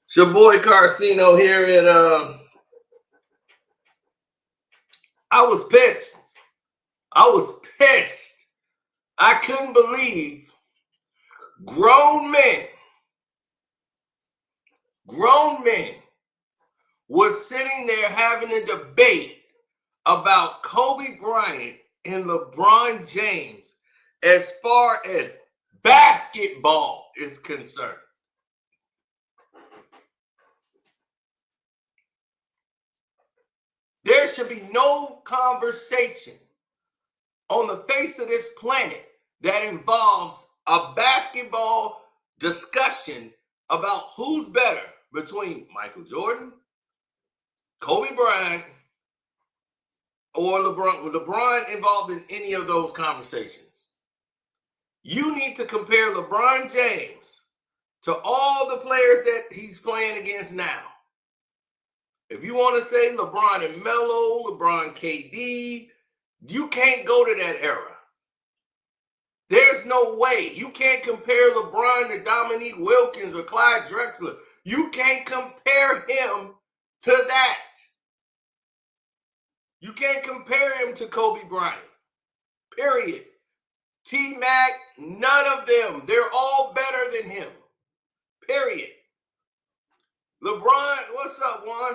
It's your boy Karceno here, and I was pissed. I was pissed. I couldn't believe grown men, grown men was sitting there having a debate about Kobe Bryant and LeBron James as far as basketball is concerned. There should be no conversation on the face of this planet that involves a basketball discussion about who's better between Michael Jordan, Kobe Bryant, or LeBron. LeBron involved in any of those conversations. You need to compare LeBron James to all the players that he's playing against now. If you want to say LeBron and Melo, LeBron KD, you can't go to that era. There's no way. You can't compare LeBron to Dominique Wilkins or Clyde Drexler. You can't compare him to that. You can't compare him to Kobe Bryant. Period. T-Mac, none of them. They're all better than him. Period. LeBron, what's up, Juan?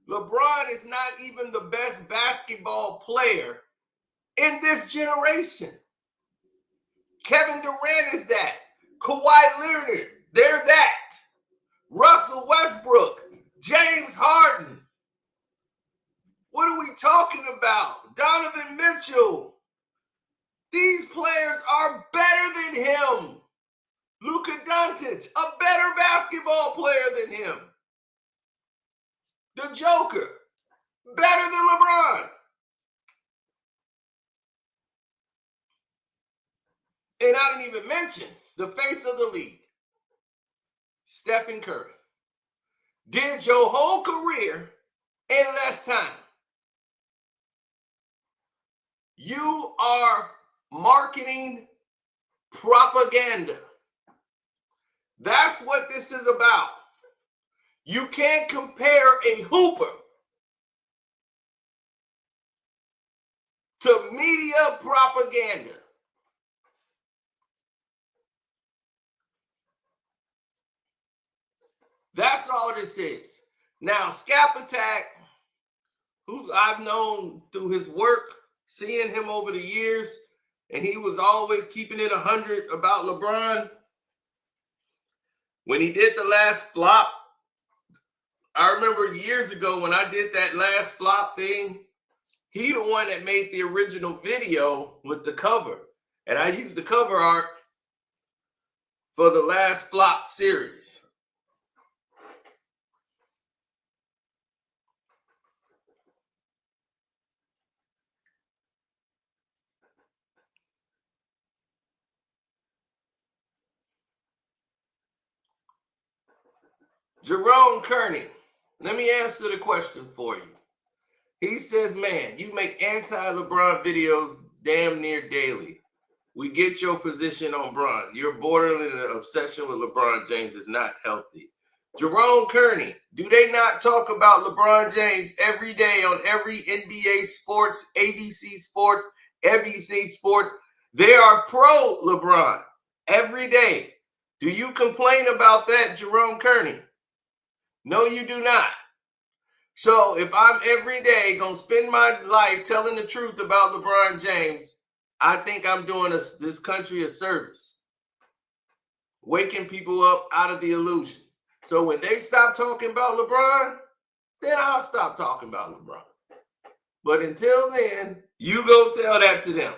LeBron is not even the best basketball player in this generation. Kevin Durant is that. Kawhi Leonard, they're that. Russell Westbrook, James Harden. What are we talking about? Donovan Mitchell. These players are better than him. Luka Doncic, a better basketball player than him. The Joker, better than LeBron. And I didn't even mention the face of the league, Stephen Curry. Did your whole career in less time. You are marketing propaganda. That's what this is about. You can't compare a hooper to media propaganda. That's all this is. Now, Scap Attack, who I've known through his work, seeing him over the years, and he was always keeping it 100 about LeBron. When he did the last flop, I remember years ago when I did that last flop thing, he the one that made the original video with the cover. And I used the cover art for the last flop series. Jerome Kearney, let me answer the question for you. He says, man, you make anti-LeBron videos damn near daily. We get your position on Bron. Your borderline obsession with LeBron James is not healthy. Jerome Kearney, do they not talk about LeBron James every day on every NBA Sports, ABC Sports, NBC Sports? They are pro LeBron every day. Do you complain about that, Jerome Kearney? No, you do not. So if I'm every day going to spend my life telling the truth about LeBron James, I think I'm doing this country a service, waking people up out of the illusion. So when they stop talking about LeBron, then I'll stop talking about LeBron. But until then, you go tell that to them.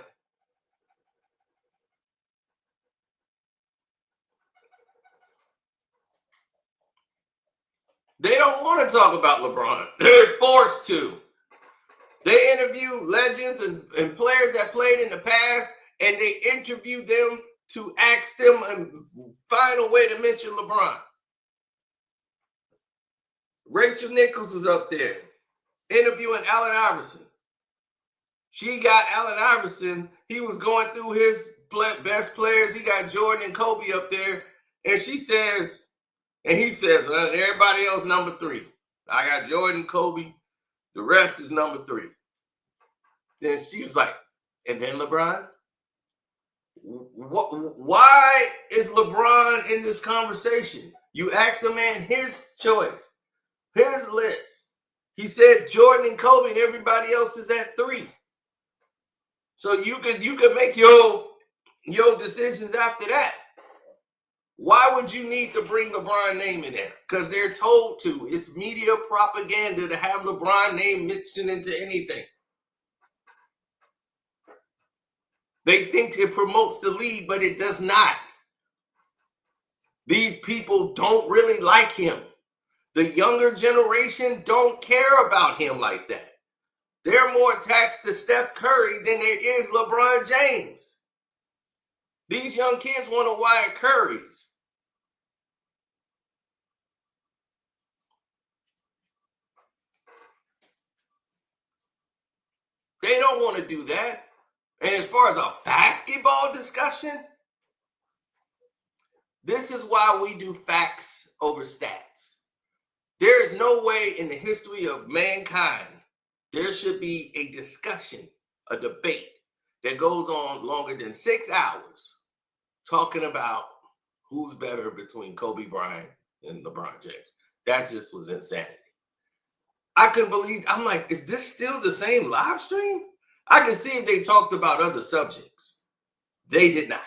They don't want to talk about LeBron. They're forced to. They interview legends and players that played in the past, and they interview them to ask them and find a way to mention LeBron. Rachel Nichols was up there interviewing Allen Iverson. She got Allen Iverson. He was going through his best players. He got Jordan and Kobe up there. And she says, And he says, well, everybody else number 3. I got Jordan, Kobe. The rest is number 3. Then she was like, and then LeBron? Why is LeBron in this conversation? You asked the man his choice, his list. He said Jordan and Kobe and everybody else is at 3. So you could make your decisions after that. Why would you need to bring LeBron name in there? Because they're told to. It's media propaganda to have LeBron name mentioned into anything. They think it promotes the league, but it does not. These people don't really like him. The younger generation don't care about him like that. They're more attached to Steph Curry than there is LeBron James. These young kids want to wire Currys. They don't want to do that. And as far as a basketball discussion, this is why we do facts over stats. There is no way in the history of mankind there should be a discussion, a debate that goes on longer than 6 hours talking about who's better between Kobe Bryant and LeBron James. That just was insanity. I couldn't believe, I'm like, is this still the same live stream? I can see if they talked about other subjects. They did not.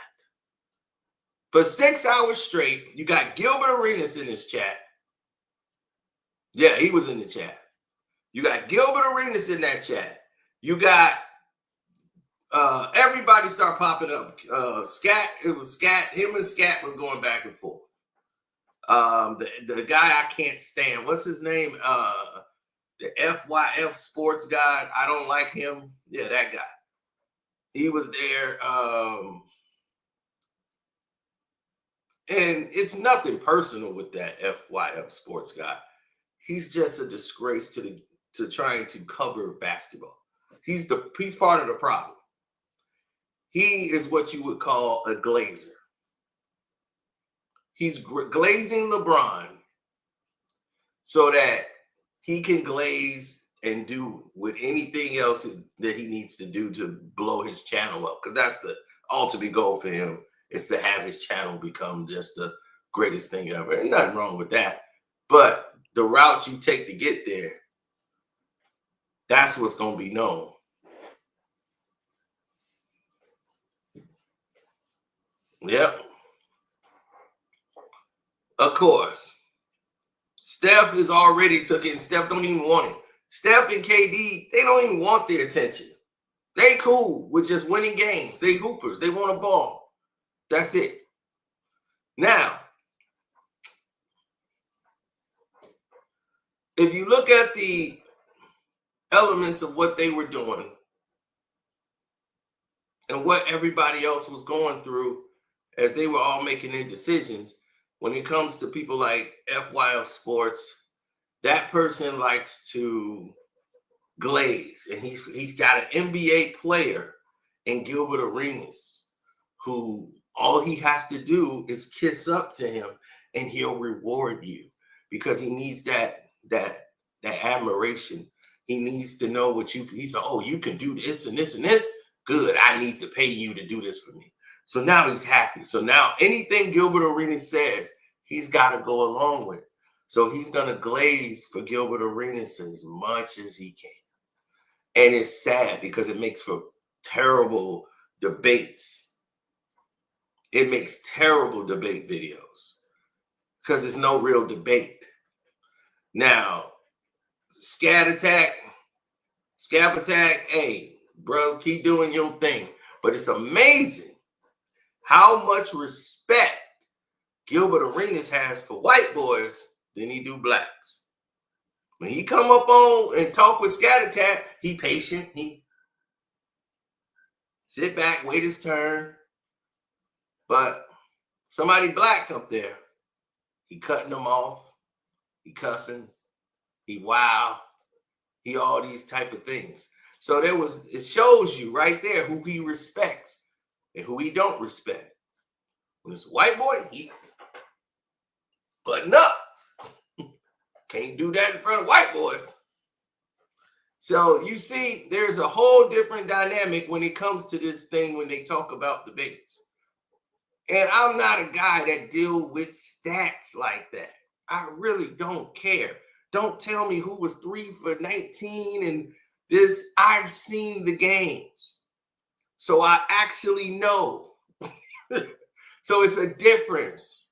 For 6 hours straight, you got Gilbert Arenas in this chat. Yeah, he was in the chat. You got Gilbert Arenas in that chat. You got everybody start popping up. Scat, it was Scat. Him and Scat was going back and forth. The guy I can't stand. What's his name? The FYF sports guy. I don't like him. Yeah, that guy. He was there. And it's nothing personal with that FYF sports guy. He's just a disgrace to trying to cover basketball. He's part of the problem. He is what you would call a glazer. He's glazing LeBron so that he can glaze and do with anything else that he needs to do to blow his channel up. Because that's the ultimate goal for him, is to have his channel become just the greatest thing ever. And nothing wrong with that. But the route you take to get there, that's what's going to be known. Yep. Of course. Steph is already took it, and Steph don't even want it. Steph and KD, they don't even want the attention. They cool with just winning games. They hoopers. They want a ball. That's it. Now, if you look at the elements of what they were doing and what everybody else was going through as they were all making their decisions, when it comes to people like FYF Sports, that person likes to glaze. And he's got an NBA player in Gilbert Arenas who all he has to do is kiss up to him and he'll reward you, because he needs that admiration. He needs to know what he's like, oh, you can do this and this and this. Good. I need to pay you to do this for me. So now he's happy. So now anything Gilbert Arenas says, he's got to go along with. So he's going to glaze for Gilbert Arenas as much as he can. And it's sad because it makes for terrible debates. It makes terrible debate videos because there's no real debate. Now, Scab Attack, hey, bro, keep doing your thing. But it's amazing how much respect Gilbert Arenas has for white boys than he do blacks. When he come up on and talk with Scab Attack, he patient. He sit back, wait his turn. But somebody black up there, he cutting them off. He cussing. He wow. He all these type of things. So it shows you right there who he respects and who he don't respect. When it's a white boy, Button up. Can't do that in front of white boys. So you see, there's a whole different dynamic when it comes to this thing when they talk about debates. And I'm not a guy that deal with stats like that. I really don't care. Don't tell me who was 3 for 19 and this. I've seen the games. So I actually know. So it's a difference.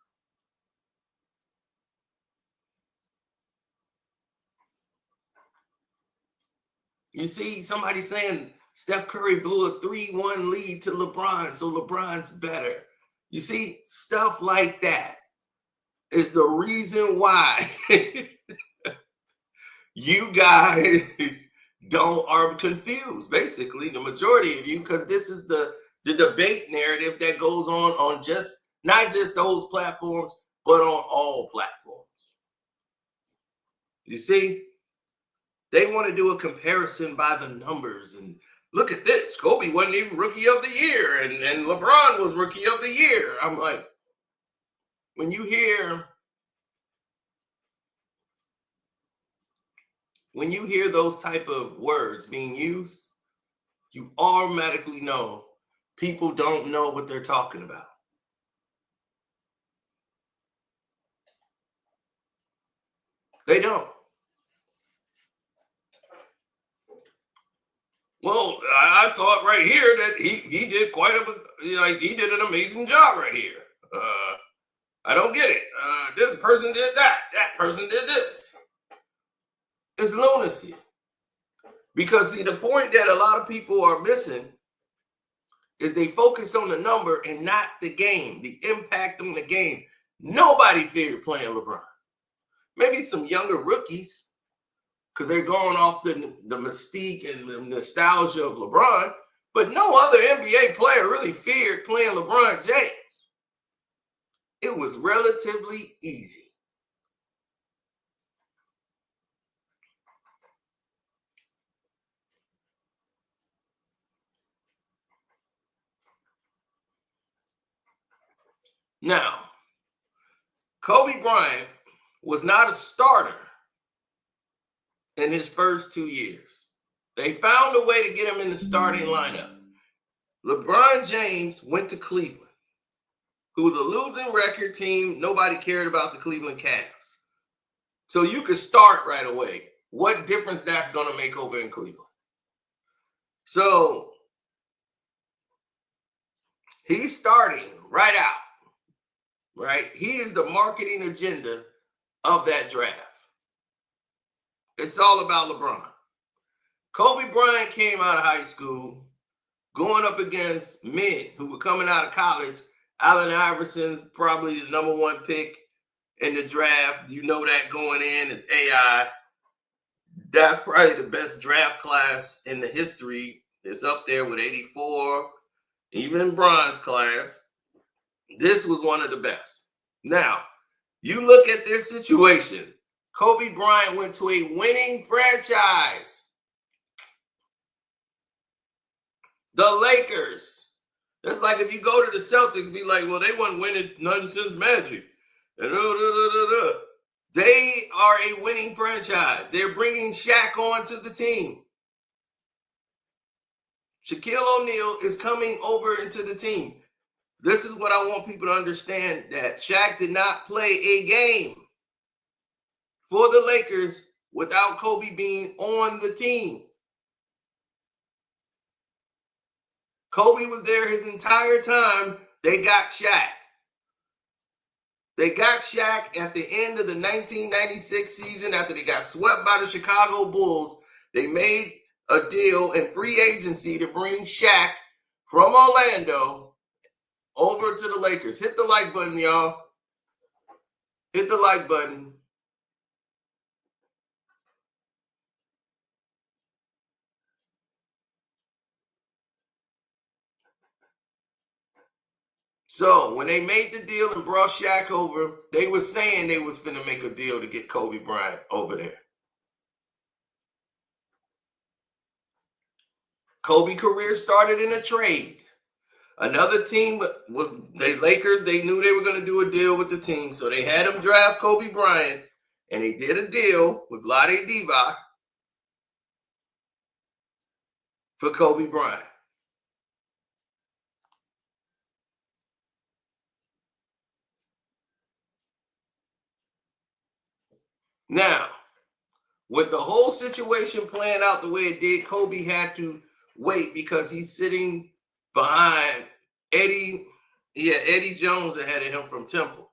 You see somebody saying Steph Curry blew a 3-1 lead to LeBron, so LeBron's better. You see, stuff like that is the reason why you guys are confused, basically, the majority of you, because this is the debate narrative that goes on just not just those platforms, but on all platforms. You see? They want to do a comparison by the numbers and look at this. Kobe wasn't even rookie of the year and LeBron was rookie of the year. I'm like, when you hear those type of words being used, you automatically know people don't know what they're talking about. They don't. Well, I thought right here that he did he did an amazing job right here. I don't get it. This person did that. That person did this. It's lunacy. Because see, the point that a lot of people are missing is they focus on the number and not the game, the impact on the game. Nobody feared playing LeBron. Maybe some younger rookies, because they're going off the mystique and the nostalgia of LeBron, but no other NBA player really feared playing LeBron James. It was relatively easy. Now, Kobe Bryant was not a starter in his first 2 years. They found a way to get him in the starting lineup. LeBron James went to Cleveland, who was a losing record team. Nobody cared about the Cleveland Cavs. So you could start right away. What difference that's going to make over in Cleveland? So he's starting right out, right? He is the marketing agenda of that draft. It's all about LeBron. Kobe Bryant came out of high school going up against men who were coming out of college. Allen Iverson's probably the number 1 pick in the draft. You know that going in is AI. That's probably the best draft class in the history. It's up there with 84, even in bronze class. This was one of the best. Now, you look at this situation. Kobe Bryant went to a winning franchise. The Lakers. That's like if you go to the Celtics, be like, well, they wasn't winning none since Magic. They are a winning franchise. They're bringing Shaq on to the team. Shaquille O'Neal is coming over into the team. This is what I want people to understand, that Shaq did not play a game for the Lakers without Kobe being on the team. Kobe was there his entire time. They got Shaq. They got Shaq at the end of the 1996 season after they got swept by the Chicago Bulls. They made a deal in free agency to bring Shaq from Orlando over to the Lakers. Hit the like button, y'all. Hit the like button. So when they made the deal and brought Shaq over, they were saying they was finna make a deal to get Kobe Bryant over there. Kobe's career started in a trade Another team was the Lakers. They knew they were going to do a deal with the team, so they had him draft Kobe Bryant, and they did a deal with Vlade Divac for Kobe Bryant. Now, with the whole situation playing out the way it did, Kobe had to wait because he's sitting behind Eddie Jones ahead of him from Temple.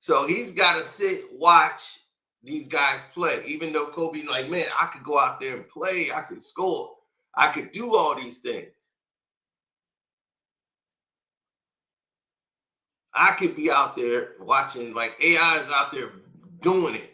So he's got to sit, watch these guys play. Even though Kobe's like, man, I could go out there and play. I could score. I could do all these things. I could be out there watching, like AI is out there doing it.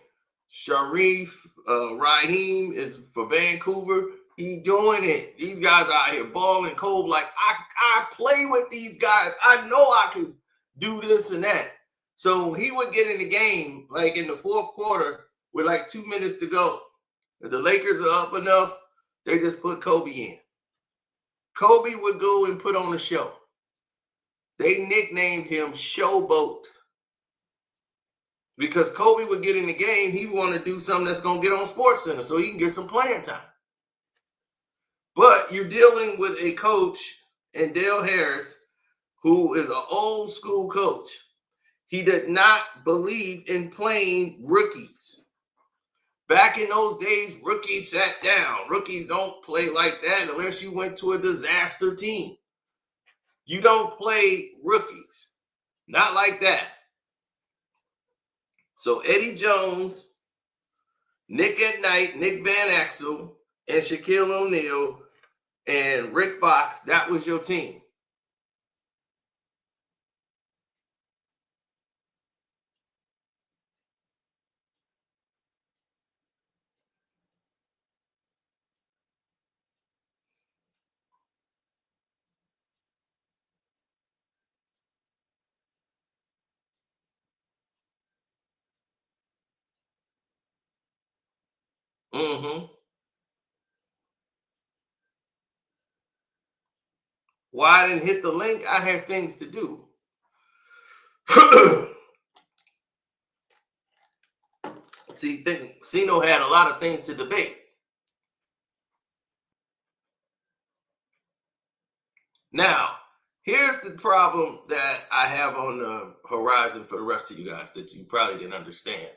Sharif Raheem is for Vancouver. He doing it. These guys out here balling. Kobe, like, I play with these guys. I know I could do this and that. So he would get in the game, like in the fourth quarter, with like 2 minutes to go. If the Lakers are up enough, they just put Kobe in. Kobe would go and put on a show. They nicknamed him Showboat. Because Kobe would get in the game, he want to do something that's going to get on SportsCenter so he can get some playing time. But you're dealing with a coach, and Dale Harris, who is an old school coach. He did not believe in playing rookies. Back in those days, rookies sat down. Rookies don't play like that unless you went to a disaster team. You don't play rookies. Not like that. So Eddie Jones, Nick at Night, Nick Van Exel, and Shaquille O'Neal, and Rick Fox, that was your team. Mm-hmm. Why I didn't hit the link? I had things to do. See, Cino had a lot of things to debate. Now, here's the problem that I have on the horizon for the rest of you guys that you probably didn't understand.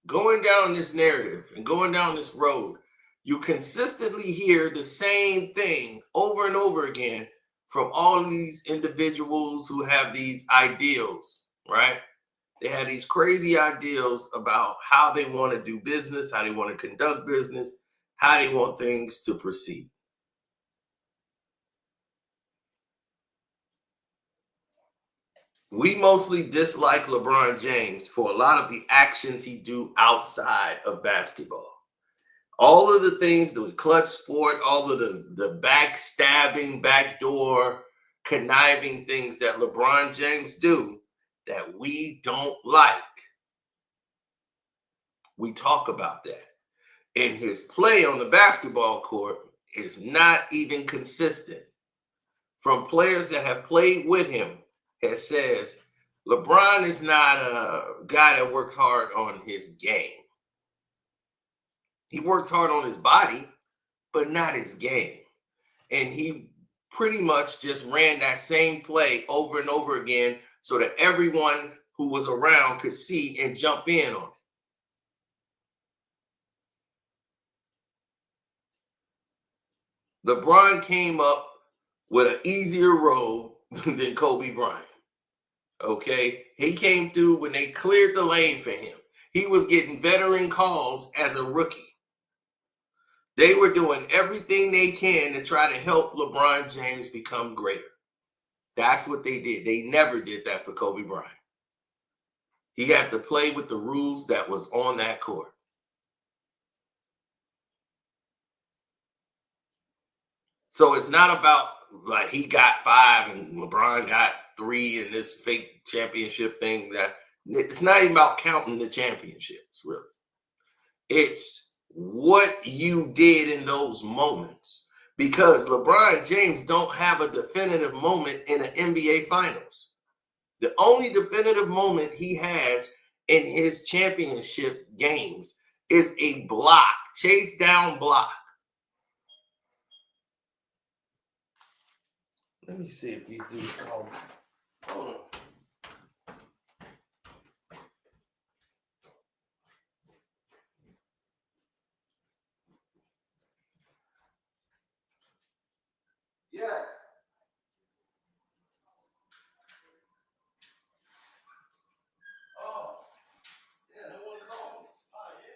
Going down this narrative and going down this road, you consistently hear the same thing over and over again from all of these individuals who have these ideals, right? They have these crazy ideals about how they want to do business, how they want to conduct business, how they want things to proceed. We mostly dislike LeBron James for a lot of the actions he do outside of basketball. All of the things, the clutch sport, all of the backstabbing, backdoor, conniving things that LeBron James do that we don't like. We talk about that. And his play on the basketball court is not even consistent. From players that have played with him, that says LeBron is not a guy that works hard on his game. He works hard on his body, but not his game. And he pretty much just ran that same play over and over again so that everyone who was around could see and jump in on it. LeBron came up with an easier road than Kobe Bryant. Okay, he came through when they cleared the lane for him. He was getting veteran calls as a rookie. They were doing everything they can to try to help LeBron James become greater. That's what they did. They never did that for Kobe Bryant. He had to play with the rules that was on that court. So it's not about like he got 5 and LeBron got 3 in this fake championship thing. That it's not even about counting the championships, really. It's what you did in those moments. because LeBron James don't have a definitive moment in an NBA Finals. The only definitive moment he has in his championship games is a block, chase down block. Let me see if these dudes call. Hold on. Yes. Oh, yeah, no one called. Oh, yeah.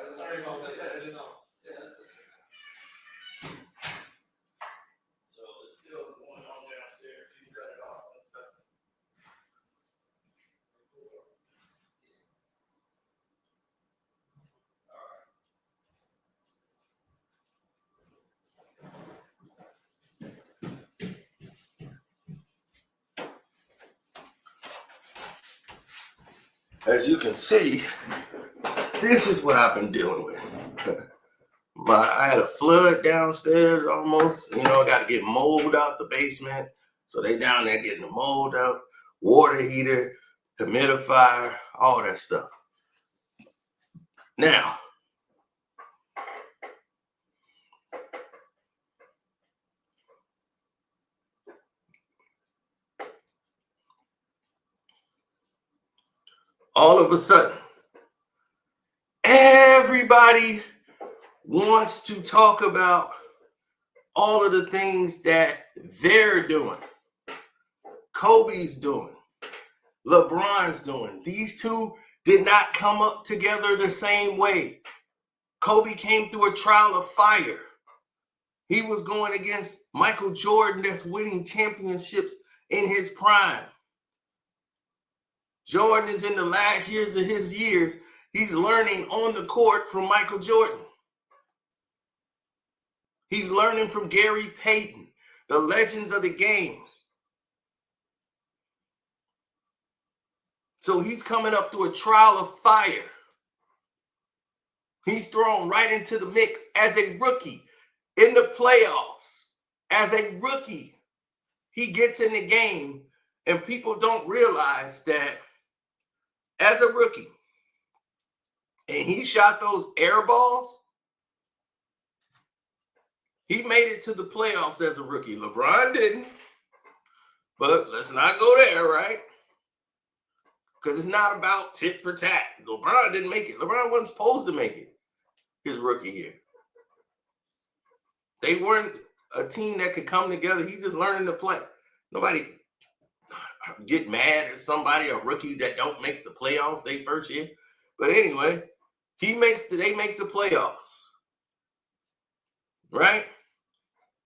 Sorry about that. I didn't know. So it's still going on downstairs. You cut it off and stuff. As you can see, this is what I've been dealing with. I had a flood downstairs almost. I got to get mold out the basement. So they down there getting the mold out, water heater, humidifier, all that stuff. Now, all of a sudden, everybody wants to talk about all of the things that they're doing. Kobe's doing. LeBron's doing. These two did not come up together the same way. Kobe came through a trial of fire. He was going against Michael Jordan that's winning championships in his prime. Jordan is in the last years of his years. He's learning on the court from Michael Jordan. He's learning from Gary Payton, the legends of the games. So he's coming up through a trial of fire. He's thrown right into the mix as a rookie in the playoffs. As a rookie, he gets in the game, and people don't realize that as a rookie, and he shot those air balls, he made it to the playoffs as a rookie. LeBron didn't, but let's not go there, right? Because it's not about tit for tat. LeBron didn't make it. LeBron wasn't supposed to make it his rookie year. They weren't a team that could come together. He's just learning to play. Nobody get mad at somebody, a rookie that don't make the playoffs their first year. But anyway, they make the playoffs. Right?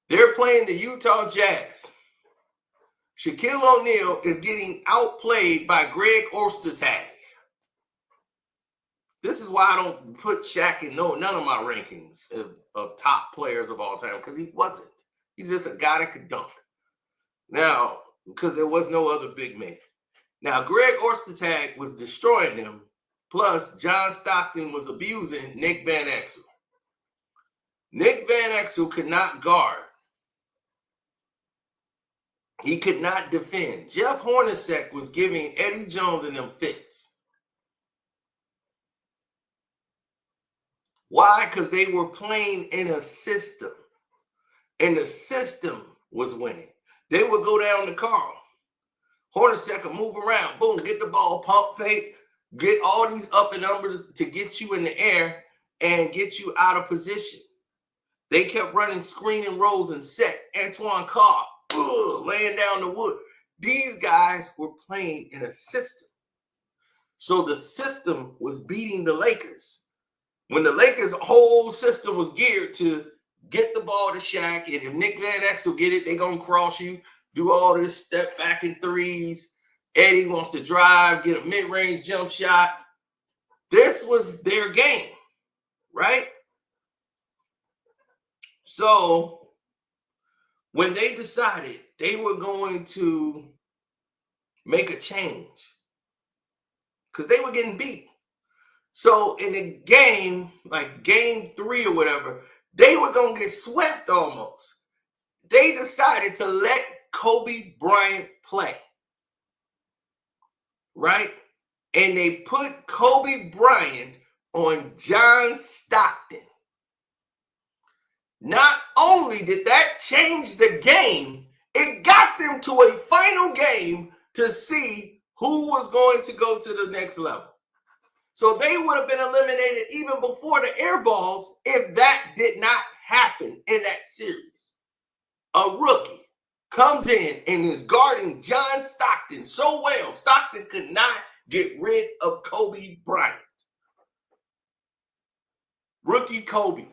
They're playing the Utah Jazz. Shaquille O'Neal is getting outplayed by Greg Ostertag. This is why I don't put Shaq in none of my rankings of top players of all time, because he wasn't. He's just a guy that could dunk. Now, because there was no other big man. Now, Greg Ostertag was destroying them, plus John Stockton was abusing Nick Van Exel. Nick Van Exel could not guard. He could not defend. Jeff Hornacek was giving Eddie Jones and them fits. Why? Because they were playing in a system. And the system was winning. They would go down to Carl. Hornacek would move around. Boom, get the ball, pump fake, get all these up and numbers to get you in the air and get you out of position. They kept running screen and rolls and set. Antoine Carr, laying down the wood. These guys were playing in a system. So the system was beating the Lakers. When the Lakers' whole system was geared to get the ball to Shaq, and if Nick Van Exel get it, they're going to cross you, do all this step back in threes. Eddie wants to drive, get a mid-range jump shot. This was their game, right? So when they decided they were going to make a change because they were getting beat. So in the game, like game 3 or whatever, they were going to get swept almost. They decided to let Kobe Bryant play, right? And they put Kobe Bryant on John Stockton. Not only did that change the game, it got them to a final game to see who was going to go to the next level. So they would have been eliminated even before the air balls if that did not happen in that series. A rookie comes in and is guarding John Stockton so well, Stockton could not get rid of Kobe Bryant. Rookie Kobe,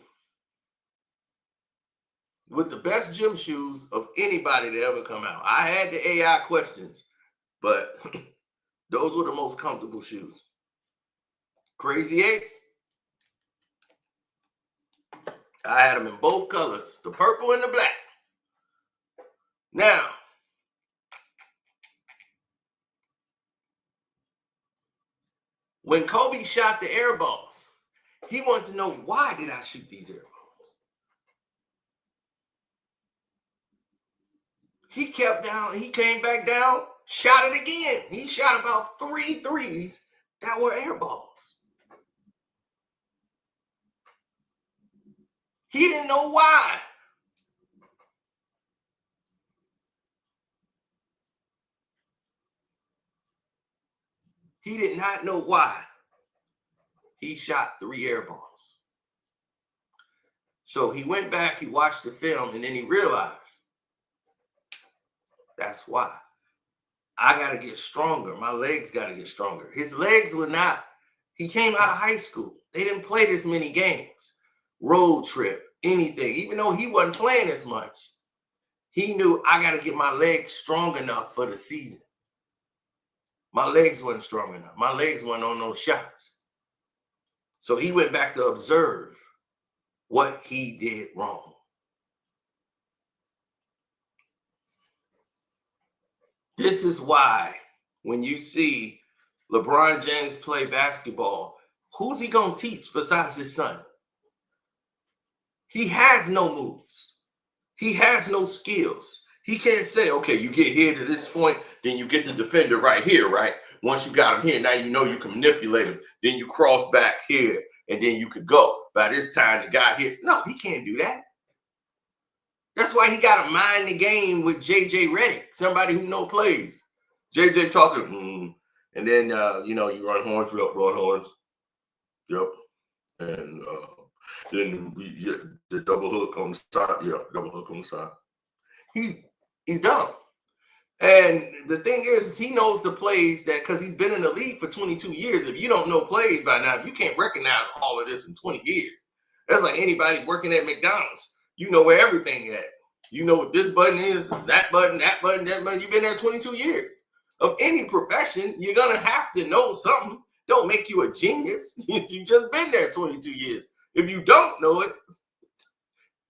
with the best gym shoes of anybody to ever come out. I had the AI questions, but those were the most comfortable shoes. Crazy Eights, I had them in both colors, the purple and the black. Now, when Kobe shot the air balls, he wanted to know, why did I shoot these air balls? He kept down, he came back down, shot it again. He shot about 3 threes that were air balls. He didn't know why. He did not know why he shot 3 air balls. So he went back, he watched the film, and then he realized, that's why. I got to get stronger. My legs got to get stronger. His legs were not, he came out of high school. They didn't play this many games. Road trip, anything. Even though he wasn't playing as much, he knew, I got to get my legs strong enough for the season. My legs wasn't strong enough. My legs weren't on those shots. So he went back to observe what he did wrong. This is why when you see LeBron James play basketball, who's he going to teach besides his son? He has no moves. He has no skills. He can't say, okay, you get here to this point, then you get the defender right here, right? Once you got him here, now you know you can manipulate him. Then you cross back here, and then you could go. By this time, the guy here, no, he can't do that. That's why he got to mind the game with J.J. Redick, somebody who knows plays. J.J. talking, and then, you run horns, run horns. Yep. And then the double hook on the side. Yeah, double hook on the side. He's dumb. And the thing is, he knows the plays that, because he's been in the league for 22 years. If you don't know plays by now, you can't recognize all of this in 20 years. That's like anybody working at McDonald's. You know where everything is at. You know what this button is, that button, that button, that button. You've been there 22 years. Of any profession, you're going to have to know something. Don't make you a genius. You just been there 22 years. If you don't know it,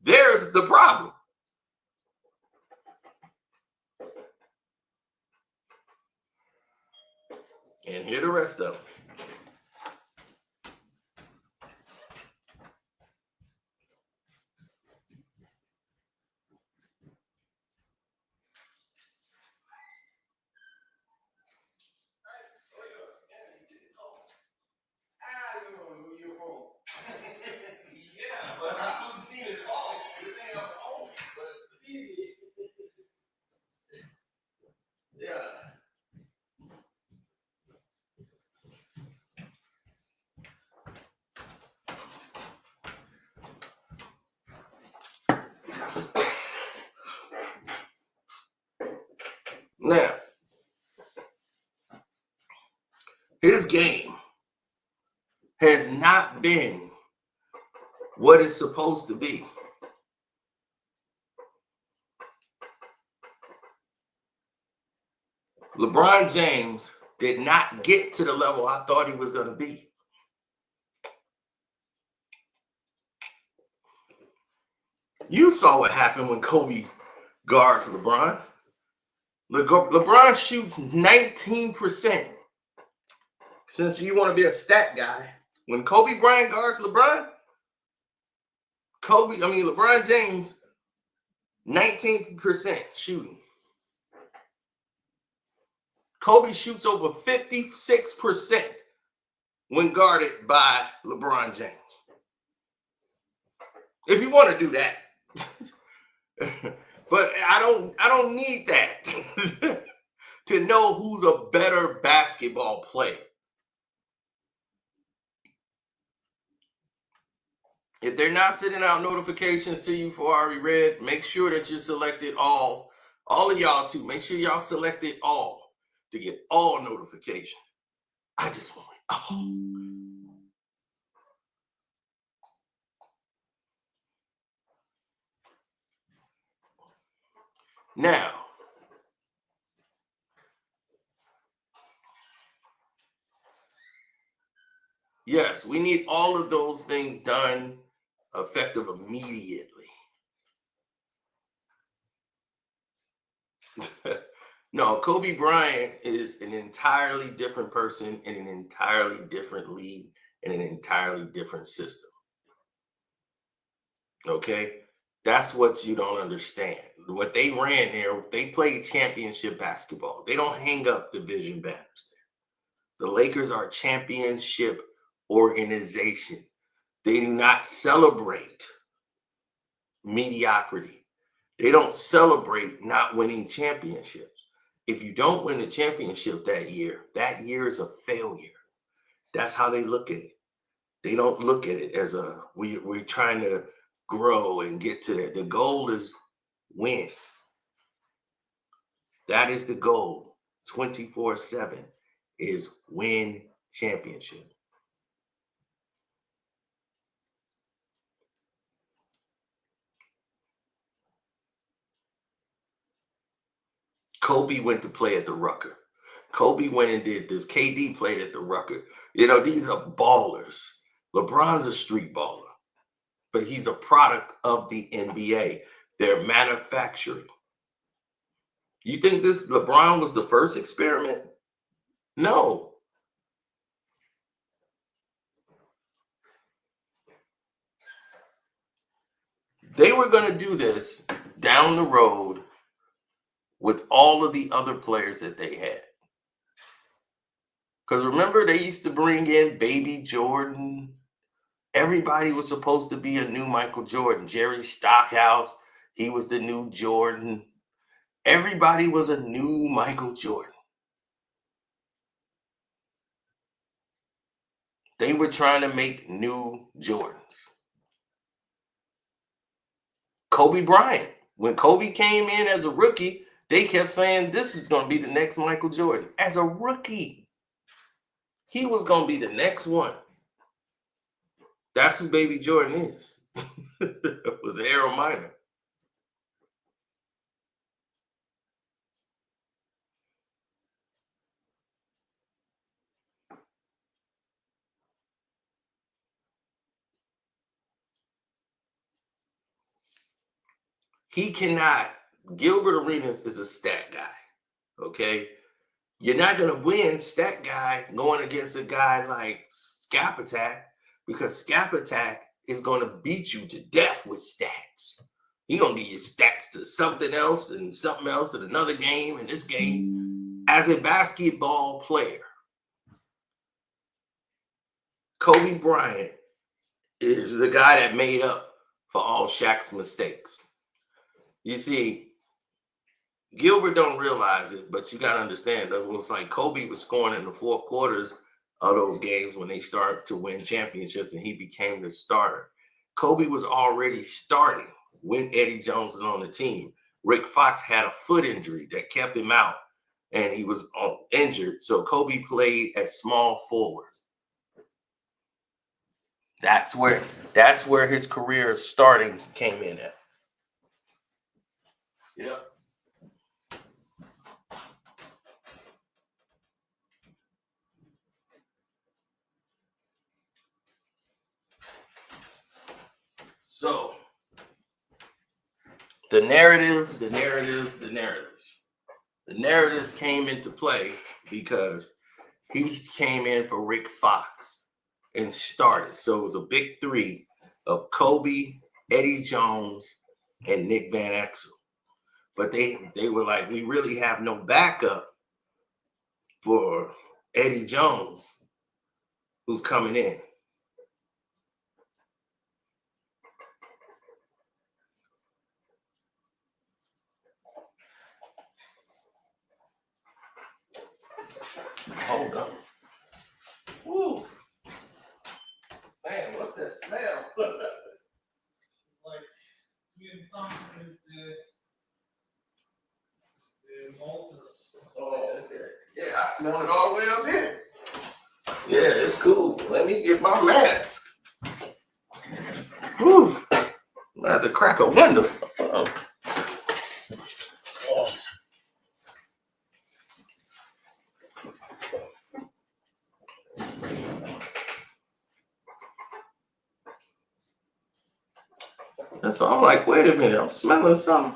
there's the problem. And here the rest of them. Yeah, but I couldn't see the call. The thing on the home, but easy. Yeah. Now, his game has not been what it's supposed to be. LeBron James did not get to the level I thought he was going to be. You saw what happened when Kobe guards LeBron. LeBron shoots 19%. Since you want to be a stat guy, when Kobe Bryant guards LeBron James, 19% shooting. Kobe shoots over 56% when guarded by LeBron James. If you want to do that. But I don't need that to know who's a better basketball player. If they're not sending out notifications to you for already read, make sure that you selected all of y'all too. Make sure y'all selected all to get all notifications. I just want it all. Now, yes, we need all of those things done effective immediately. No, Kobe Bryant is an entirely different person in an entirely different league in an entirely different system. Okay? That's what you don't understand. What they ran there, they played championship basketball. They don't hang up division banners there. The Lakers are a championship organization. They do not celebrate mediocrity. They don't celebrate not winning championships. If you don't win the championship that year is a failure. That's how they look at it. They don't look at it as we're trying to grow and get to that. The goal is win. That is the goal. 24/7 is win championship. Kobe went to play at the Rucker. Kobe went and did this. KD played at the Rucker. These are ballers. LeBron's a street baller, but he's a product of the NBA. They're manufacturing. You think this LeBron was the first experiment? No. They were going to do this down the road with all of the other players that they had. Because remember, they used to bring in Baby Jordan. Everybody was supposed to be a new Michael Jordan. Jerry Stockhouse, he was the new Jordan. Everybody was a new Michael Jordan. They were trying to make new Jordans. Kobe Bryant, when Kobe came in as a rookie, they kept saying this is going to be the next Michael Jordan. As a rookie, he was going to be the next one. That's who Baby Jordan is. It was Harold Miner. He cannot. Gilbert Arenas is a stat guy. Okay. You're not going to win stat guy going against a guy like Scap Attack because Scap Attack is going to beat you to death with stats. He's going to give you stats to something else and something else in another game and this game. As a basketball player, Kobe Bryant is the guy that made up for all Shaq's mistakes. You see, Gilbert don't realize it, but you got to understand that it was like Kobe was scoring in the fourth quarters of those games when they started to win championships and he became the starter. Kobe was already starting when Eddie Jones was on the team. Rick Fox had a foot injury that kept him out and he was injured. So Kobe played as small forward. That's where his career starting came in at. Yep. So the narratives. The narratives came into play because he came in for Rick Fox and started. So it was a big three of Kobe, Eddie Jones, and Nick Van Exel. But they were like, we really have no backup for Eddie Jones, who's coming in. Hold on. Woo. Man, what's that smell? Like in some is the malt is Oh, okay. Yeah, I smell it all the way up here. Yeah, it's cool. Let me get my mask. Whew. I have to crack a window. Oh. And so I'm like, wait a minute, I'm smelling something.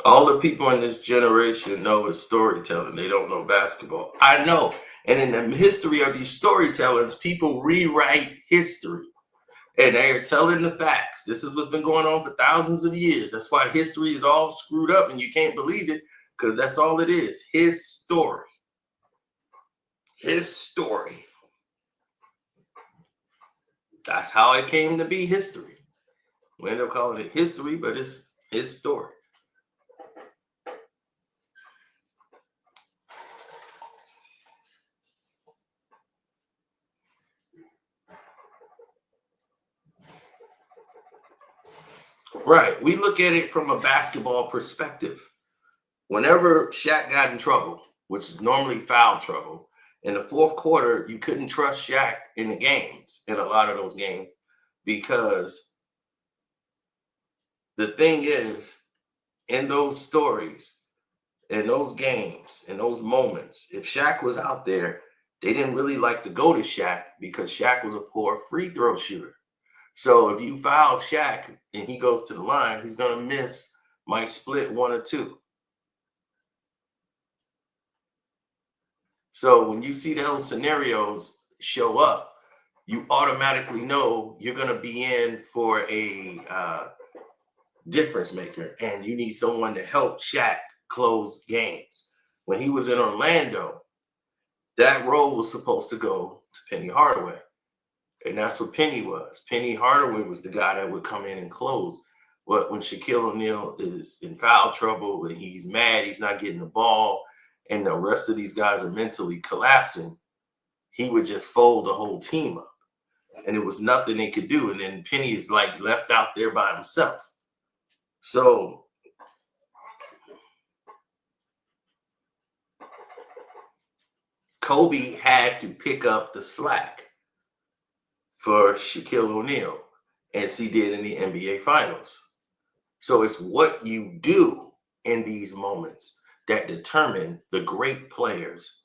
All the people in this generation know is storytelling. They don't know basketball. I know. And in the history of these storytellings, people rewrite history. And they are telling the facts. This is what's been going on for thousands of years. That's why history is all screwed up and you can't believe it, because that's all it is. His story. His story. That's how it came to be history. We end up calling it history, but it's his story. Right. We look at it from a basketball perspective. Whenever Shaq got in trouble, which is normally foul trouble, in the fourth quarter, you couldn't trust Shaq in the games, in a lot of those games, because the thing is, in those stories, in those games, in those moments, if Shaq was out there, they didn't really like to go to Shaq because Shaq was a poor free throw shooter. So if you foul Shaq and he goes to the line, he's going to miss, might split one or two. So when you see those scenarios show up, you automatically know you're going to be in for a difference maker, and you need someone to help Shaq close games. When he was in Orlando, that role was supposed to go to Penny Hardaway. And that's what Penny was. Penny Hardaway was the guy that would come in and close. But when Shaquille O'Neal is in foul trouble and he's mad, he's not getting the ball, and the rest of these guys are mentally collapsing, he would just fold the whole team up. And it was nothing they could do. And then Penny is like left out there by himself. So Kobe had to pick up the slack for Shaquille O'Neal, as he did in the NBA Finals. So it's what you do in these moments that determine the great players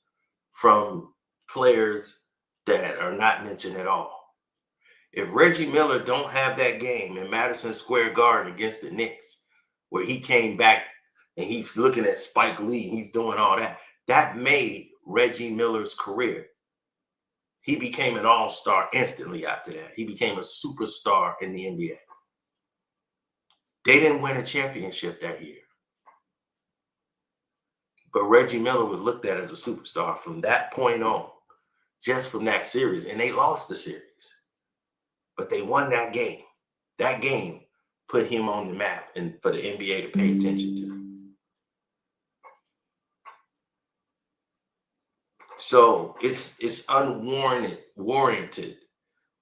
from players that are not mentioned at all. If Reggie Miller don't have that game in Madison Square Garden against the Knicks, where he came back and he's looking at Spike Lee, he's doing all that, that made Reggie Miller's career. He became an all-star instantly after that. He became a superstar in the NBA. They didn't win a championship that year. But Reggie Miller was looked at as a superstar from that point on, just from that series. And they lost the series. But they won that game. That game put him on the map and for the NBA to pay attention to. So it's warranted.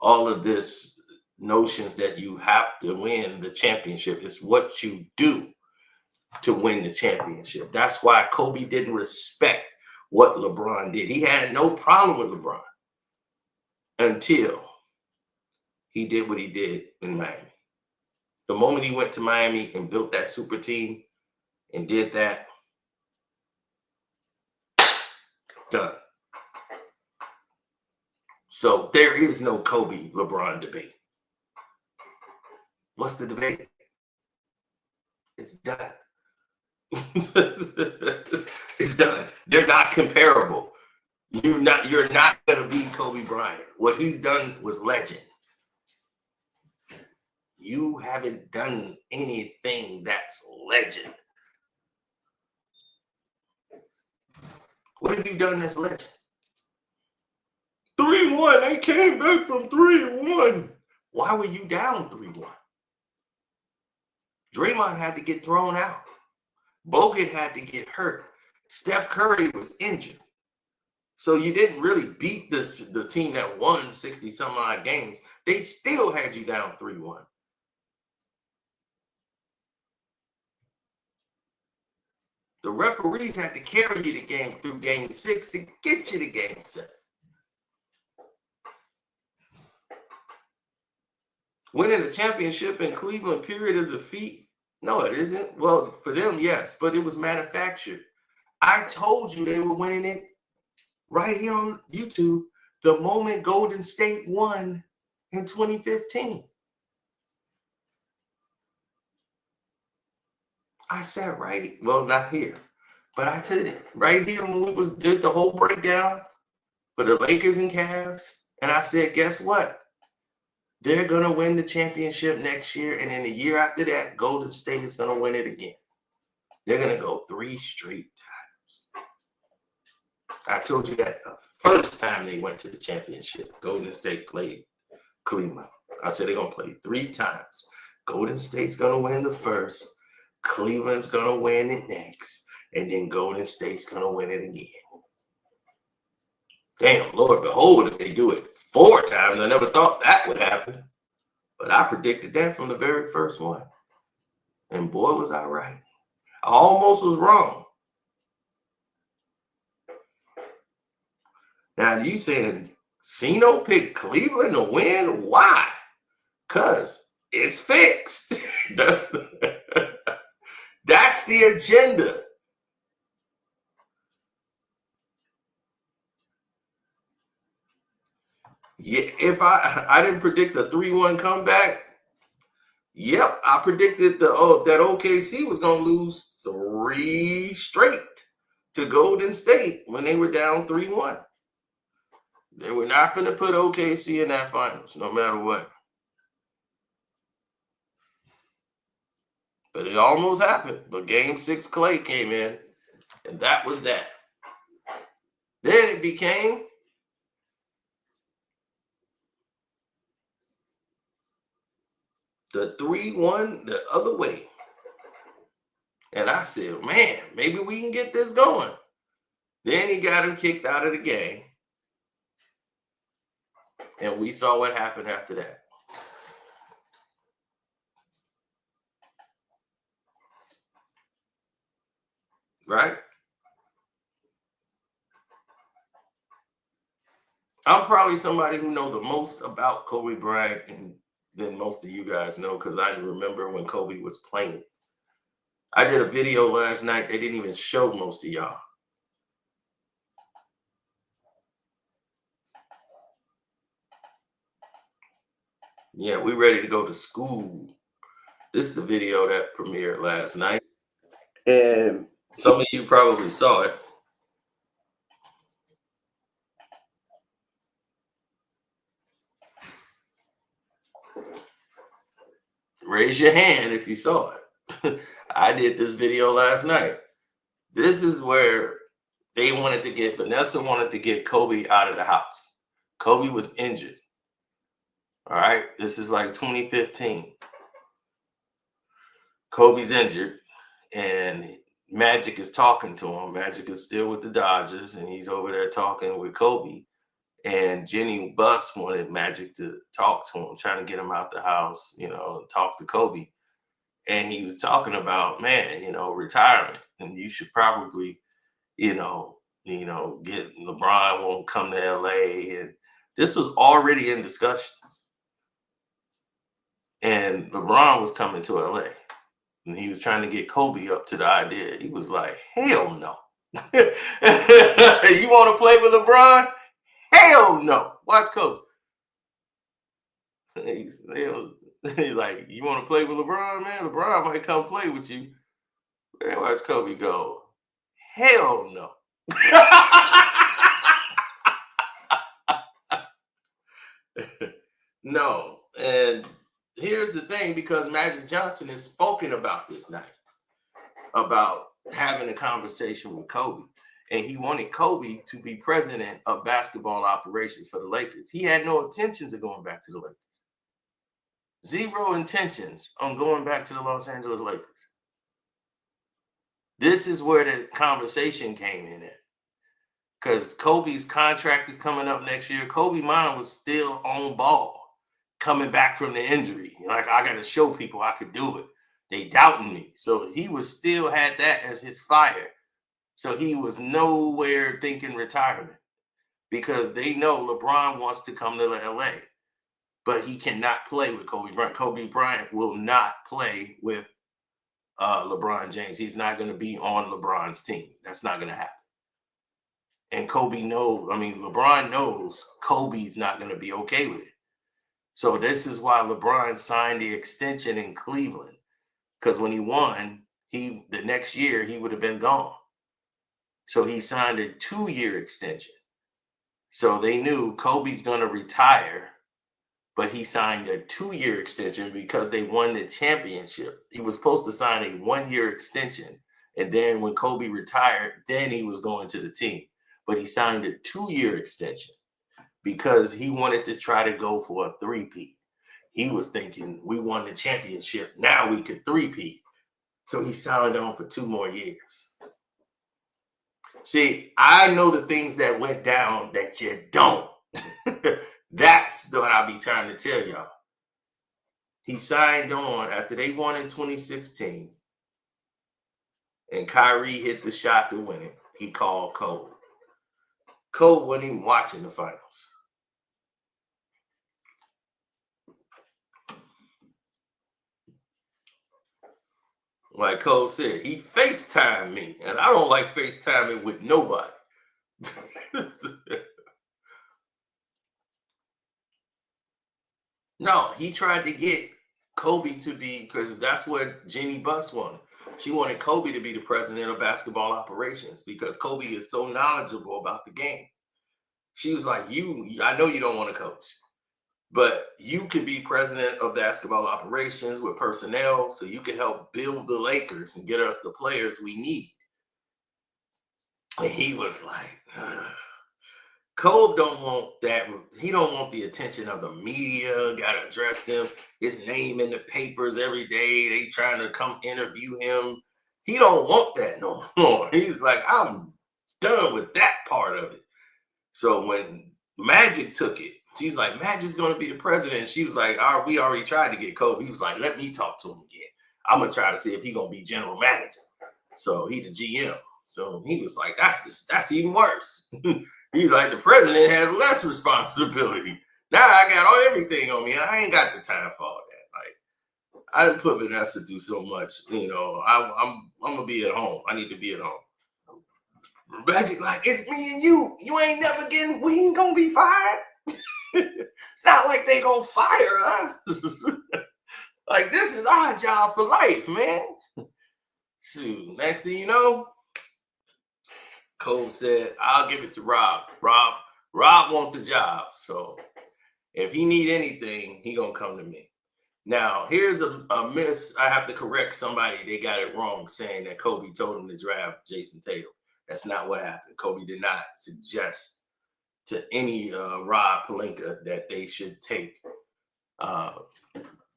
All of this notions that you have to win the championship. It's what you do to win the championship. That's why Kobe didn't respect what LeBron did. He had no problem with LeBron until he did what he did in Miami. The moment he went to Miami and built that super team and did that, done. So there is no Kobe LeBron debate. What's the debate? It's done. It's done. They're not comparable. You're not gonna beat Kobe Bryant. What he's done was legend. You haven't done anything that's legend. What have you done that's legend? 3-1. They came back from 3-1. Why were you down 3-1? Draymond had to get thrown out. Bogut had to get hurt. Steph Curry was injured. So you didn't really beat the team that won 60 some odd games. They still had you down 3-1. The referees had to carry you the game through game 6 to get you to game 7. Winning the championship in Cleveland, period, is a feat. No, it isn't. Well, for them, yes, but it was manufactured. I told you they were winning it right here on YouTube the moment Golden State won in 2015. I sat right, well, not here, but I did it right here when we did the whole breakdown for the Lakers and Cavs, and I said, guess what? They're going to win the championship next year, and in the year after that, Golden State is going to win it again. They're going to go 3 straight times. I told you that the first time they went to the championship, Golden State played Cleveland. I said they're going to play 3 times. Golden State's going to win the first. Cleveland's going to win it next. And then Golden State's going to win it again. Damn, Lord, behold, if they do it 4 times. I never thought that would happen. But I predicted that from the very first one. And boy, was I right. I almost was wrong. Now, you said Ceno picked Cleveland to win? Why? Because it's fixed. That's the agenda. Yeah, if I didn't predict a 3-1 comeback, yep, I predicted that OKC was going to lose 3 straight to Golden State when they were down 3-1. They were not going to put OKC in that finals, no matter what. But it almost happened. But game 6, Clay came in, and that was that. Then it became the 3-1 the other way. And I said, man, maybe we can get this going. Then he got him kicked out of the game. And we saw what happened after that. Right? I'm probably somebody who knows the most about Kobe Bryant than most of you guys know, because I remember when Kobe was playing. I did a video last night. They didn't even show most of y'all. Yeah, we ready to go to school. This is the video that premiered last night. And some of you probably saw it. Raise your hand if you saw it. I did this video last night. This is where Vanessa wanted to get Kobe out of the house. Kobe was injured. All right, this is like 2015. Kobe's injured, and Magic is talking to him. Magic is still with the Dodgers, and he's over there talking with Kobe. And Jenny Buss wanted Magic to talk to him, trying to get him out the house, talk to Kobe. And he was talking about, man, retirement, and you should probably, get LeBron won't come to LA. And this was already in discussion. And LeBron was coming to LA, and he was trying to get Kobe up to the idea. He was like, hell no. You want to play with LeBron? Hell no. Watch Kobe. He's like, you want to play with LeBron, man? LeBron might come play with you. Man, watch Kobe go. Hell no. No. And here's the thing, because Magic Johnson has spoken about this night, about having a conversation with Kobe. And he wanted Kobe to be president of basketball operations for the Lakers. He had no intentions of going back to the Lakers. Zero intentions on going back to the Los Angeles Lakers. This is where the conversation came in at. Because Kobe's contract is coming up next year. Kobe mind was still on ball, coming back from the injury. Like, I got to show people I could do it. They doubting me. So he was still had that as his fire. So he was nowhere thinking retirement, because they know LeBron wants to come to LA, but he cannot play with Kobe Bryant. Kobe Bryant will not play with LeBron James. He's not going to be on LeBron's team. That's not going to happen. And LeBron knows Kobe's not going to be okay with it. So this is why LeBron signed the extension in Cleveland, because when he won, the next year he would have been gone. So he signed a 2-year extension. So they knew Kobe's going to retire, but he signed a 2-year extension because they won the championship. He was supposed to sign a 1-year extension. And then when Kobe retired, then he was going to the team. But he signed a 2-year extension because he wanted to try to go for a three-peat. He was thinking, we won the championship, now we could three-peat. So he signed on for 2 more years. See, I know the things that went down that you don't. That's what I be trying to tell y'all. He signed on after they won in 2016, and Kyrie hit the shot to win it. He called Cole. Cole wasn't even watching the finals. Like Cole said, he FaceTimed me, and I don't like FaceTiming with nobody. No, he tried to get Kobe to be, because that's what Jeannie Buss wanted. She wanted Kobe to be the president of basketball operations because Kobe is so knowledgeable about the game. She was like, I know you don't want to coach, but you could be president of basketball operations with personnel, so you can help build the Lakers and get us the players we need. And he was like, Cole don't want that. He don't want the attention of the media. Got to address them. His name in the papers every day. They trying to come interview him. He don't want that no more. He's like, I'm done with that part of it. So when Magic took it, she's like, Magic's going to be the president. She was like, we already tried to get Kobe. He was like, let me talk to him again. I'm going to try to see if he's going to be general manager. So he the GM. So he was like, that's even worse. He's like, the president has less responsibility. Now I got everything on me. I ain't got the time for all that. Like, I didn't put Vanessa through so much. I'm gonna be at home. I need to be at home. Magic, like, it's me and you. You ain't never we ain't gonna be fired. It's not like they gonna fire us. Like, this is our job for life, man. Shoot, next thing you know, Cole said, I'll give it to Rob. Rob wants the job. So if he need anything, he gonna come to me. Now, here's a miss. I have to correct somebody. They got it wrong, saying that Kobe told him to draft Jason Tatum. That's not what happened. Kobe did not suggest to any Rob Pelinka that they should take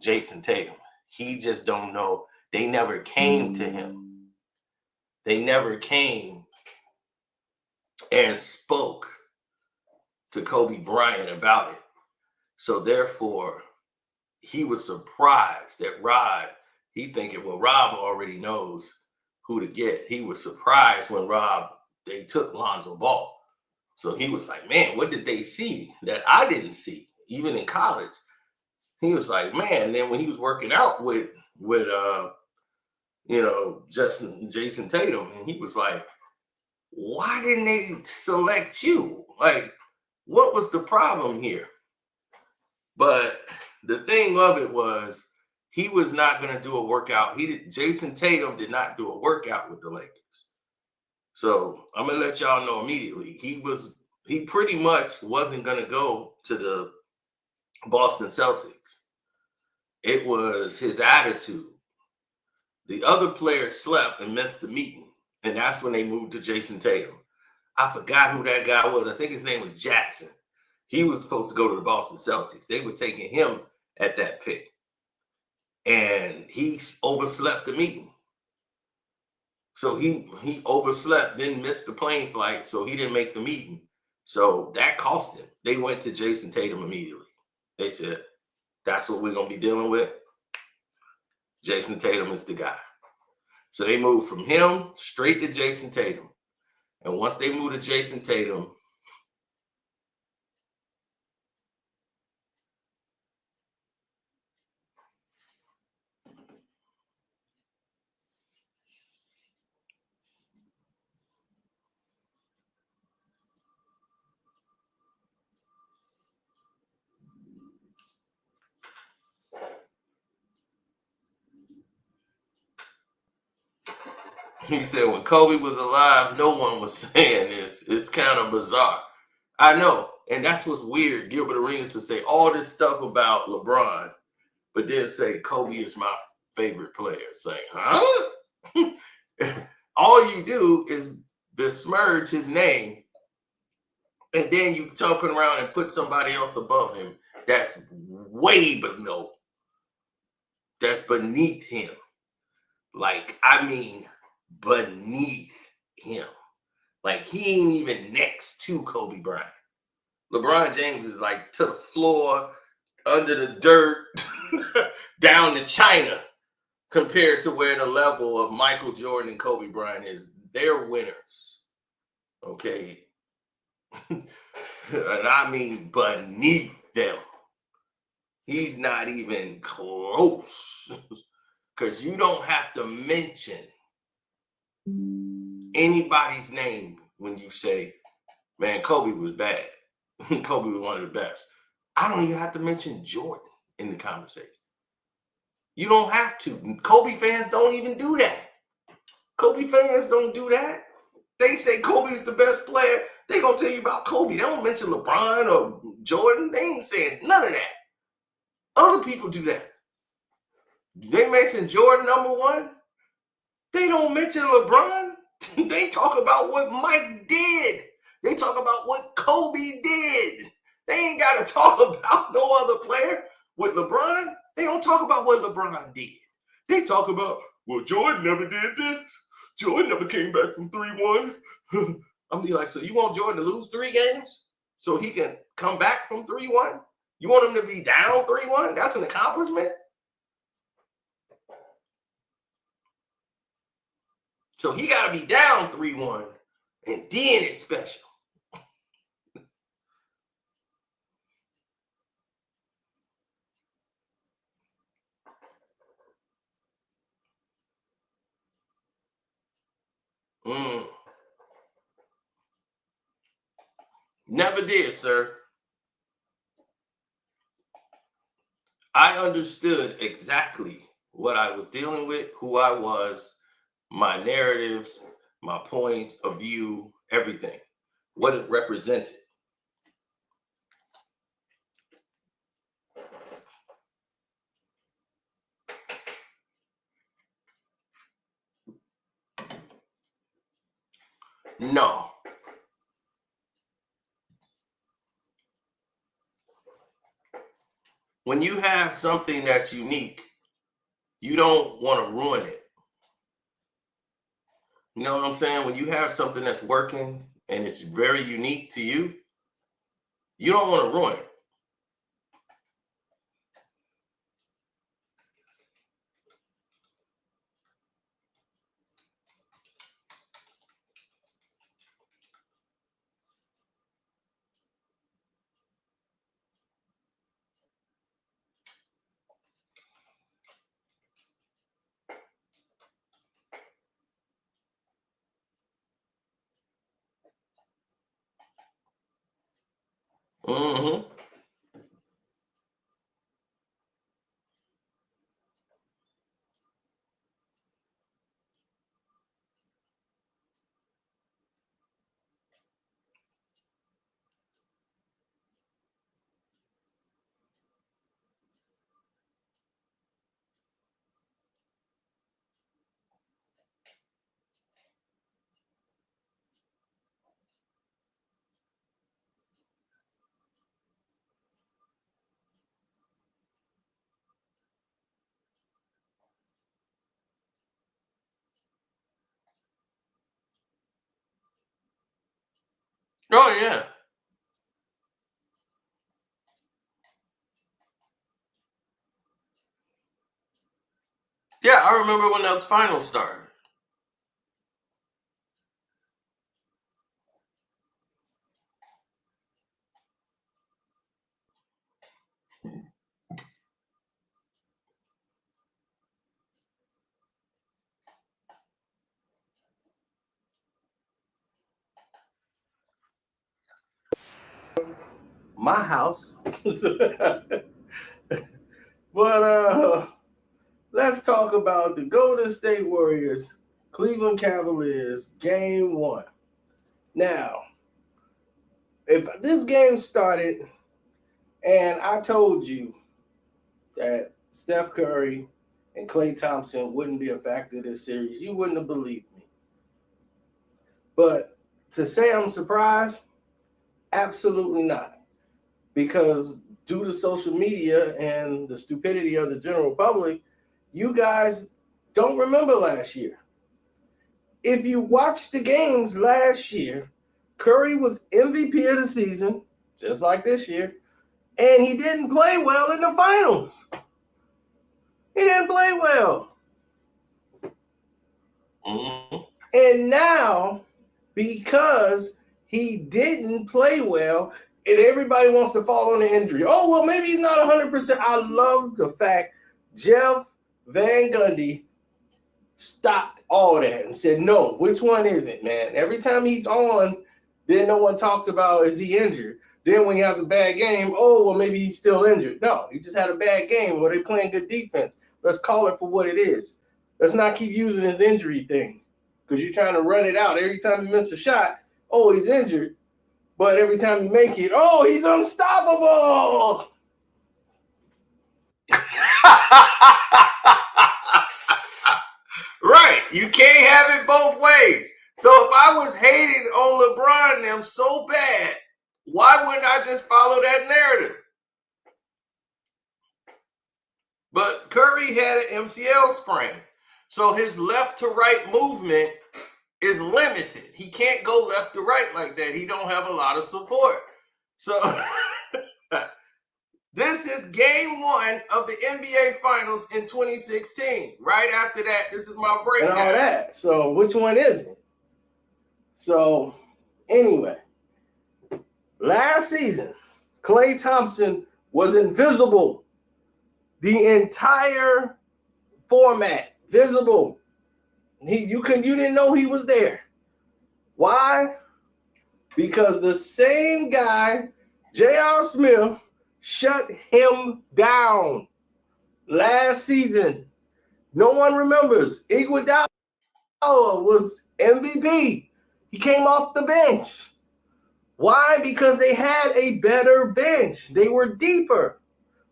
Jason Tatum. He just don't know. They never came to him. They never came and spoke to Kobe Bryant about it. So therefore, he was surprised that Rob already knows who to get. He was surprised when they took Lonzo Ball. So he was like, man, what did they see that I didn't see, even in college? He was like, man, then when he was working out with Jason Tatum, and he was like, why didn't they select you? Like, What was the problem here? But the thing of it was, he was not going to do a workout. Jason Tatum did not do a workout with the Lakers. So I'm gonna let y'all know immediately. He pretty much wasn't gonna go to the Boston Celtics. It was his attitude. The other players slept and missed the meeting, and that's when they moved to Jason Tatum. I forgot who that guy was. I think his name was Jackson. He was supposed to go to the Boston Celtics. They was taking him at that pick, and he overslept the meeting. So he overslept, then missed the plane flight, so he didn't make the meeting. So that cost him. They went to Jason Tatum immediately. They said, that's what we're going to be dealing with. Jason Tatum is the guy. So they moved from him straight to Jason Tatum. And once they moved to Jason Tatum, he said when Kobe was alive, no one was saying this. It's kind of bizarre. I know. And that's what's weird. Gilbert Arenas to say all this stuff about LeBron, but then say Kobe is my favorite player. Say, huh? All you do is besmirch his name, and then you talking around and put somebody else above him. That's way below. That's beneath him. Like, I mean, beneath him. Like, he ain't even next to Kobe Bryant. LeBron James is like to the floor, under the dirt, down to China, compared to where the level of Michael Jordan and Kobe Bryant is. They're winners. Okay. And I mean beneath them. He's not even close. Because you don't have to mention anybody's name when you say, man, Kobe was bad. Kobe was one of the best. I don't even have to mention Jordan in the conversation. You don't have to. Kobe fans don't even do that. Kobe fans don't do that. They say Kobe is the best player. They gonna tell you about Kobe. They don't mention LeBron or Jordan. They ain't saying none of that. Other people do that. They mention Jordan number one. They don't mention LeBron. They talk about what Mike did. They talk about what Kobe did. They ain't got to talk about no other player. With LeBron, they don't talk about what LeBron did. They talk about, well, Jordan never did this. Jordan never came back from 3-1. I'm be like, so you want Jordan to lose 3 games so he can come back from 3-1? You want him to be down 3-1? That's an accomplishment? So he got to be down 3-1, and then it's special. Never did, sir. I understood exactly what I was dealing with, who I was, my narratives, my point of view, everything, what it represented. No. When you have something that's unique, you don't want to ruin it. You know what I'm saying? When you have something that's working and it's very unique to you, you don't want to ruin it. Mm-hmm. Oh yeah. Yeah, I remember when those finals started. My house. But let's talk about the Golden State Warriors, Cleveland Cavaliers, game one. Now, if this game started and I told you that Steph Curry and Klay Thompson wouldn't be a factor this series, you wouldn't have believed me. But to say I'm surprised, absolutely not. Because due to social media and the stupidity of the general public, you guys don't remember last year. If you watched the games last year, Curry was MVP of the season, just like this year, and he didn't play well in the finals. He didn't play well. Mm-hmm. And now, because he didn't play well, and everybody wants to fall on the injury. Oh, well, maybe he's not 100%. I love the fact Jeff Van Gundy stopped all that and said, no, which one is it, man? Every time he's on, then no one talks about is he injured. Then when he has a bad game, oh, well, maybe he's still injured. No, he just had a bad game where they're playing good defense. Let's call it for what it is. Let's not keep using his injury thing because you're trying to run it out. Every time you miss a shot, oh, he's injured. But every time you make it, oh, he's unstoppable. Right. You can't have it both ways. So if I was hating on LeBron and them so bad, why wouldn't I just follow that narrative? But Curry had an MCL sprain. So his left to right movement is limited. He can't go left to right like that. He don't have a lot of support. So this is game one of the NBA Finals in 2016. Right after that, this is my breakdown. And all that. So which one is it? So anyway, last season, Klay Thompson was invisible. The entire format, visible. You didn't know he was there. Why? Because the same guy, J.R. Smith, shut him down last season. No one remembers. Iguodala was MVP. He came off the bench. Why? Because they had a better bench. They were deeper.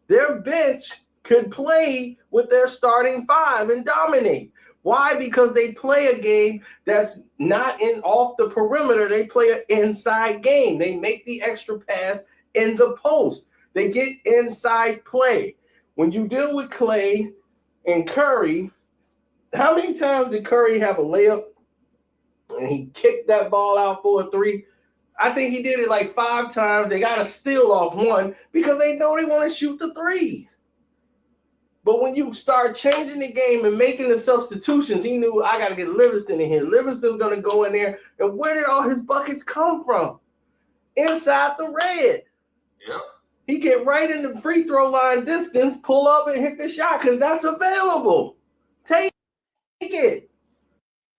Their bench could play with their starting five and dominate. Why? Because they play a game that's not off the perimeter. They play an inside game. They make the extra pass in the post. They get inside play. When you deal with Klay and Curry, how many times did Curry have a layup and he kicked that ball out for a three? I think he did it like 5 times. They got a steal off one because they know they want to shoot the three. But when you start changing the game and making the substitutions, he knew I got to get Livingston in here. Livingston's going to go in there. And where did all his buckets come from? Inside the red. Yep. He get right in the free throw line distance, pull up and hit the shot because that's available. Take it.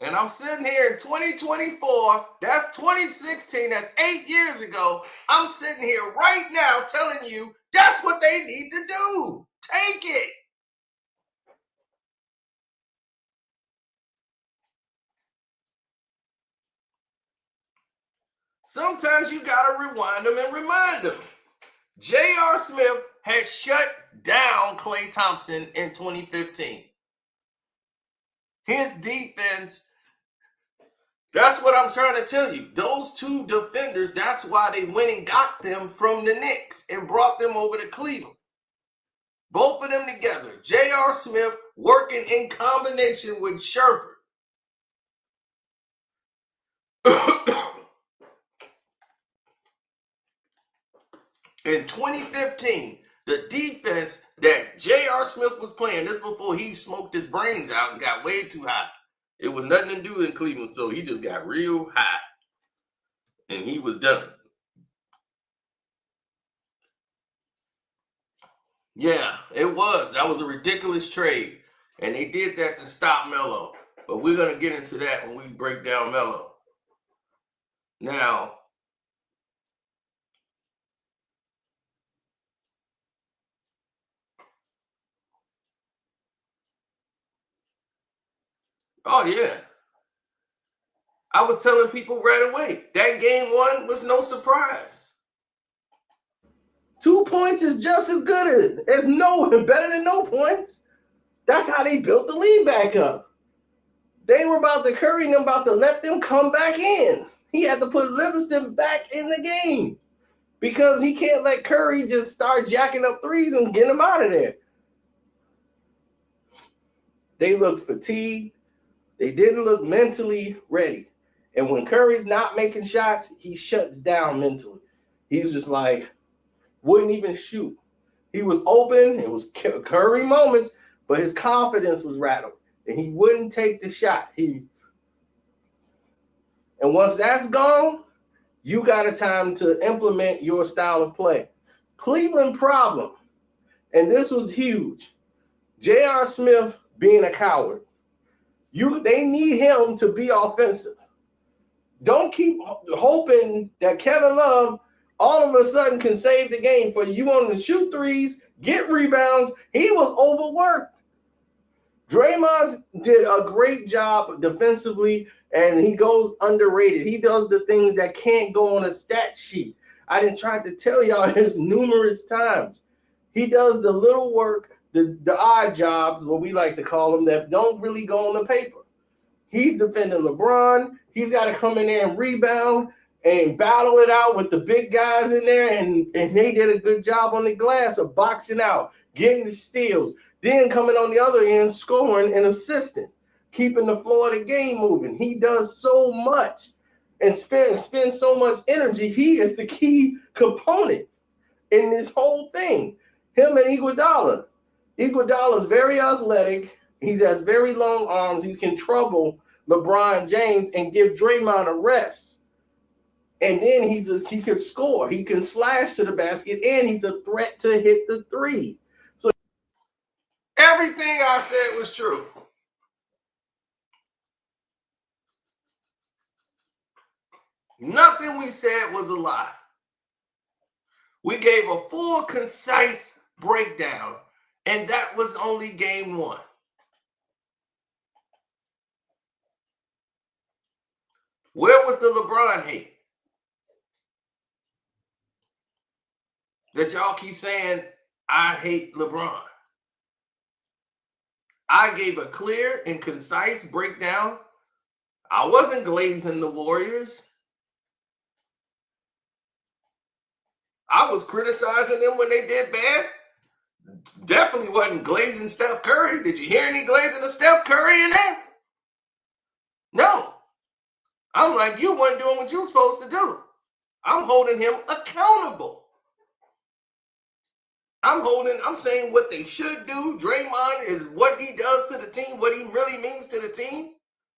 And I'm sitting here in 2024, that's 2016, that's 8 years ago. I'm sitting here right now telling you that's what they need to do. Take it. Sometimes you got to rewind them and remind them. J.R. Smith had shut down Klay Thompson in 2015. His defense, that's what I'm trying to tell you. Those two defenders, that's why they went and got them from the Knicks and brought them over to Cleveland. Both of them together. J.R. Smith working in combination with Sherbert. In 2015, the defense that J.R. Smith was playing, this before he smoked his brains out and got way too high. It was nothing to do in Cleveland, so he just got real high. And he was done. Yeah, it was. That was a ridiculous trade. And they did that to stop Melo. But we're going to get into that when we break down Melo. Now, oh, yeah. I was telling people right away, that game one was no surprise. 2 points is just as good as no, better than no points. That's how they built the lead back up. They were about to Curry them, about to let them come back in. He had to put Livingston back in the game because he can't let Curry just start jacking up threes and get him out of there. They looked fatigued. They didn't look mentally ready. And when Curry's not making shots, he shuts down mentally. He's just like, wouldn't even shoot. He was open. It was Curry moments, but his confidence was rattled. And he wouldn't take the shot. And once that's gone, you got a time to implement your style of play. Cleveland problem, and this was huge. J.R. Smith being a coward. They need him to be offensive. Don't keep hoping that Kevin Love all of a sudden can save the game for you. You want him to shoot threes, get rebounds. He was overworked. Draymond did a great job defensively, and he goes underrated. He does the things that can't go on a stat sheet. I didn't try to tell y'all this numerous times. He does the little work, the odd jobs, what we like to call them, that don't really go on the paper. He's defending LeBron. He's got to come in there and rebound and battle it out with the big guys in there, and they did a good job on the glass of boxing out, getting the steals, then coming on the other end, scoring and assisting, keeping the flow of the game moving. He does so much and spends so much energy. He is the key component in this whole thing. Him and Iguodala. Iguodala is very athletic. He has very long arms. He can trouble LeBron James and give Draymond a rest. And then he can score. He can slash to the basket, and he's a threat to hit the three. So everything I said was true. Nothing we said was a lie. We gave a full, concise breakdown, and that was only game one. Where was the LeBron hate? That y'all keep saying, I hate LeBron. I gave a clear and concise breakdown. I wasn't glazing the Warriors. I was criticizing them when they did bad. Definitely wasn't glazing Steph Curry. Did you hear any glazing of Steph Curry in there? No. I'm like, you weren't doing what you were supposed to do. I'm holding him accountable. I'm saying what they should do. Draymond is what he does to the team, what he really means to the team.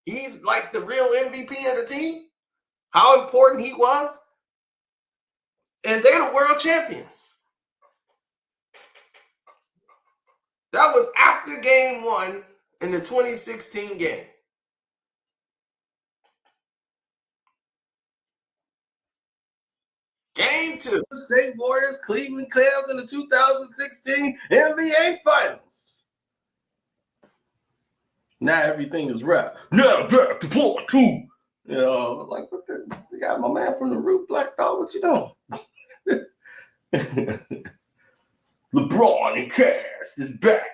He's like the real MVP of the team. How important he was. And they're the world champions. That was after game one in the 2016 game. 2. State Warriors, Cleveland Cavs in the 2016 NBA Finals. Now everything is rap. Now back to part 2. You know, like, what the? You got my man from the roof, Black Dog. What you doing? LeBron and Cass is back.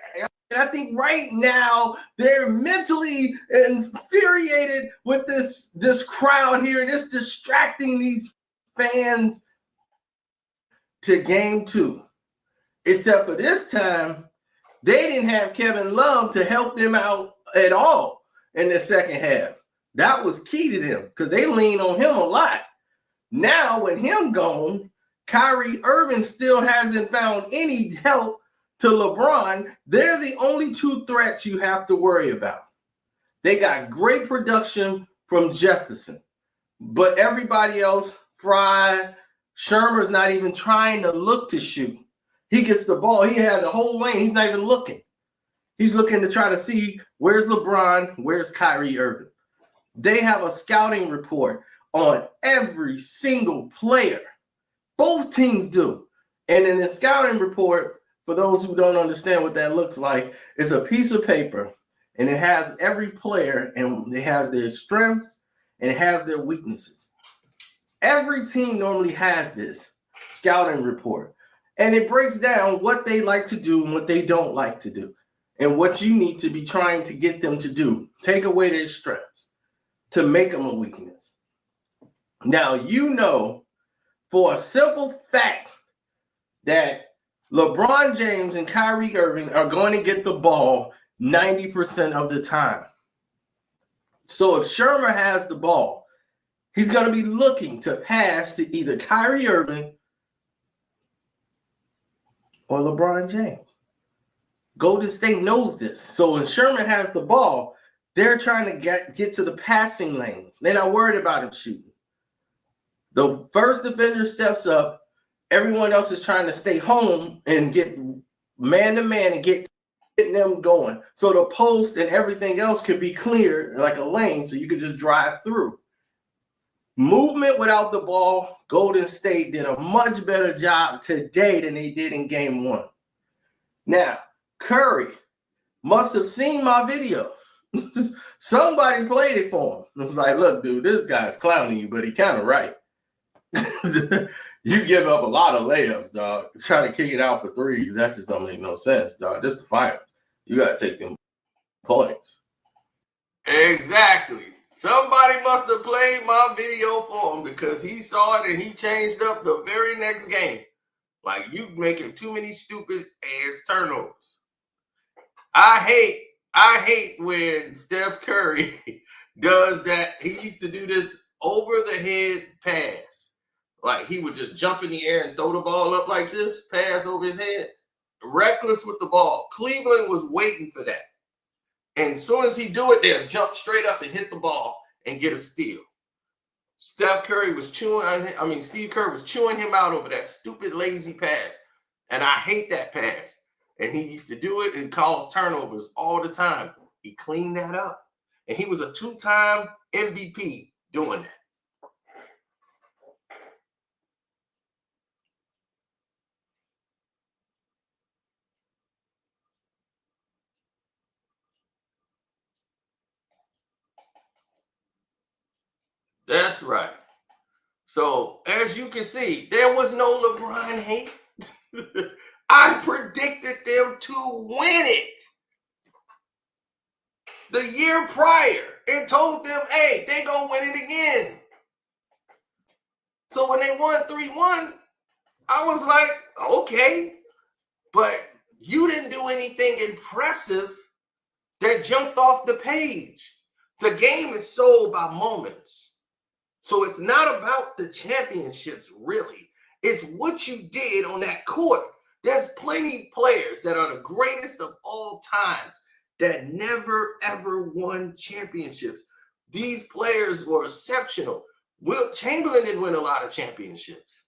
I think right now they're mentally infuriated with this crowd here, just distracting these fans to game 2. Except for this time, they didn't have Kevin Love to help them out at all in the second half. That was key to them because they lean on him a lot. Now with him gone, Kyrie Irving still hasn't found any help to LeBron. They're the only 2 threats you have to worry about. They got great production from Jefferson, but everybody else, Fry, Shermer's not even trying to look to shoot. He gets the ball. He has the whole lane. He's not even looking. He's looking to try to see where's LeBron, where's Kyrie Irving. They have a scouting report on every single player. Both teams do. And in the scouting report, for those who don't understand what that looks like, it's a piece of paper, and it has every player, and it has their strengths, and it has their weaknesses. Every team normally has this scouting report, and it breaks down what they like to do and what they don't like to do, and what you need to be trying to get them to do. Take away their strengths to make them a weakness. Now, you know for a simple fact that LeBron James and Kyrie Irving are going to get the ball 90% of the time. So if Shermer has the ball, he's going to be looking to pass to either Kyrie Irving or LeBron James. Golden State knows this. So when Sherman has the ball, they're trying to get to the passing lanes. They're not worried about him shooting. The first defender steps up. Everyone else is trying to stay home and get man-to-man and get them going. So the post and everything else can be clear like a lane so you can just drive through. Movement without the ball, Golden State did a much better job today than they did in game 1. Now, Curry must have seen my video. Somebody played it for him. It was like, look, dude, this guy's clowning you, but he kind of right. You give up a lot of layups, dog. Try to kick it out for threes. That just don't make no sense, dog. Just the finals. You got to take them points. Exactly. Somebody must have played my video for him because he saw it and he changed up the very next game. Like, you making too many stupid ass turnovers. I hate when Steph Curry does that. He used to do this over the head pass. Like, he would just jump in the air and throw the ball up like this, pass over his head. Reckless with the ball. Cleveland was waiting for that. And as soon as he do it, they'll jump straight up and hit the ball and get a steal. Steve Kerr was chewing him out over that stupid lazy pass. And I hate that pass. And he used to do it and cause turnovers all the time. He cleaned that up. And he was a 2-time MVP doing that. That's right. So, as you can see, there was no LeBron hate. I predicted them to win it the year prior and told them, hey, they're going to win it again. So when they won 3-1, I was like, okay, but you didn't do anything impressive that jumped off the page. The game is sold by moments. So it's not about the championships, really. It's what you did on that court. There's plenty of players that are the greatest of all times that never, ever won championships. These players were exceptional. Wilt Chamberlain didn't win a lot of championships.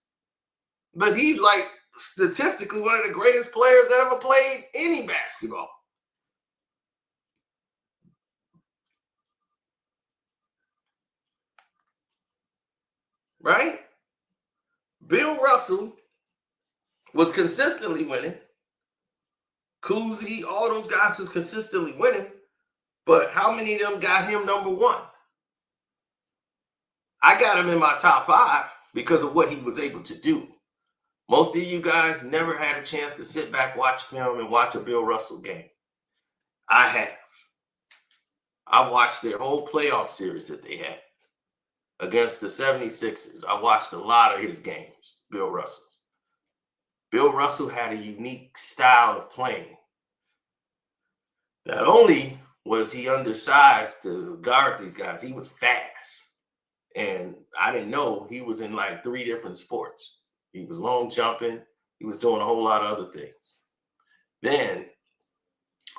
But he's like statistically one of the greatest players that ever played any basketball. Right? Bill Russell was consistently winning. Cousy, all those guys was consistently winning. But how many of them got him number one? I got him in my top 5 because of what he was able to do. Most of you guys never had a chance to sit back, watch film, and watch a Bill Russell game. I have. I watched their whole playoff series that they had against the 76ers. I watched a lot of his games, Bill Russell. Bill Russell had a unique style of playing. Not only was he undersized to guard these guys, he was fast. And I didn't know he was in like 3 different sports. He was long jumping. He was doing a whole lot of other things. Then,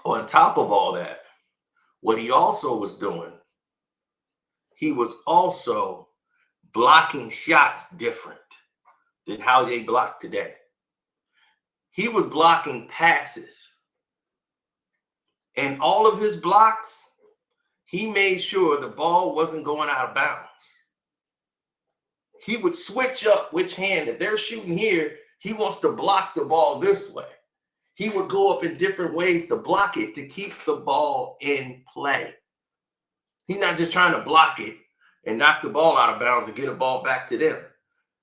on top of all that, what he also was doing, he was also blocking shots different than how they block today. He was blocking passes. And all of his blocks, he made sure the ball wasn't going out of bounds. He would switch up which hand. If they're shooting here, he wants to block the ball this way. He would go up in different ways to block it to keep the ball in play. He's not just trying to block it and knock the ball out of bounds and get a ball back to them.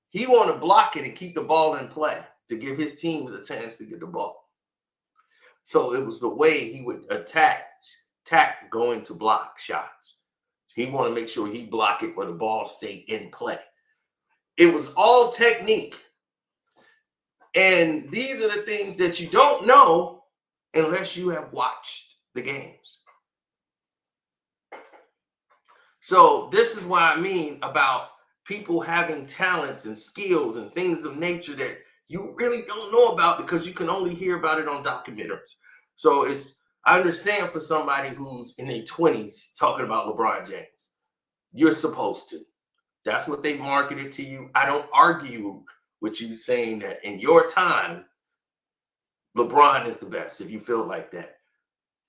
He wanted to block it and keep the ball in play to give his teams a chance to get the ball. So it was the way he would attack going to block shots. He wanted to make sure he blocked it where the ball stayed in play. It was all technique. And these are the things that you don't know unless you have watched the games. So this is what I mean about people having talents and skills and things of nature that you really don't know about because you can only hear about it on documentaries. So I understand for somebody who's in their 20s talking about LeBron James. You're supposed to. That's what they marketed to you. I don't argue with you saying that in your time, LeBron is the best if you feel like that.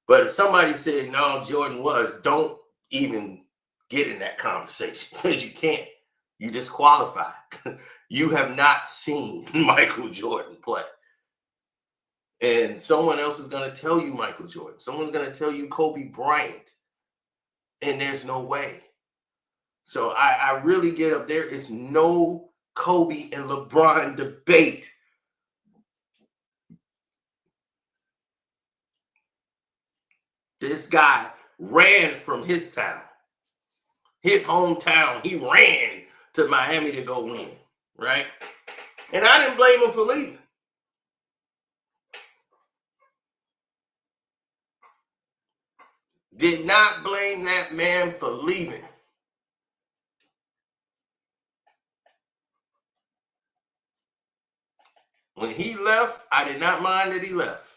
But if somebody said, no, Jordan was, don't even get in that conversation because you can't. You disqualified. You have not seen Michael Jordan play. And someone else is going to tell you Michael Jordan. Someone's going to tell you Kobe Bryant. And there's no way. So I really get up. There is no Kobe and LeBron debate. This guy ran from his town, his hometown. He ran to Miami to go win, right? And I didn't blame him for leaving. Did not blame that man for leaving. When he left, I did not mind that he left.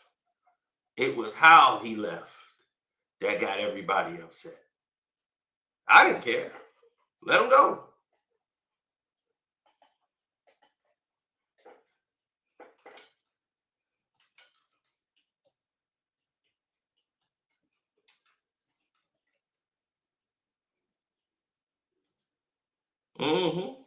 It was how he left that got everybody upset. I didn't care. Let him go. Mm-hmm.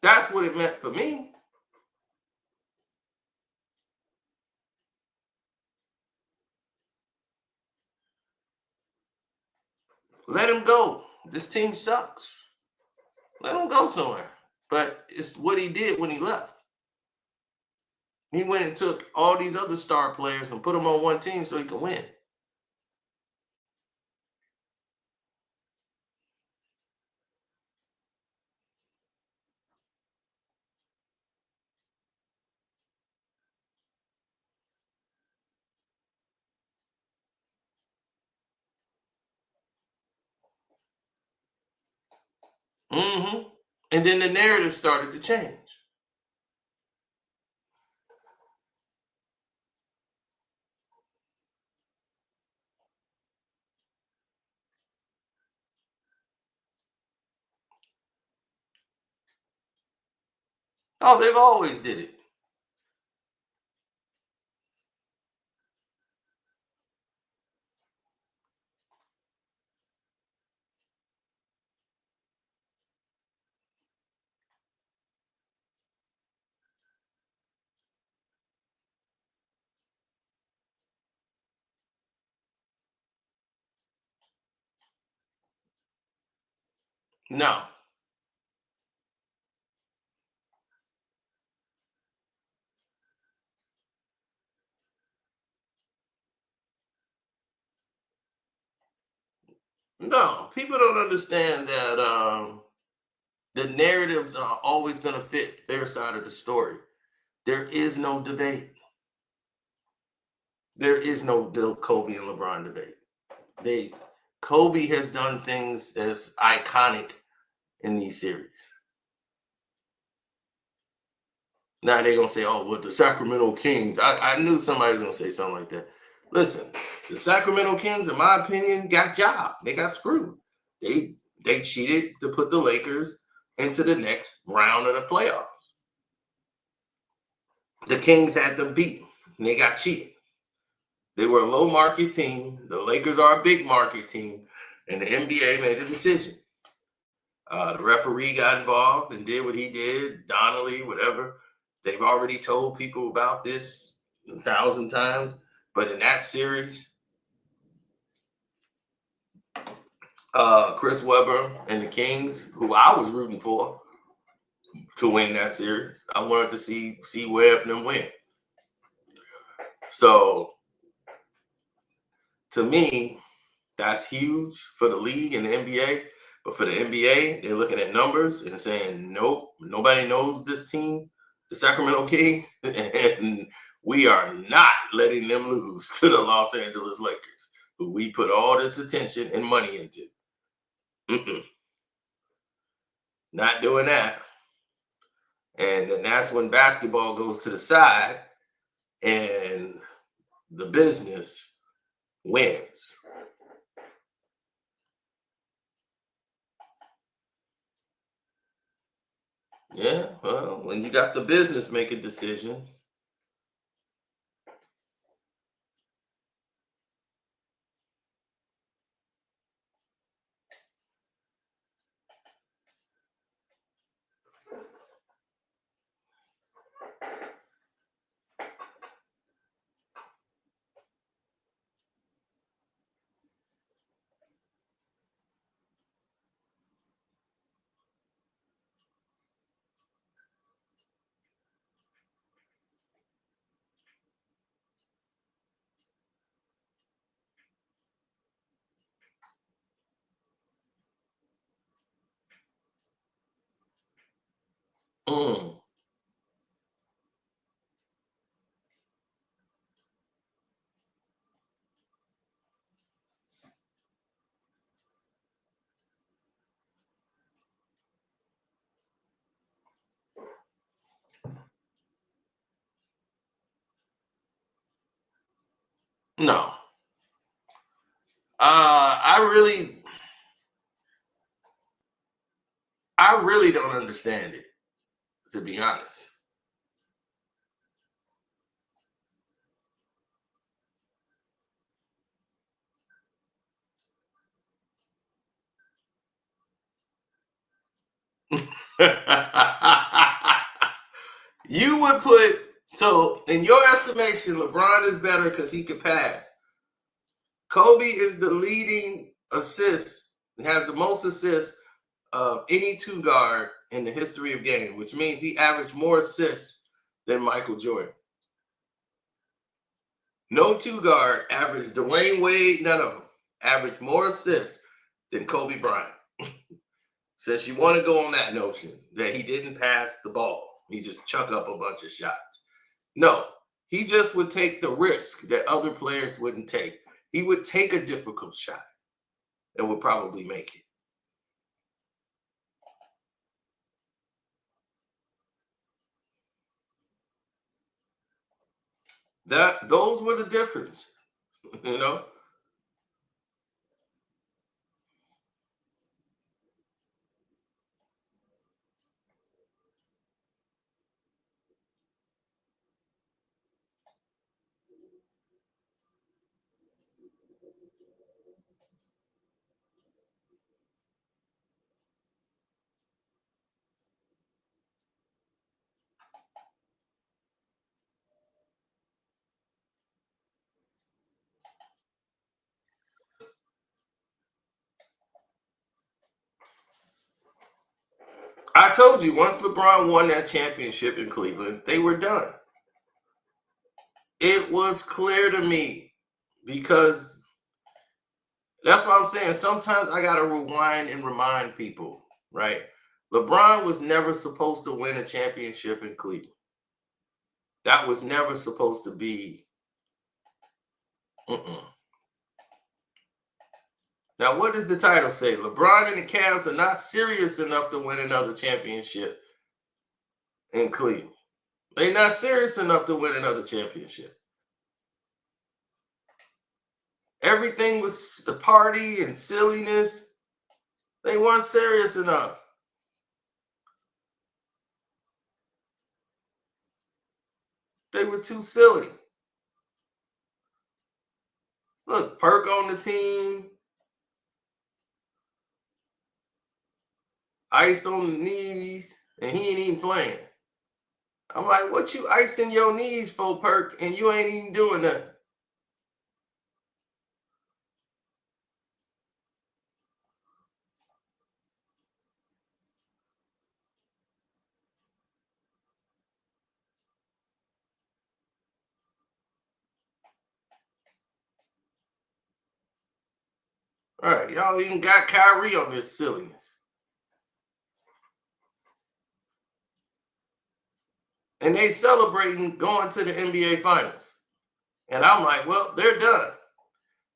That's what it meant for me. Let him go. This team sucks. Let him go somewhere. But it's what he did when he left. He went and took all these other star players and put them on one team so he could win. Mm-hmm. And then the narrative started to change. Oh, they've always did it. No. No. People don't understand that the narratives are always going to fit their side of the story. There is no debate. There is no Kobe and LeBron debate. They Kobe has done things that's iconic in these series. Now they're gonna say, "Oh, well, the Sacramento Kings." I knew somebody was gonna say something like that. Listen, the Sacramento Kings, in my opinion, got jobbed. They got screwed. They cheated to put the Lakers into the next round of the playoffs. The Kings had them beat. And they got cheated. They were a low market team. The Lakers are a big market team, and the NBA made a decision. The referee got involved and did what he did, Donnelly, whatever. They've already told people about this 1,000 times. But in that series, Chris Webber and the Kings, who I was rooting for to win that series, I wanted to see Webb and them win. So to me, that's huge for the league and the NBA. But for the NBA, they're looking at numbers and saying, nope, nobody knows this team, the Sacramento Kings, and we are not letting them lose to the Los Angeles Lakers, who we put all this attention and money into. Mm-mm. Not doing that. And then that's when basketball goes to the side and the business wins. Yeah, well, when you got the business making decisions. Mm, no. I really don't understand it, to be honest. You would put so in your estimation, LeBron is better because he can pass. Kobe is the leading assist, has the most assists of any two guard in the history of game, which means he averaged more assists than Michael Jordan. No two guard averaged Dwayne Wade, none of them averaged more assists than Kobe Bryant. Since you want to go on that notion that he didn't pass the ball, he just chuck up a bunch of shots. No, he just would take the risk that other players wouldn't take. He would take a difficult shot and would probably make it. Those were the difference, you know. I told you, once LeBron won that championship in Cleveland, they were done. It was clear to me because that's what I'm saying. Sometimes I got to rewind and remind people, right? LeBron was never supposed to win a championship in Cleveland. That was never supposed to be. Now, what does the title say? LeBron and the Cavs are not serious enough to win another championship in Cleveland. They're not serious enough to win another championship. Everything was a party and silliness. They weren't serious enough. They were too silly. Look, Perk on the team. Ice on the knees, and he ain't even playing. I'm like, what you icing your knees for, Perk, and you ain't even doing nothing? All right, y'all even got Kyrie on this silliness. And they celebrating going to the NBA Finals. And I'm like, well, they're done.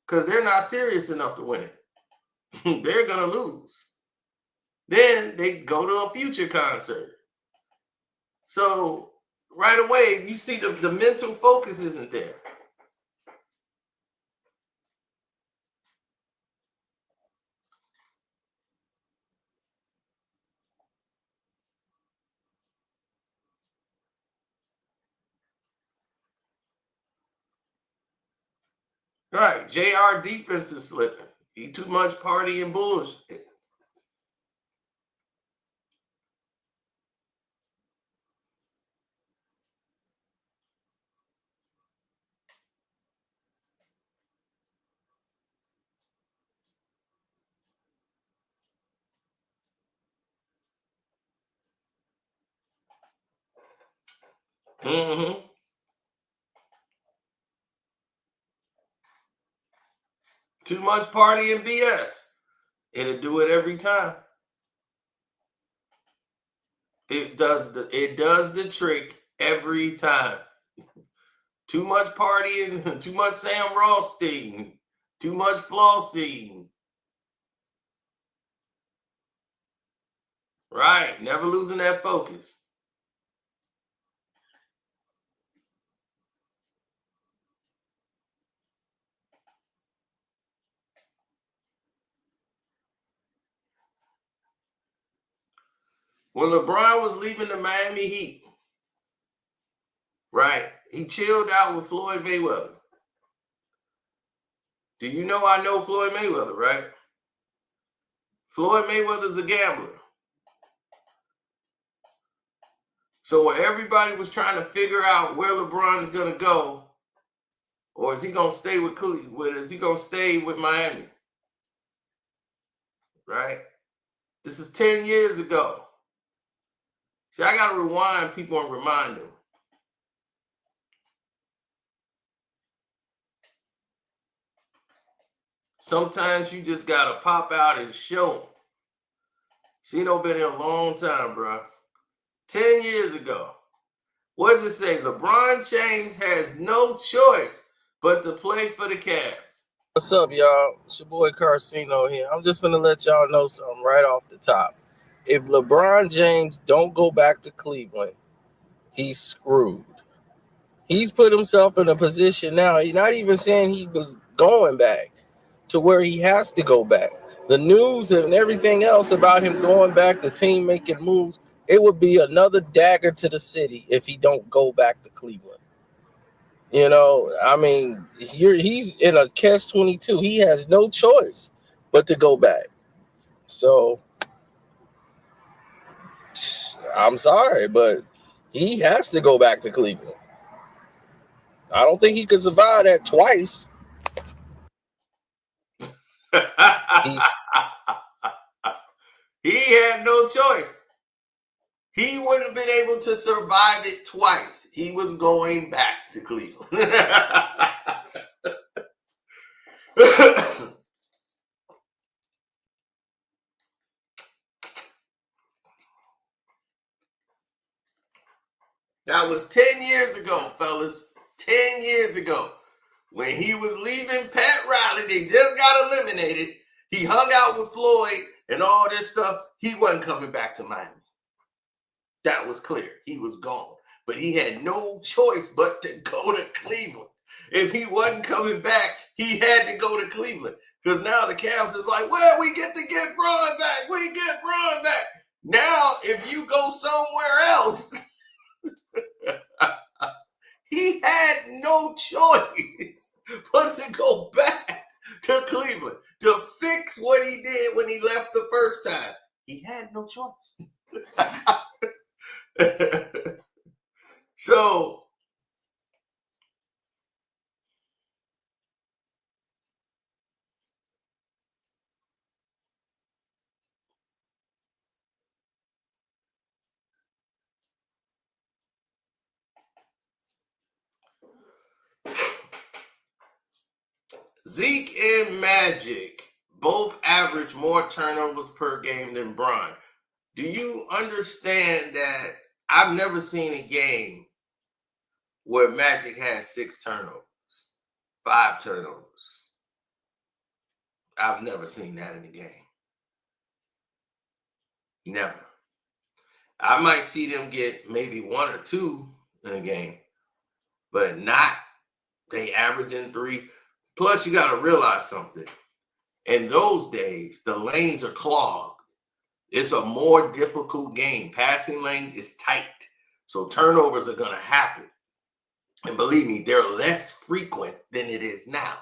Because they're not serious enough to win it. They're going to lose. Then they go to a Future concert. So right away, you see the mental focus isn't there. Right, JR defense is slipping. He too much party and bullshit. Mm-hmm. Too much party and BS. It'll do it every time. It does the trick every time. Too much partying, too much Sam Rothstein, too much flossing. Right, never losing that focus. When LeBron was leaving the Miami Heat, right, he chilled out with Floyd Mayweather. Do you know I know Floyd Mayweather, right? Floyd Mayweather's a gambler. So when everybody was trying to figure out where LeBron is going to go, or is he going to stay with Cleveland? Is he going to stay with Miami? Right? This is 10 years ago. See, I got to rewind people and remind them. Sometimes you just got to pop out and show them. Cino been here a long time, bro. 10 years ago. What does it say? LeBron James has no choice but to play for the Cavs. What's up, y'all? It's your boy Karceno here. I'm just going to let y'all know something right off the top. If LeBron James don't go back to Cleveland, he's screwed. He's put himself in a position now. He's not even saying he was going back to where he has to go back. The news and everything else about him going back, the team making moves, it would be another dagger to the city if he don't go back to Cleveland. You know, I mean, he's in a catch-22. He has no choice but to go back. So, I'm sorry, but he has to go back to Cleveland. I don't think he could survive that twice. He had no choice. He wouldn't have been able to survive it twice. He was going back to Cleveland. That was 10 years ago, fellas. 10 years ago. When he was leaving Pat Riley, they just got eliminated. He hung out with Floyd and all this stuff. He wasn't coming back to Miami. That was clear. He was gone. But he had no choice but to go to Cleveland. If he wasn't coming back, he had to go to Cleveland. Because now the Cavs is like, well, we get to get Bron back. We get Bron back. Now, if you go somewhere else, he had no choice but to go back to Cleveland to fix what he did when he left the first time. He had no choice. So, Zeke and Magic both average more turnovers per game than Bron. Do you understand that I've never seen a game where Magic has 6 turnovers, 5 turnovers? I've never seen that in a game. Never. I might see them get maybe 1 or 2 in a game, but not they averaging 3. Plus, you got to realize something. In those days, the lanes are clogged. It's a more difficult game. Passing lanes is tight. So turnovers are going to happen. And believe me, they're less frequent than it is now.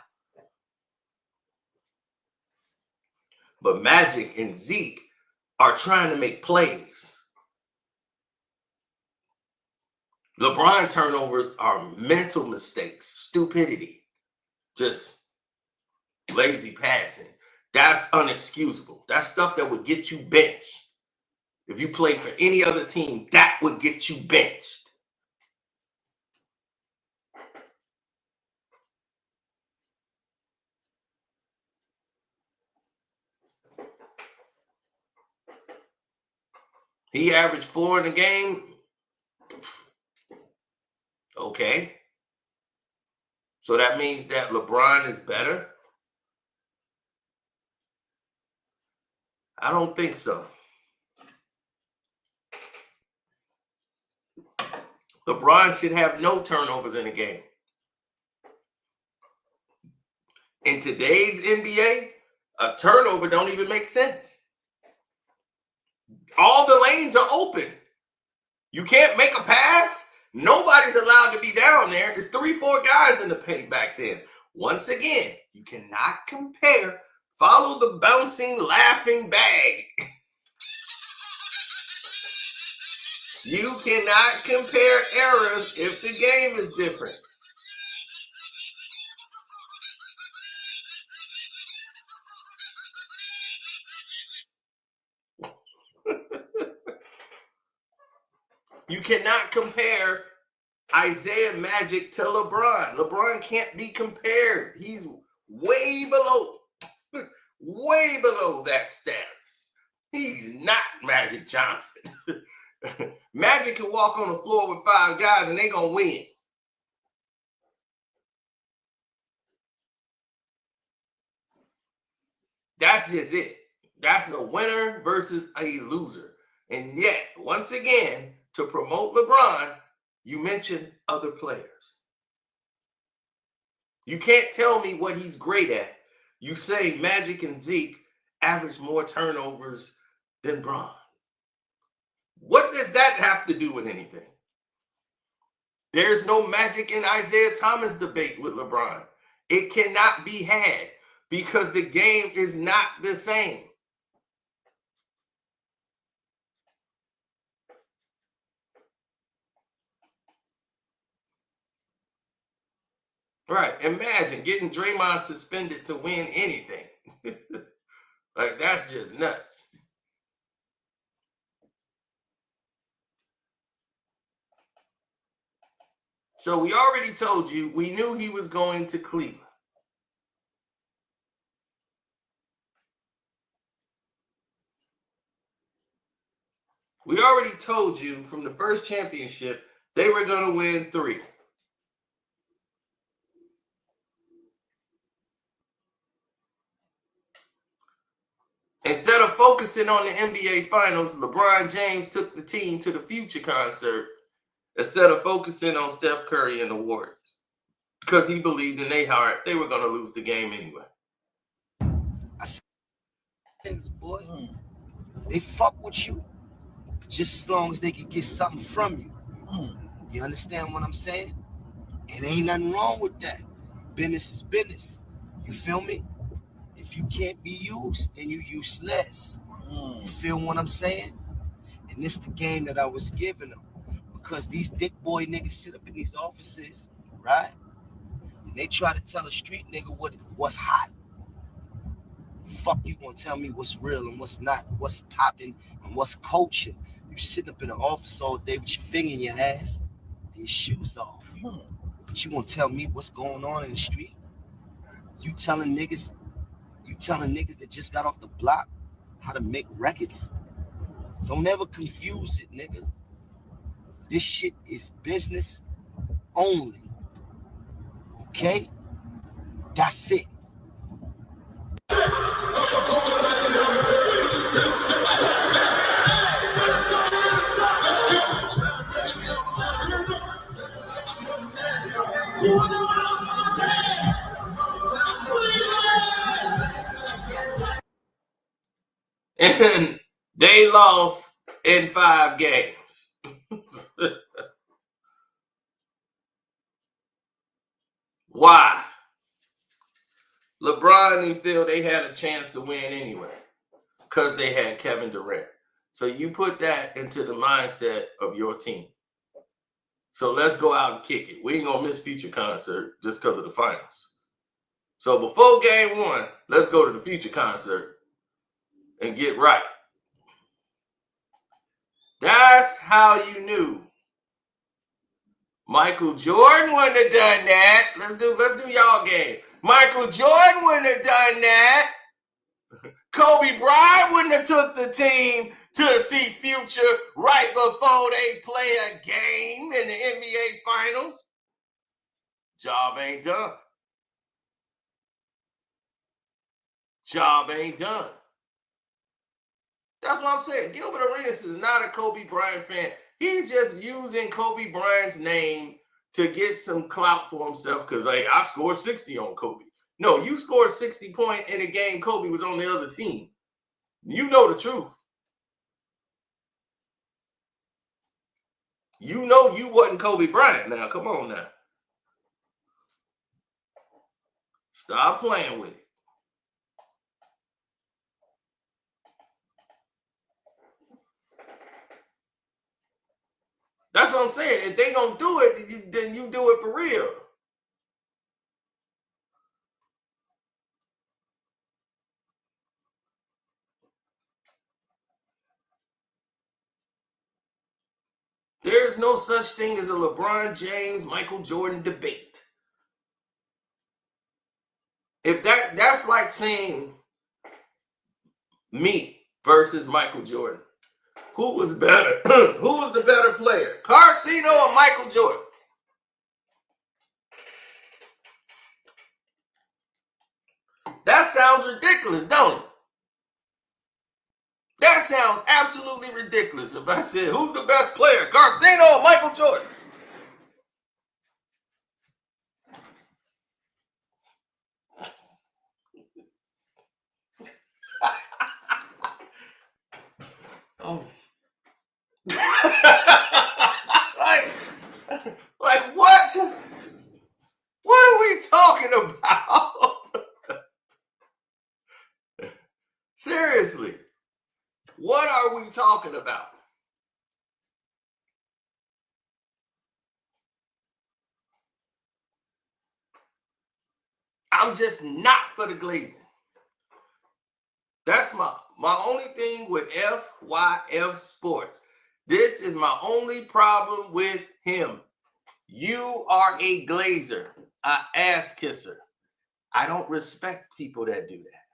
But Magic and Zeke are trying to make plays. LeBron turnovers are mental mistakes, stupidity, just lazy passing. That's unexcusable. That's stuff that would get you benched. If you played for any other team, that would get you benched. He averaged 4 in a game. Okay. So that means that LeBron is better? I don't think so. LeBron should have no turnovers in a game. In today's NBA, a turnover don't even make sense. All the lanes are open. You can't make a pass. Nobody's allowed to be down there. It's 3-4 guys in the paint back then. Once again, you cannot compare. Follow the bouncing, laughing bag. You cannot compare errors if the game is different. You cannot compare Isaiah Magic to LeBron. LeBron can't be compared. He's way below that status. He's not Magic Johnson. Magic can walk on the floor with 5 guys and they're going to win. That's just it. That's a winner versus a loser. And yet, once again, to promote LeBron, you mention other players. You can't tell me what he's great at. You say Magic and Zeke average more turnovers than Bron. What does that have to do with anything? There's no Magic and Isaiah Thomas debate with LeBron. It cannot be had because the game is not the same. Right. Imagine getting Draymond suspended to win anything. Like, that's just nuts. So we already told you we knew he was going to Cleveland. We already told you from the first championship they were going to win 3. Instead of focusing on the NBA Finals, LeBron James took the team to the Future concert instead of focusing on Steph Curry and the Warriors because he believed in their heart they were going to lose the game anyway. I said, boy, they fuck with you just as long as they can get something from you. You understand what I'm saying? It ain't nothing wrong with that. Business is business. You feel me? If you can't be used, then you useless. You feel what I'm saying? And this the game that I was giving them. Because these dick boy niggas sit up in these offices, right? And they try to tell a street nigga what's hot. Fuck you gonna tell me what's real and what's not, what's popping and what's coaching. You sitting up in the office all day with your finger in your ass and your shoes off. But you gonna tell me what's going on in the street? You telling niggas that just got off the block how to make records? Don't ever confuse it, nigga. This shit is business only. Okay? That's it. And they lost in 5 games. Why? LeBron didn't feel they had a chance to win anyway because they had Kevin Durant. So you put that into the mindset of your team. So let's go out and kick it. We ain't going to miss Future concert just because of the finals. So before game 1, let's go to the Future concert and get right. That's how you knew Michael Jordan wouldn't have done that. Let's do y'all game. Michael Jordan wouldn't have done that. Kobe Bryant wouldn't have took the team to see Future right before they play a game in the NBA Finals. Job ain't done. Job ain't done. That's what I'm saying. Gilbert Arenas is not a Kobe Bryant fan. He's just using Kobe Bryant's name to get some clout for himself because, like, I scored 60 on Kobe. No, you scored 60 points in a game Kobe was on the other team. You know the truth. You know you wasn't Kobe Bryant now. Come on now. Stop playing with it. That's what I'm saying. If they gonna do it, then you do it for real. There's no such thing as a LeBron James, Michael Jordan debate. If that's like saying me versus Michael Jordan. Who was better? Who was the better player? Karceno or Michael Jordan? That sounds ridiculous, don't it? That sounds absolutely ridiculous if I said, who's the best player? Karceno or Michael Jordan? Oh. like what? What are we talking about? Seriously. What are we talking about? I'm just not for the glazing. That's my only thing with FYF Sports. This is my only problem with him. You are a glazer, a ass kisser. I don't respect people that do that.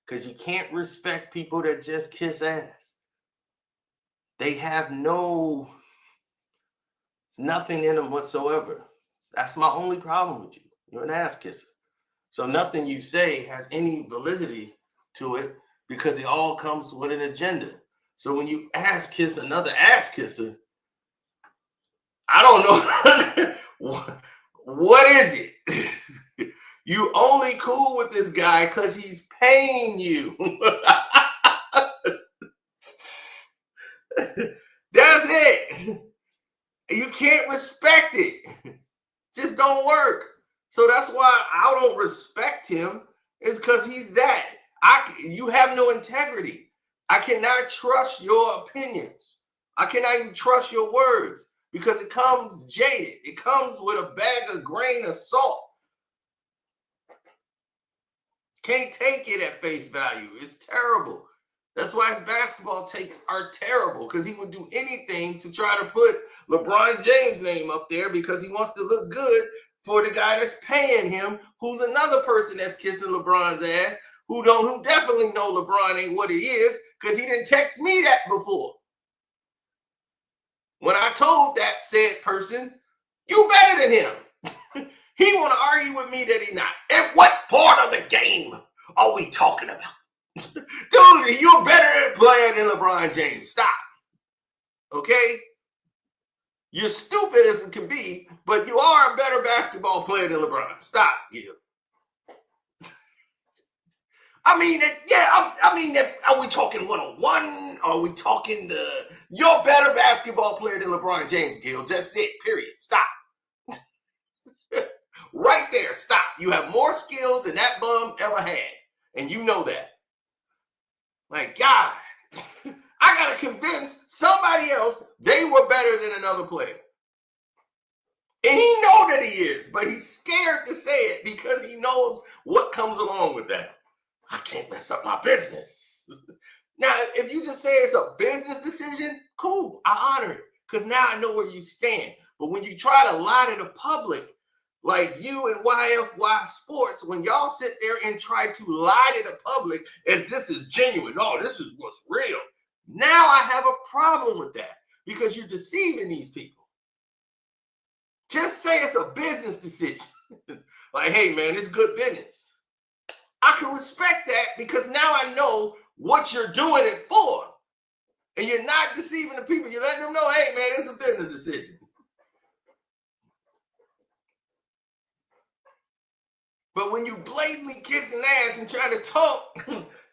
Because you can't respect people that just kiss ass. They have nothing in them whatsoever. That's my only problem with you. You're an ass kisser. So nothing you say has any validity to it because it all comes with an agenda. So when you ass kiss another ass kisser, I don't know what is it? You only cool with this guy because he's paying you. That's it. You can't respect it. Just don't work. So that's why I don't respect him. It's because he's that. You have no integrity. I cannot trust your opinions. I cannot even trust your words because it comes jaded. It comes with a bag of grain of salt. Can't take it at face value. It's terrible. That's why his basketball takes are terrible, because he would do anything to try to put LeBron James' name up there because he wants to look good for the guy that's paying him, who's another person that's kissing LeBron's ass, who definitely know LeBron ain't what he is, because he didn't text me that before. When I told that said person, you better than him. He want to argue with me that he not. And what part of the game are we talking about? Dude, you're better player than LeBron James. Stop. Okay? You're stupid as it can be, but you are a better basketball player than LeBron. Stop, Gil. I mean, are we talking 101? Are we talking you're a better basketball player than LeBron James, Gil. Just it, period. Stop. Right there, stop. You have more skills than that bum ever had, and you know that. My God, I got to convince somebody else they were better than another player. And he know that he is, but he's scared to say it because he knows what comes along with that. I can't mess up my business. Now, if you just say it's a business decision, cool, I honor it because now I know where you stand. But when you try to lie to the public, like you and YFY Sports, when y'all sit there and try to lie to the public as this is genuine, oh, this is what's real. Now I have a problem with that because you're deceiving these people. Just say it's a business decision. Like, hey, man, it's good business. I can respect that because now I know what you're doing it for. And you're not deceiving the people. You're letting them know, hey, man, it's a business decision. But when you blatantly kissing ass and trying to talk,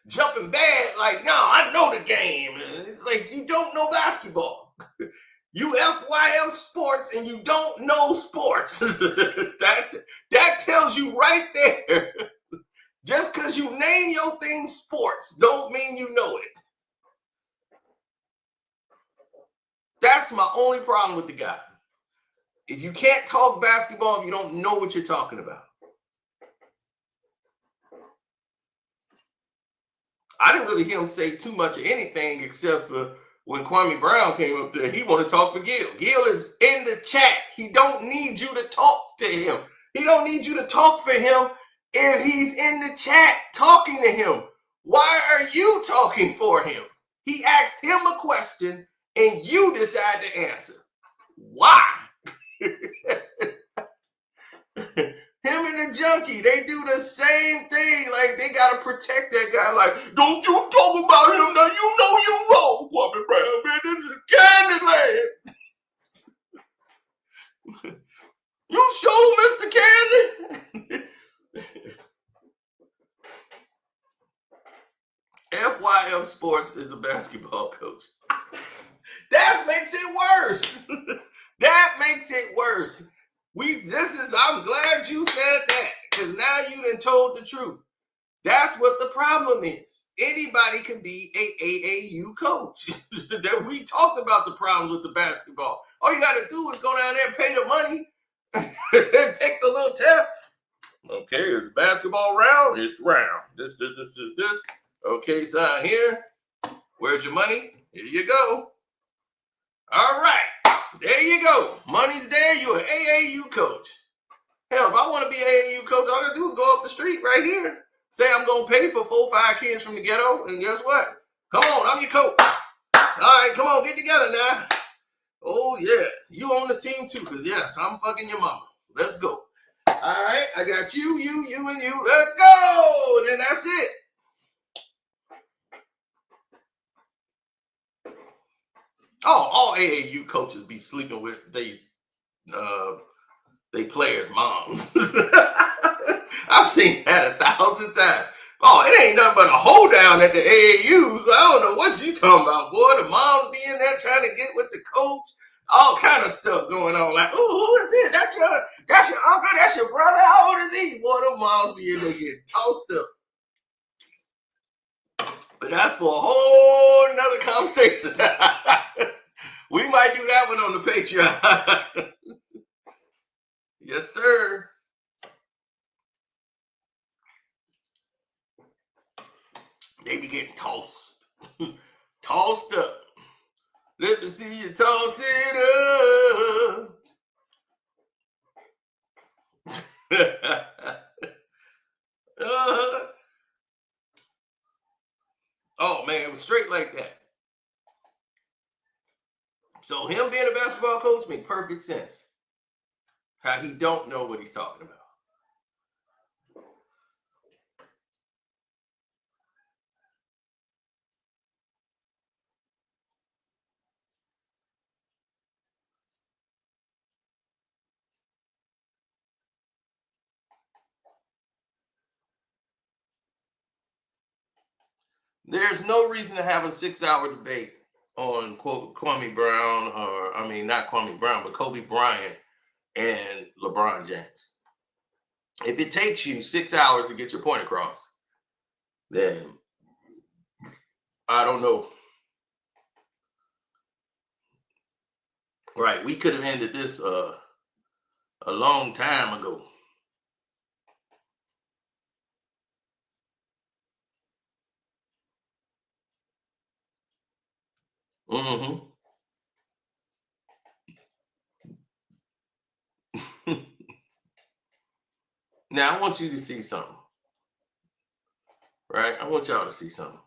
jumping bad, like, no, I know the game. It's like you don't know basketball. You FYF sports and you don't know sports. that tells you right there. Just because you name your thing sports don't mean you know it. That's my only problem with the guy. If you can't talk basketball, you don't know what you're talking about. I didn't really hear him say too much of anything except for when Kwami Brown came up there. He wanted to talk for Gil. Gil is in the chat. He don't need you to talk to him. He don't need you to talk for him if he's in the chat talking to him. Why are you talking for him? He asked him a question and you decide to answer. Why? Him and the junkie, they do the same thing. Like, they got to protect that guy. Like, don't you talk about him now. You know you wrong, Kwami Brown, man. This is Candyland. You show Mr. Candy? FYF Sports is a basketball coach. That makes it worse. That makes it worse. I'm glad you said that, because now you done told the truth. That's what the problem is. Anybody can be a AAU coach. That we talked about the problems with the basketball. All you got to do is go down there and pay the money and take the little test. Okay, it's basketball round. It's round. This. Okay, sign here. Where's your money? Here you go. All right. There you go. Money's there. You're an AAU coach. Hell, if I want to be an AAU coach, all I gotta do is go up the street right here. Say I'm gonna pay for 4 or 5 kids from the ghetto, and guess what? Come on, I'm your coach. All right, come on, get together now. Oh yeah, you on the team too, cause yes, I'm fucking your mama. Let's go. All right, I got you, and you. Let's go. Then that's it. Oh, all AAU coaches be sleeping with they players' moms. I've seen that 1,000 times. Oh, it ain't nothing but a hold down at the AAU, so I don't know what you talking about, boy. The moms be in there trying to get with the coach. All kind of stuff going on. Like, ooh, who is it? That's your uncle, that's your brother. How old is he? Boy, the moms be in there getting tossed up. But that's for a whole nother conversation. We might do that one on the Patreon. Yes, sir. They be getting tossed. Tossed up. Let me see you toss it up. Oh, man, it was straight like that. So him being a basketball coach makes perfect sense. How he don't know what he's talking about. There's no reason to have a 6-hour debate on Kwami Brown, or I mean, not Kwami Brown, but Kobe Bryant and LeBron James. If it takes you 6 hours to get your point across, then I don't know. Right, we could have ended this a long time ago. Mm-hmm. Now, I want you to see something. Right? I want y'all to see something.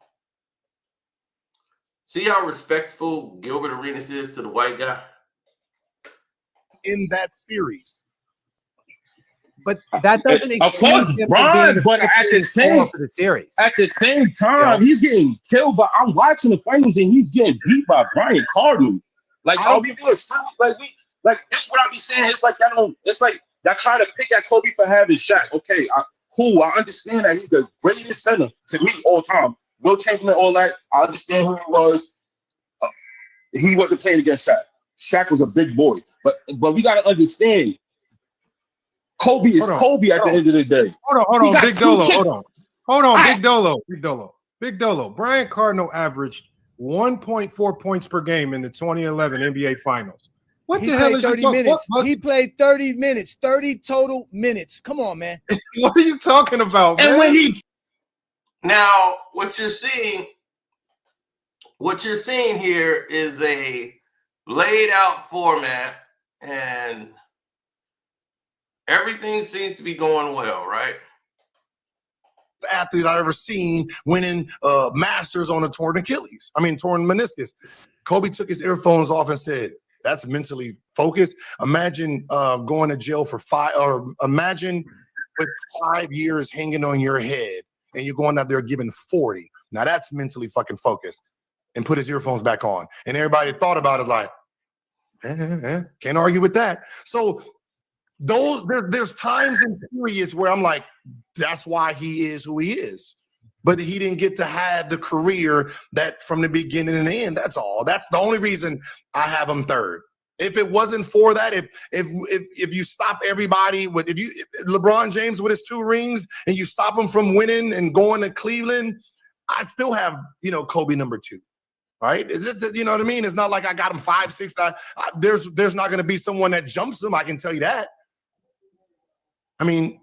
See how respectful Gilbert Arenas is to the white guy? In that series. But that doesn't Of course, Bron, but at the same time, he's getting killed. But I'm watching the finals and he's getting beat by Bryant Cardinal. Like, are we doing something? Like this? What I be saying is like y'all don't. It's like y'all trying to pick at Kobe for having Shaq. Okay, cool. I understand that he's the greatest center to me all time. Will Chamberlain, all that. I understand who he was. He wasn't playing against Shaq. Shaq was a big boy, but we gotta understand. Kobe is Kobe at the end of the day. Hold on, Big Dolo. Hold on, Big Dolo. Brian Cardinal averaged 1.4 points per game in the 2011 NBA Finals. What the hell is 30 minutes? He played 30 minutes, 30 total minutes. Come on, man. What are you talking about, man? And when now, what you're seeing here is a laid out format, and everything seems to be going well, right? Athlete I've ever seen winning Masters on a torn meniscus. Kobe took his earphones off and said, "That's mentally focused." Imagine going to jail for 5, or imagine with 5 years hanging on your head and you're going out there giving 40. Now that's mentally fucking focused. And put his earphones back on. And everybody thought about it like, can't argue with that. So there's times and periods where I'm like, that's why he is who he is. But he didn't get to have the career that from the beginning and the end. That's all. That's the only reason I have him third. If it wasn't for that, if you stop everybody with if LeBron James with his 2 rings and you stop him from winning and going to Cleveland, I still have Kobe number 2. Right? You know what I mean? It's not like I got him 5, 6. There's not going to be someone that jumps him. I can tell you that. I mean,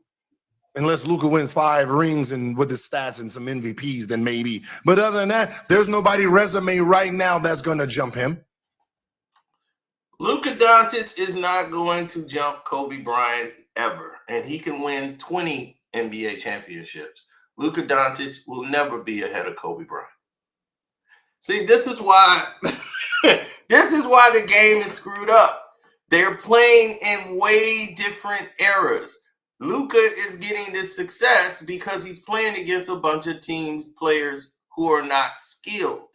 unless Luka wins 5 rings and with his stats and some MVPs, then maybe. But other than that, there's nobody resume right now that's going to jump him. Luka Doncic is not going to jump Kobe Bryant ever, and he can win 20 NBA championships. Luka Doncic will never be ahead of Kobe Bryant. See, this is why the game is screwed up. They're playing in way different eras. Luka is getting this success because he's playing against a bunch of players who are not skilled.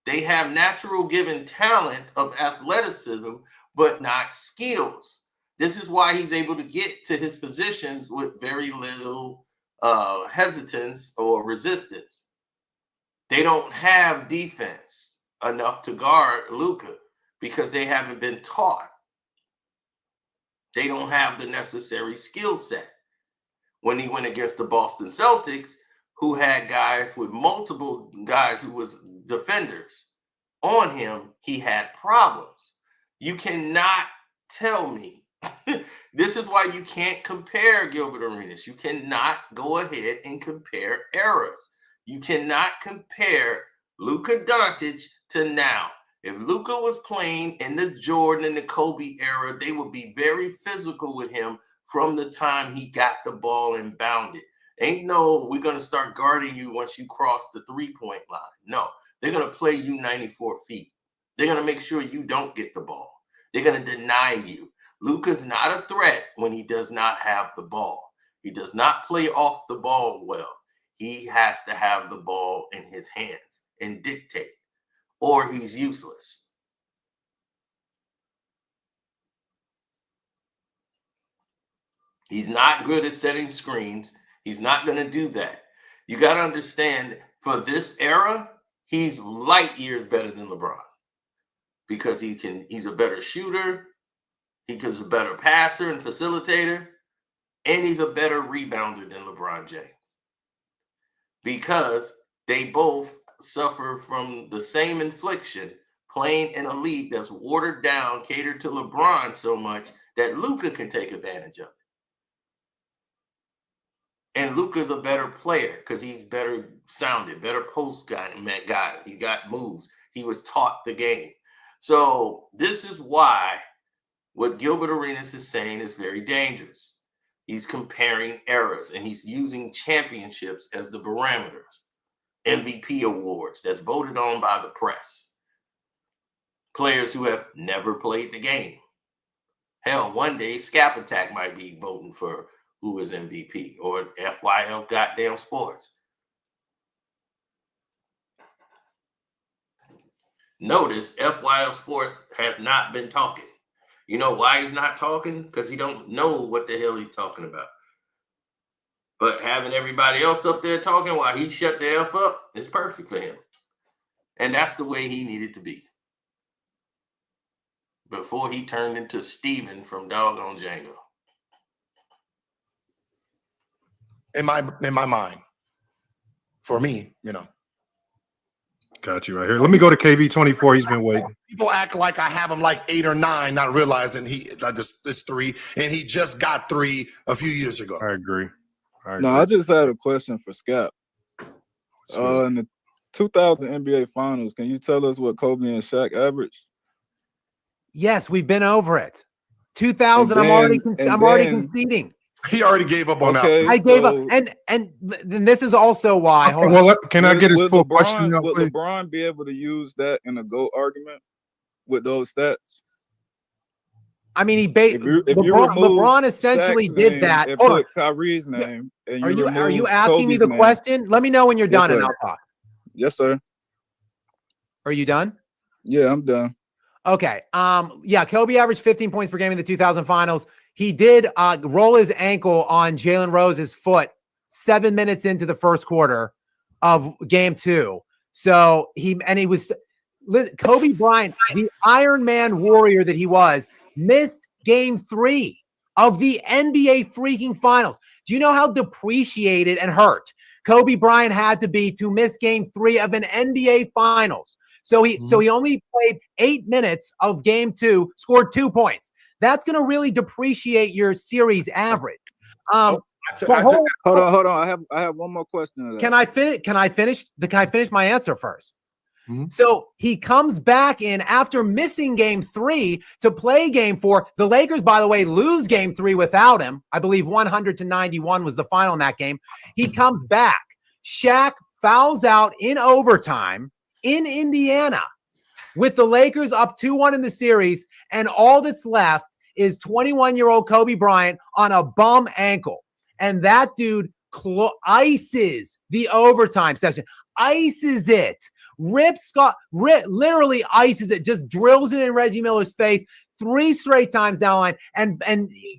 They have natural given talent of athleticism, but not skills. This is why he's able to get to his positions with very little hesitance or resistance. They don't have defense enough to guard Luka because they haven't been taught. They don't have the necessary skill set. When he went against the Boston Celtics, who had guys with multiple guys who was defenders on him, he had problems. You cannot tell me. This is why you can't compare Gilbert Arenas. You cannot go ahead and compare eras. You cannot compare Luka Doncic to now. If Luka was playing in the Jordan and the Kobe era, they would be very physical with him from the time he got the ball and bounded. Ain't no, we're going to start guarding you once you cross the three-point line. No, they're going to play you 94 feet. They're going to make sure you don't get the ball. They're going to deny you. Luka's not a threat when he does not have the ball. He does not play off the ball well. He has to have the ball in his hands and dictate, or he's useless. He's not good at setting screens. He's not going to do that. You got to understand, for this era, he's light years better than LeBron because he's a better shooter. He's a better passer and facilitator, and he's a better rebounder than LeBron James because they both suffer from the same infliction, playing in a league that's watered down, catered to LeBron so much that Luka can take advantage of it. And Luka's a better player because he's better sounded, better post guy. He got moves. He was taught the game. So this is why what Gilbert Arenas is saying is very dangerous. He's comparing eras, and he's using championships as the parameters. MVP awards that's voted on by the press. Players who have never played the game. Hell, one day Scap Attack might be voting for who is MVP, or FYL goddamn sports. Notice FYL sports has not been talking. You know why he's not talking? Because he don't know what the hell he's talking about. But having everybody else up there talking while he shut the F up is perfect for him. And that's the way he needed to be. Before he turned into Steven from Doggone Django. In my mind, for me, you know. Got you right here. Let me go to KB24. He's been waiting. People act like I have him like 8 or 9, not realizing this 3, and he just got 3 a few years ago. I agree. No, I just had a question for Scap. In the 2000 NBA Finals, can you tell us what Kobe and Shaq averaged? Yes, we've been over it. 2000. I'm already conceding. He already gave up on that. I gave up, and this is also why. Well, can I get his full question? Would LeBron be able to use that in a GOAT argument with those stats? I mean, LeBron essentially did that. And put Kyrie's name. And are you asking me the question? Let me know when you're done, and I'll talk. Yes, sir. Are you done? Yeah, I'm done. Okay. Yeah, Kobe averaged 15 points per game in the 2000 finals. He did roll his ankle on Jalen Rose's foot 7 minutes into the first quarter of game 2. So he was Kobe Bryant, the Iron Man warrior that he was, missed game 3 of the NBA freaking finals. Do you know how depreciated and hurt Kobe Bryant had to be to miss game 3 of an NBA finals? So he only played 8 minutes of game 2, scored 2 points. That's going to really depreciate your series average. Hold on. I have one more question. Can I finish my answer first? So he comes back in after missing game 3 to play game 4. The Lakers, by the way, lose game 3 without him. I believe 100-91 was the final in that game. He comes back. Shaq fouls out in overtime in Indiana with the Lakers up 2-1 in the series, and all that's left is 21-year-old Kobe Bryant on a bum ankle. And that dude ices the overtime session, ices it. Literally ices it, just drills it in Reggie Miller's face 3 straight times down the line, and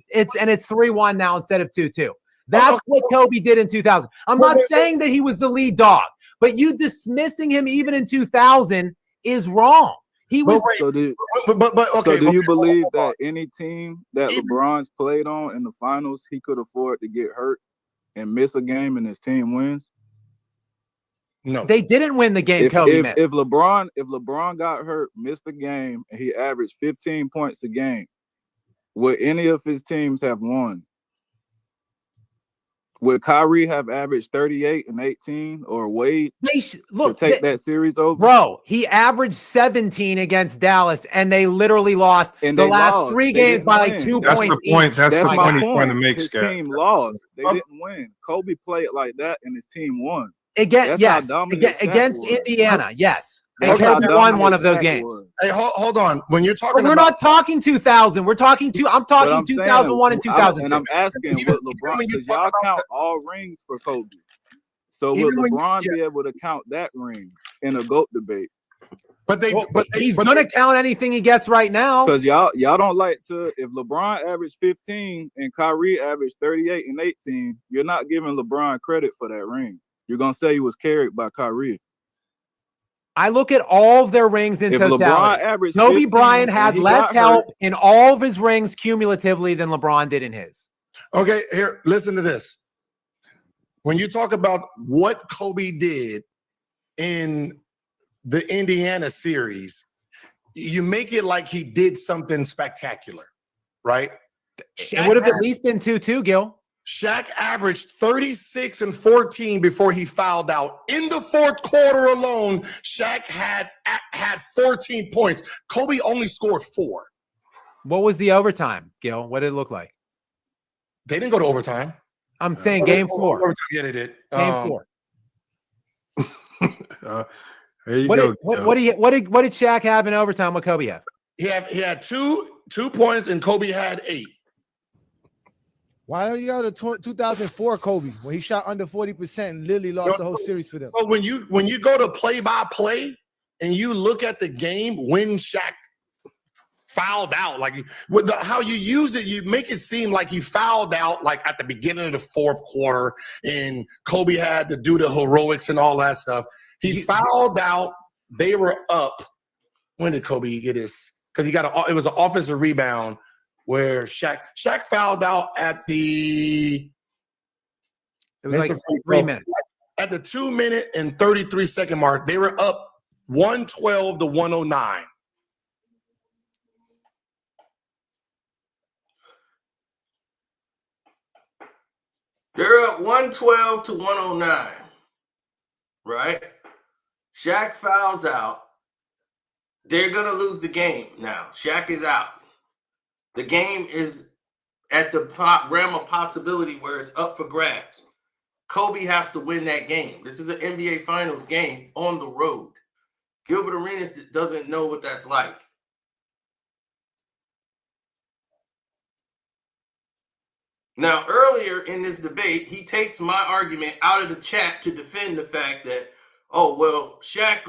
it's 3-1 now instead of 2-2. That's what Kobe did in 2000. I'm not saying that he was the lead dog, but you dismissing him even in 2000 is wrong. He was. So do you believe that any team that LeBron's played on in the finals, he could afford to get hurt and miss a game and his team wins? No, they didn't win the game. If LeBron got hurt, missed the game, and he averaged 15 points a game, would any of his teams have won? Would Kyrie have averaged 38 and 18, or Wade to take that series over? Bro, he averaged 17 against Dallas, and they literally lost the last 3 games by like 2 points. That's the point. That's the point he's trying to make. His team lost. They didn't win. Kobe played like that, and his team won. Against Indiana, yes. And Kobe won one of those games. Hey, hold on. When you're talking, we're not talking 2000. We're talking I'm talking 2001 and 2002. And I'm asking, would LeBron? Because y'all count all rings for Kobe. So would LeBron be able to count that ring in a GOAT debate? But he's gonna count anything he gets right now. Because y'all don't like to. If LeBron averaged 15 and Kyrie averaged 38 and 18, you're not giving LeBron credit for that ring. You're gonna say he was carried by Kyrie. I look at all of their rings in totality. Kobe Bryant had less help in all of his rings cumulatively than LeBron did in his. Okay, here, listen to this. When you talk about what Kobe did in the Indiana series, you make it like he did something spectacular, right? It would have at least been 2-2, Gil. Shaq averaged 36 and 14 before he fouled out. In the fourth quarter alone, Shaq had 14 points. Kobe only scored 4. What was the overtime, Gil? What did it look like? They didn't go to overtime. I'm saying game 4. Yeah, they did. Game 4. There you go. What did Shaq have in overtime? What Kobe have? He had 2 points, and Kobe had 8. Why don't you go to 2004 Kobe when he shot under 40% and literally lost the whole series for them? So when you go to play-by-play and you look at the game when Shaq fouled out, like how you use it, you make it seem like he fouled out like at the beginning of the fourth quarter, and Kobe had to do the heroics and all that stuff. He fouled out. They were up. When did Kobe get his? Because it was an offensive rebound. Where Shaq fouled out at the. It was like 3 minutes. At the 2-minute and 33-second mark, they were up 112 to 109. They're up 112 to 109. Right? Shaq fouls out. They're gonna lose the game now. Shaq is out. The game is at the realm of possibility where it's up for grabs. Kobe has to win that game. This is an NBA Finals game on the road. Gilbert Arenas doesn't know what that's like. Now, earlier in this debate, he takes my argument out of the chat to defend the fact that, oh, well, Shaq,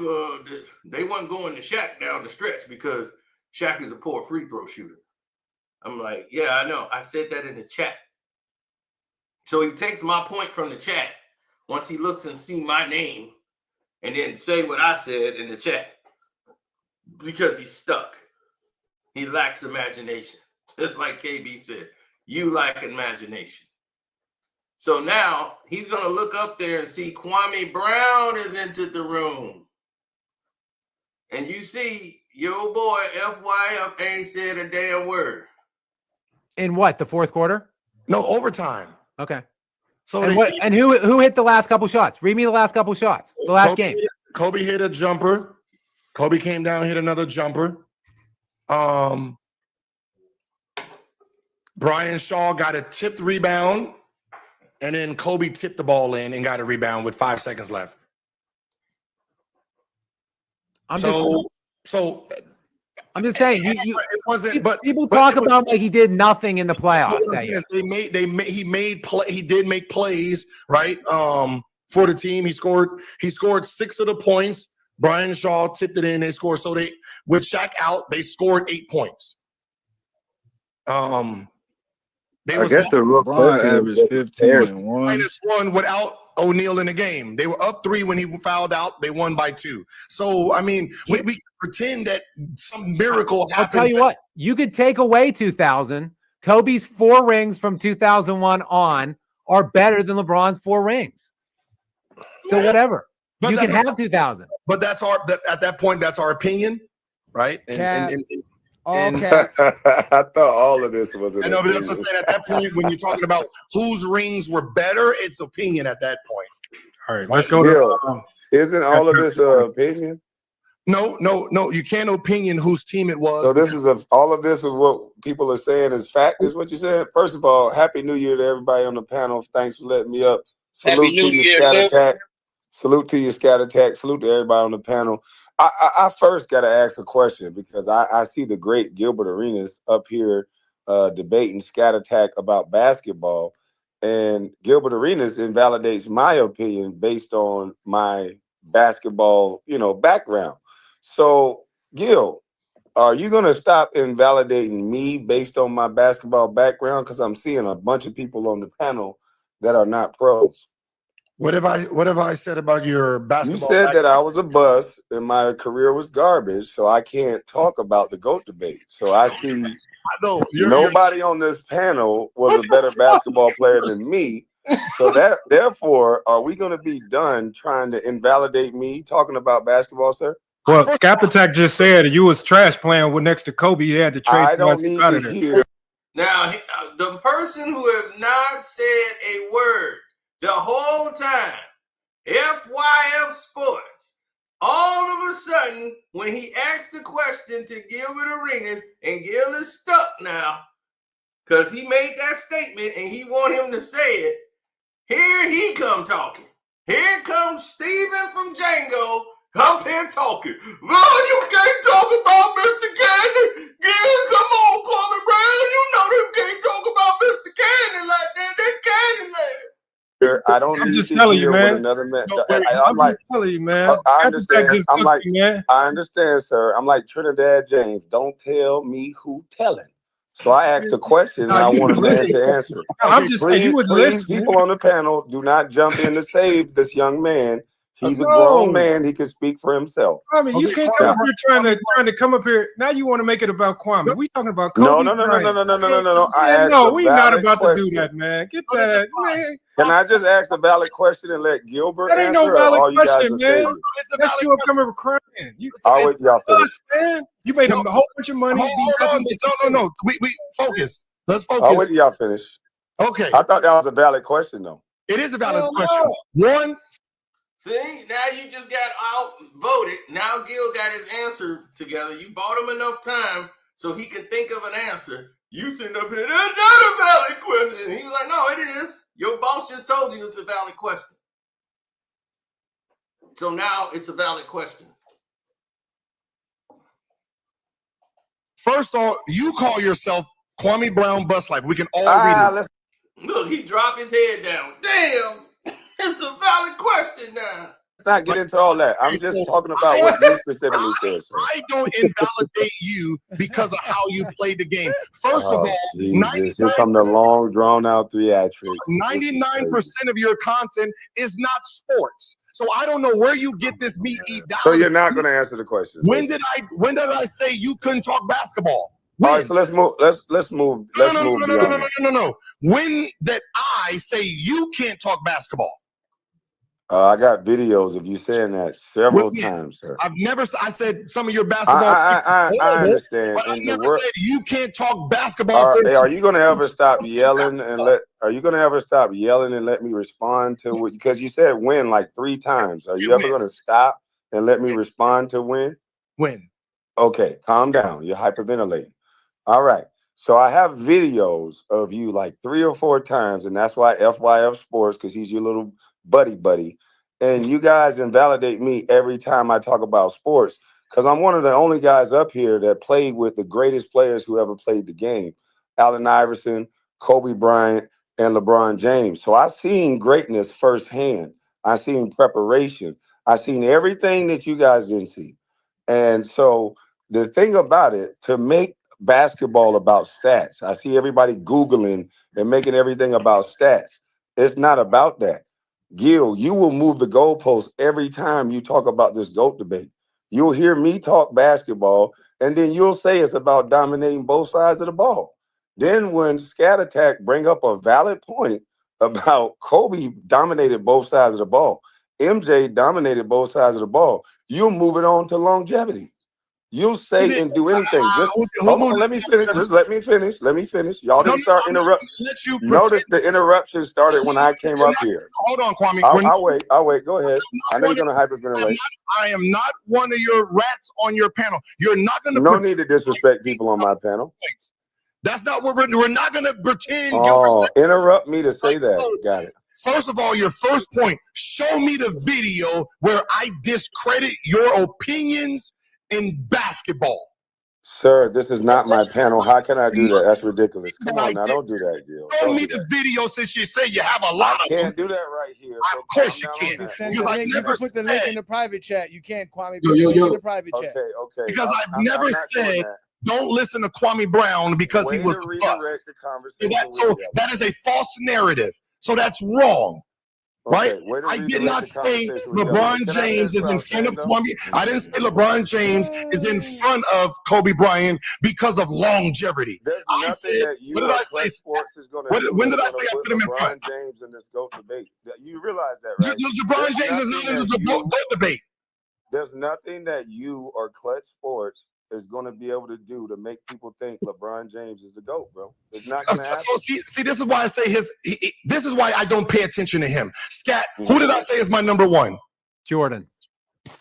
they weren't going to Shaq down the stretch because Shaq is a poor free throw shooter. I'm like, yeah, I know. I said that in the chat. So he takes my point from the chat once he looks and see my name and then say what I said in the chat because he's stuck. He lacks imagination. Just like KB said, you lack imagination. So now he's going to look up there and see Kwami Brown has entered the room. And you see your boy FYF ain't said a damn word. In what, the fourth quarter? No, overtime. Okay. So who hit the last couple shots? Read me the last couple shots. The last game. Kobe hit a jumper. Kobe came down, hit another jumper. Brian Shaw got a tipped rebound, and then Kobe tipped the ball in and got a rebound with 5 seconds left. I'm just saying, it wasn't. But people talk about like he did nothing in the playoffs that year. He did make plays, right? For the team, he scored 6 of the points. Brian Shaw tipped it in. They scored. So they, with Shaq out, they scored 8 points. I guess the LeBron averaged 15 and 1. -1 without O'Neal in the game. They were up 3 when he fouled out. They won by 2. So I mean, we pretend that some miracle happened. I'll tell you what, you could take away 2000. Kobe's 4 rings from 2001 on are better than LeBron's 4 rings. So whatever, but you can have 2000. But that's at that point, that's our opinion, right? Okay. I thought all of this was. I know, but that's what I'm saying. At that point, when you're talking about whose rings were better, it's opinion at that point. All right, let's go to. Isn't all of this opinion? No. You can't opinion whose team it was. So this is all of this is what people are saying is fact. Is what you said. First of all, Happy New Year to everybody on the panel. Thanks for letting me up. Salute to you, Scat Attack. Salute to you, Scat Attack. Salute to everybody on the panel. I first got to ask a question because I see the great Gilbert Arenas up here debating Scat Attack about basketball, and Gilbert Arenas invalidates my opinion based on my basketball, background. So, Gil, are you going to stop invalidating me based on my basketball background? Because I'm seeing a bunch of people on the panel that are not pros. What have I said about your basketball? You said that I was a bust and my career was garbage, so I can't talk about the GOAT debate. So I see nobody on this panel was a better basketball player than me. So therefore, are we going to be done trying to invalidate me talking about basketball, sir? Well, Skapatak just said you was trash playing with next to Kobe. You had to trade. I don't need to hear. Now, the person who has not said a word the whole time, FYF Sports, all of a sudden, when he asked the question to Gilbert Arenas, and Gil is stuck now because he made that statement and he want him to say it, here he come talking. Here comes Steven from Django up here talking. Well, you can't talk about Mr. Cannon. Gil, come on, Kwami Brown. You know you can't talk about Mr. Cannon like that. That Cannon man. I don't I'm need just to telling hear you, man. what another man. I'm just telling you, man. I understand. Man. I understand, sir. I'm like Trinidad James. Don't tell me who telling. So I asked a question and I want a man to answer. I'm just saying you would listen. People on the panel, do not jump in to save this young man. He's a grown man. He can speak for himself. I mean, you can't come up here trying to come up here. Now you want to make it about Kwame. We talking about Kobe. No. We not about to do that, man. Get that, man. Can I just ask a valid question and let Gilbert That ain't answer? no valid You question, man. guys That's you up coming crying. I'll wait y'all finish. Man. You made a whole bunch of money. No. We focus. Let's focus. I'll wait till y'all finish. Okay. I thought that was a valid question, though. It is a valid question. One. See, now you just got outvoted. Now Gil got his answer together. You bought him enough time so he can think of an answer. You sitting up here, that's not a valid question. And he was like, no, it is. Your boss just told you it's a valid question. So now it's a valid question. First off, you call yourself Kwami Brown Bus Life. We can all read it. Look, he dropped his head down. Damn, it's a valid question now. Let's not get into all that. I'm just talking about what you specifically said, sir. I don't invalidate you because of how you played the game. First of all, here come the long, drawn-out theatrics. 99% of your content is not sports. So I don't know where you get this meat eat down. So you're not going to answer the question. When did I say you couldn't talk basketball? All right, so let's move. Let's move. No. When did I say you can't talk basketball? I got videos of you saying that several times, sir. I've never. I said some of your basketball. I understand. But I never said you can't talk basketball. Are you going to ever stop yelling and let? Are you going to ever stop yelling and let me respond to what? Because you said win like 3 times. Are you ever going to stop and let me respond to win? When? Okay, calm down. You're hyperventilating. All right. So I have videos of you like 3 or 4 times, and that's why FYF Sports, because he's your little buddy. And you guys invalidate me every time I talk about sports, because I'm one of the only guys up here that played with the greatest players who ever played the game. Allen Iverson, Kobe Bryant, and LeBron James. So I've seen greatness firsthand. I've seen preparation. I've seen everything that you guys didn't see. And so the thing about it, to make basketball about stats, I see everybody Googling and making everything about stats. It's not about that. Gil, you will move the goalpost every time you talk about this GOAT debate. You'll hear me talk basketball, and then you'll say it's about dominating both sides of the ball. Then when Scat Attack bring up a valid point about Kobe dominated both sides of the ball, MJ dominated both sides of the ball, you'll move it on to longevity. You'll say and do anything. Just hold on, let me finish. Just let me finish. Let me finish. Y'all didn't start interrupting. Notice the interruption started when I came up here. Hold on, Kwame. I'll wait. I'll wait. Go ahead. I know you're gonna hyperventilate. I am not one of your rats on your panel. You're not gonna No need to disrespect people on my panel. That's not what we're not gonna pretend. Oh, interrupt me to say that. Got it. First of all, your first point, show me the video where I discredit your opinions in basketball. Sir, this is not my panel. How can I do that? That's ridiculous. Come on now, don't do that, Gil. Show me the video since you say you have a lot of them. Can't do that right here. So of course you can't. You can put the link in the private chat. You can't, Kwame. Yo. In the private chat. Okay. Because I've never said don't listen to Kwame Brown because he was a bust. That is a false narrative. So that's wrong. Right? I did not say LeBron James is in front of Kwame. I didn't say LeBron James is in front of Kobe Bryant because of longevity. I said, what did I say? When did I say I put him in front? LeBron James in this GOAT debate. You realize that, right? LeBron James is not in the GOAT debate. There's nothing that you or Clutch Sports is going to be able to do to make people think LeBron James is the GOAT, bro. It's not going to happen. So see, this is why I say this is why I don't pay attention to him. Scat, who did I say is my number one? Jordan.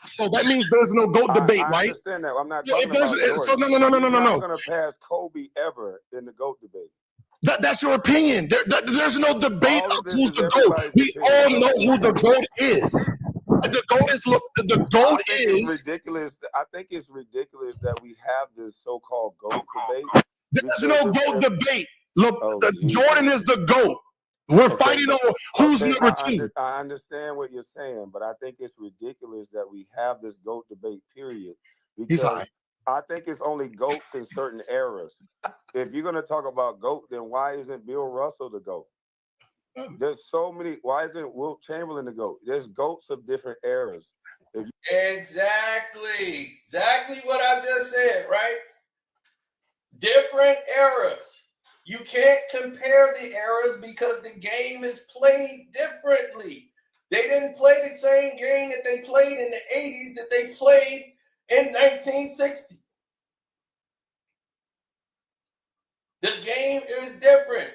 So that means there's no GOAT debate, right? I understand that. I'm not talking about Jordan. So no. You're not going to pass Kobe ever in the GOAT debate. That's your opinion. There's no debate of who's the GOAT. We all know who the GOAT is. The GOAT is it's ridiculous. I think it's ridiculous that we have this so-called GOAT debate. There's no GOAT debate. Look, Jordan is the GOAT. We're fighting over who's number 2. I understand what you're saying, but I think it's ridiculous that we have this GOAT debate, period. Because I think it's only GOATs in certain eras. If you're going to talk about GOAT, then why isn't Bill Russell the GOAT? There's so many. Why isn't Wilt Chamberlain the GOAT? There's GOATs of different eras. Exactly what I just said, right? Different eras. You can't compare the eras because the game is played differently. They didn't play the same game that they played in the 80s that they played in 1960. The game is different.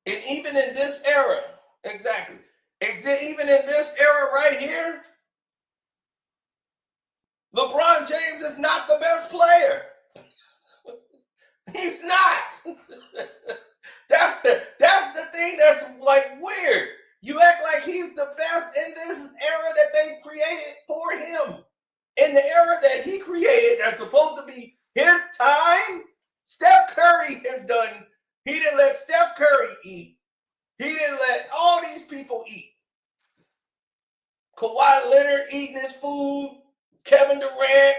And even in this era, even in this era right here, LeBron James is not the best player. He's not. That's the thing that's like weird. You act like he's the best in this era that they created for him. In the era that he created that's supposed to be his time, Steph Curry has done. He didn't let Steph Curry eat. He didn't let all these people eat. Kawhi Leonard eating his food. Kevin Durant.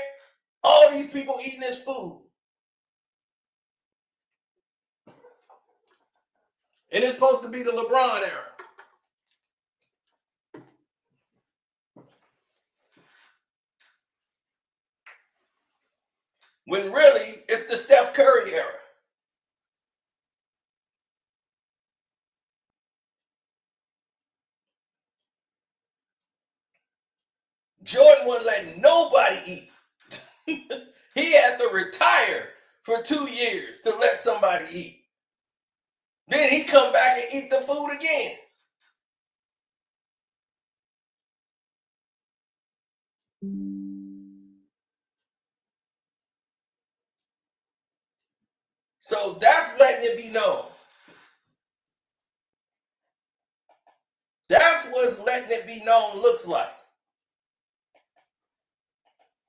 All these people eating his food. And it's supposed to be the LeBron era. When really, it's the Steph Curry era. Jordan wouldn't let nobody eat. He had to retire for 2 years to let somebody eat. Then he come back and eat the food again. So that's letting it be known. That's what letting it be known looks like.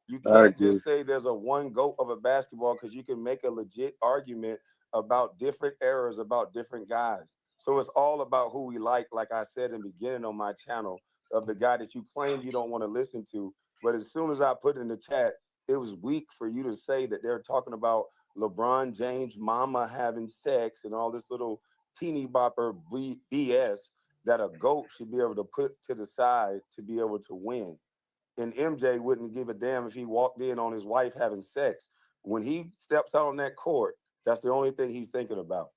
You can't just say there's a one GOAT of a basketball because you can make a legit argument about different eras, about different guys. So it's all about who we like I said in the beginning on my channel, of the guy that you claim you don't want to listen to. But as soon as I put in the chat, it was weak for you to say that they're talking about LeBron James' mama having sex and all this little teeny bopper BS that a GOAT should be able to put to the side to be able to win. And MJ wouldn't give a damn if he walked in on his wife having sex. When he steps out on that court, that's the only thing he's thinking about.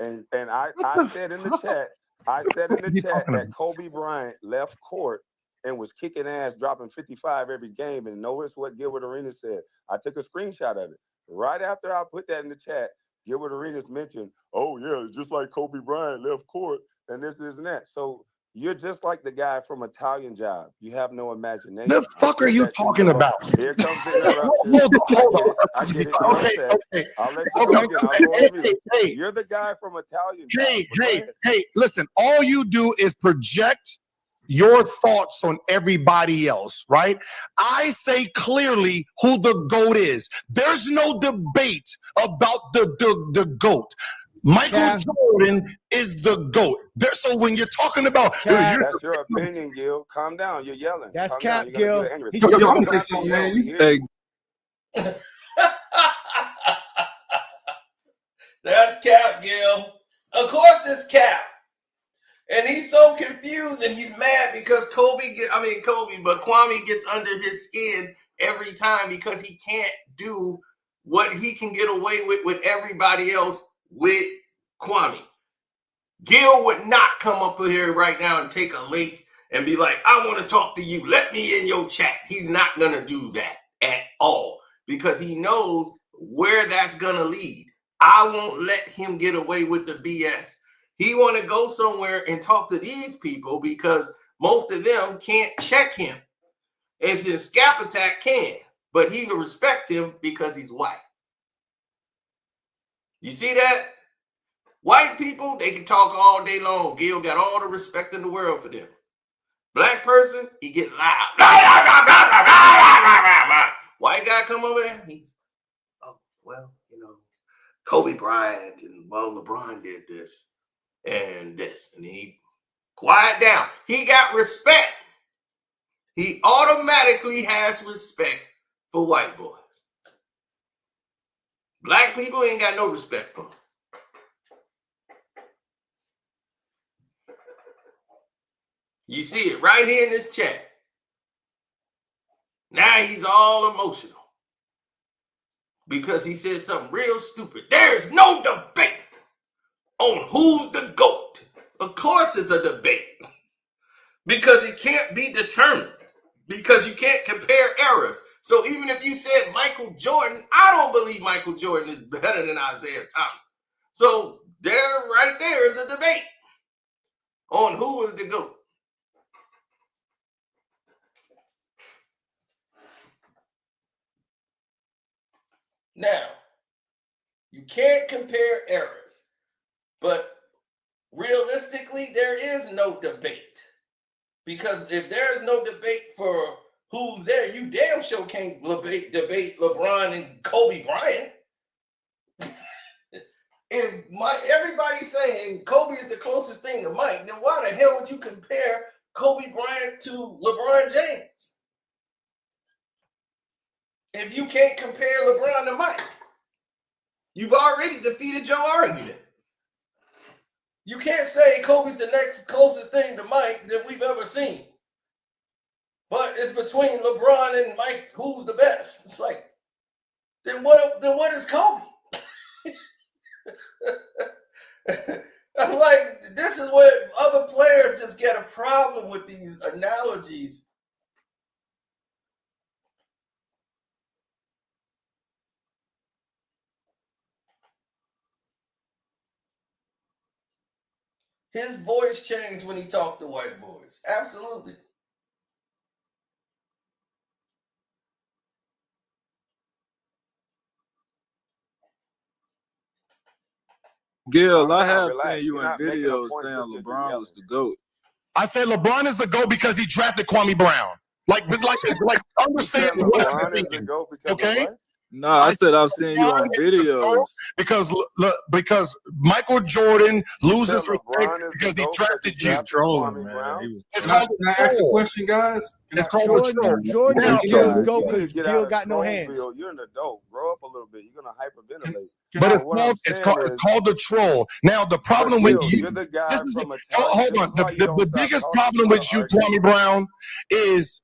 And I said in the chat, that Kobe Bryant left court and was kicking ass, dropping 55 every game. And notice what Gilbert Arenas said. I took a screenshot of it. Right after I put that in the chat, Gilbert Arenas mentioned, oh yeah, it's just like Kobe Bryant left court and this and that. So you're just like the guy from Italian Job. You have no imagination. The fuck are you talking about? Here comes the interruption. I get it. Okay. I'll let you go again. I'll go on mute. Hey, you're the guy from Italian Job. Hey, listen, all you do is project your thoughts on everybody else, right? I say clearly who the GOAT is. There's no debate about the GOAT. Michael Jordan is the GOAT. So when you're talking about that's your opinion, Gil. Calm down. You're yelling. That's Calm cap, down. Gil. I'm gonna say something, man. Hey. That's cap, Gil. Of course it's cap. And he's so confused and he's mad because Kwame gets under his skin every time because he can't do what he can get away with everybody else with Kwame. Gil would not come up here right now and take a link and be like, I want to talk to you. Let me in your chat. He's not going to do that at all because he knows where that's going to lead. I won't let him get away with the BS. He want to go somewhere and talk to these people because most of them can't check him. And since Scap Attack can, but he will respect him because he's white. You see that? White people, they can talk all day long. Gil got all the respect in the world for them. Black person, he get loud. White guy come over there, he's, Kobe Bryant and LeBron did this and this. And he quiet down. He got respect. He automatically has respect for white boys. Black people ain't got no respect for them. You see it right here in this chat. Now he's all emotional because he said something real stupid. There's no debate on who's the GOAT. Of course it's a debate because it can't be determined because you can't compare eras. So even if you said Michael Jordan, I don't believe Michael Jordan is better than Isaiah Thomas. So right there is a debate on who is the GOAT. Now, you can't compare eras, but realistically, there is no debate. Because if there's no debate for who's there, you damn sure can't debate LeBron and Kobe Bryant. If everybody's saying Kobe is the closest thing to Mike, then why the hell would you compare Kobe Bryant to LeBron James? If you can't compare LeBron to Mike, you've already defeated your argument. You can't say Kobe's the next closest thing to Mike that we've ever seen. But it's between LeBron and Mike, who's the best? It's like, then what is Kobe? I'm like, this is what other players just get a problem with these analogies. His voice changed when he talked to white boys. Absolutely. Gil, I Calm down, have relax. seen you You're in not making a videos point saying just 'cause you're LeBron yelling. was the GOAT. I said LeBron is the GOAT because he drafted Kwami Brown. Like understand You said what LeBron I'm is the saying. GOAT because of Okay? what? No, I said I've seen you on videos. Because Michael Jordan loses said respect LeBron is because the he GOAT drafted because he you. drafted Trolling, Kwame man. Brown? He was It's trolling. called Can I ask a troll. question, guys? It's called a troll. Jordan Now, is Gil's GOAT You because need to get Gil out of got no hands. Trollville. You're an adult. Grow up a little bit. You're gonna hyperventilate. Can but I? But what I'm it's saying is, called a troll. Now the but problem with Gil, you, you're the guy this is from a town. hold This on. is why you don't The stop biggest talking. problem You wanna with you, argue. Kwame Brown, is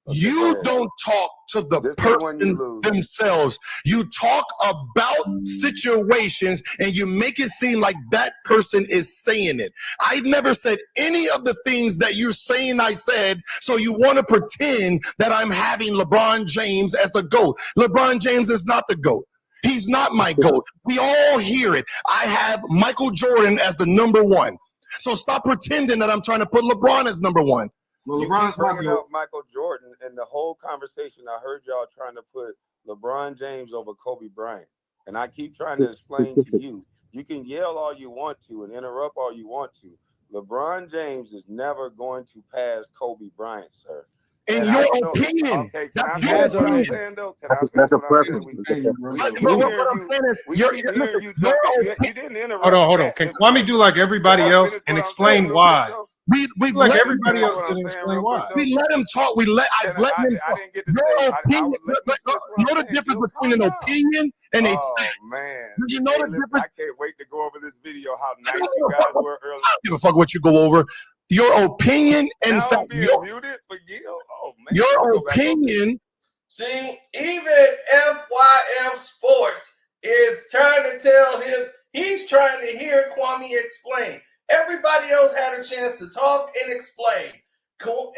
Okay, you go ahead. don't talk to the This is when you person lose. themselves. You talk about situations and you make it seem like that person is saying it. I've never said any of the things that you're saying I said, so you want to pretend that I'm having LeBron James as the GOAT. LeBron James is not the GOAT. He's not my GOAT. We all hear it. I have Michael Jordan as the number one. So stop pretending that I'm trying to put LeBron as number one. Well, You LeBron's keep my bringing GOAT. up Michael Jordan, and the whole conversation I heard y'all trying to put LeBron James over Kobe Bryant. And I keep trying to explain to you, you can yell all you want to and interrupt all you want to. LeBron James is never going to pass Kobe Bryant, sir. In And your I don't know. opinion, Okay, can that's I He your finish has what I'm already. saying though? Can I That's finish a what I'm saying? preference. Hey, bro. We But keep what hearing I'm you. saying is, We keep hearing you your jump in. You opinion. didn't Hold interrupt on, me hold on. yet. Can Listen, Kwame listen. do like Can everybody I else finish and what I'm saying explain real quick why? though? We've Like let Can you everybody finish else what did I'm and saying explain real quick why. though? we let him talk. I've let him I talk. didn't get to Your say. I opinion. would let you finish what I'm Know the saying. difference Gil, between calm an down. opinion and a Oh fact. man, Do you know hey, the listen, difference? I can't wait to go over this video. How I nice don't you give a guys fuck. were earlier. I don't give a fuck what you go over. Your opinion and Now I'm fact. being muted for Gil. Oh man, let me Your go back on mute. opinion. See, even FYF Sports is trying to tell him, he's trying to hear Kwame explain. Everybody else had a chance to talk and explain.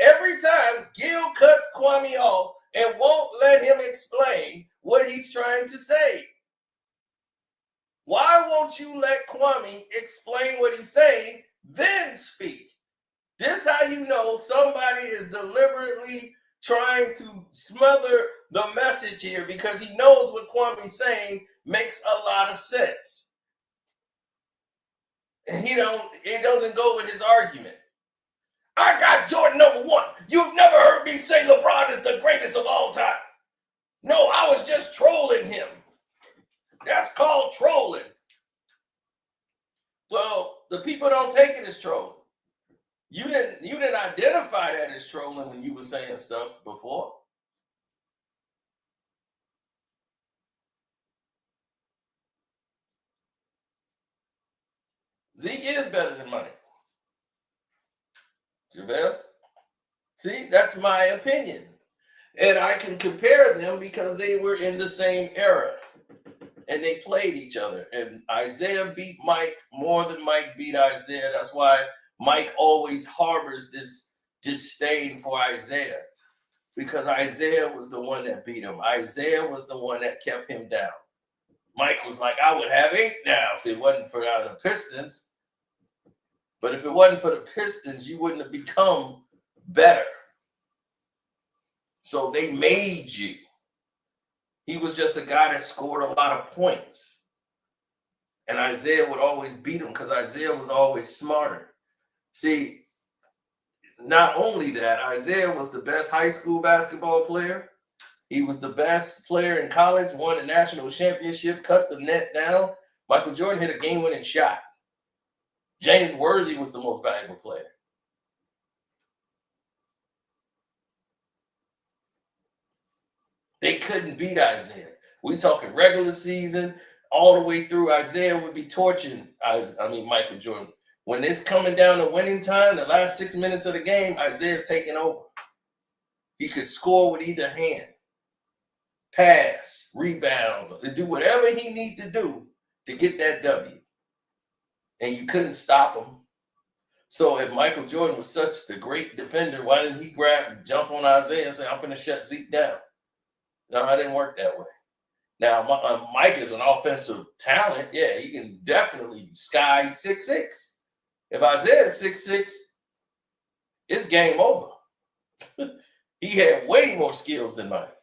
Every time, Gil cuts Kwame off and won't let him explain what he's trying to say. Why won't you let Kwame explain what he's saying, then speak? This is how you know somebody is deliberately trying to smother the message here, because he knows what Kwame's saying makes a lot of sense. And it doesn't go with his argument. I got Jordan number one. You've never heard me say LeBron is the greatest of all time. No, I was just trolling him. That's called trolling. Well, the people don't take it as trolling. You didn't identify that as trolling when you were saying stuff before. Zeke is better than Mike. JaVale? See, that's my opinion. And I can compare them because they were in the same era. And they played each other. And Isaiah beat Mike more than Mike beat Isaiah. That's why Mike always harbors this disdain for Isaiah. Because Isaiah was the one that beat him. Isaiah was the one that kept him down. Mike was like, I would have 8 now if it wasn't for the Pistons. But if it wasn't for the Pistons, you wouldn't have become better. So they made you. He was just a guy that scored a lot of points. And Isaiah would always beat him because Isaiah was always smarter. See, not only that, Isaiah was the best high school basketball player. He was the best player in college, won a national championship, cut the net down. Michael Jordan hit a game-winning shot. James Worthy was the most valuable player. They couldn't beat Isaiah. We talking regular season, all the way through. Isaiah would be torching, Michael Jordan. When it's coming down to winning time, the last 6 minutes of the game, Isaiah's taking over. He could score with either hand, pass, rebound, do whatever he need to do to get that W. And you couldn't stop him. So if Michael Jordan was such a great defender, why didn't he jump on Isaiah and say, I'm going to shut Zeke down? No, it didn't work that way. Now, Mike is an offensive talent. Yeah, he can definitely sky 6'6". If Isaiah's 6'6", it's game over. He had way more skills than Mike.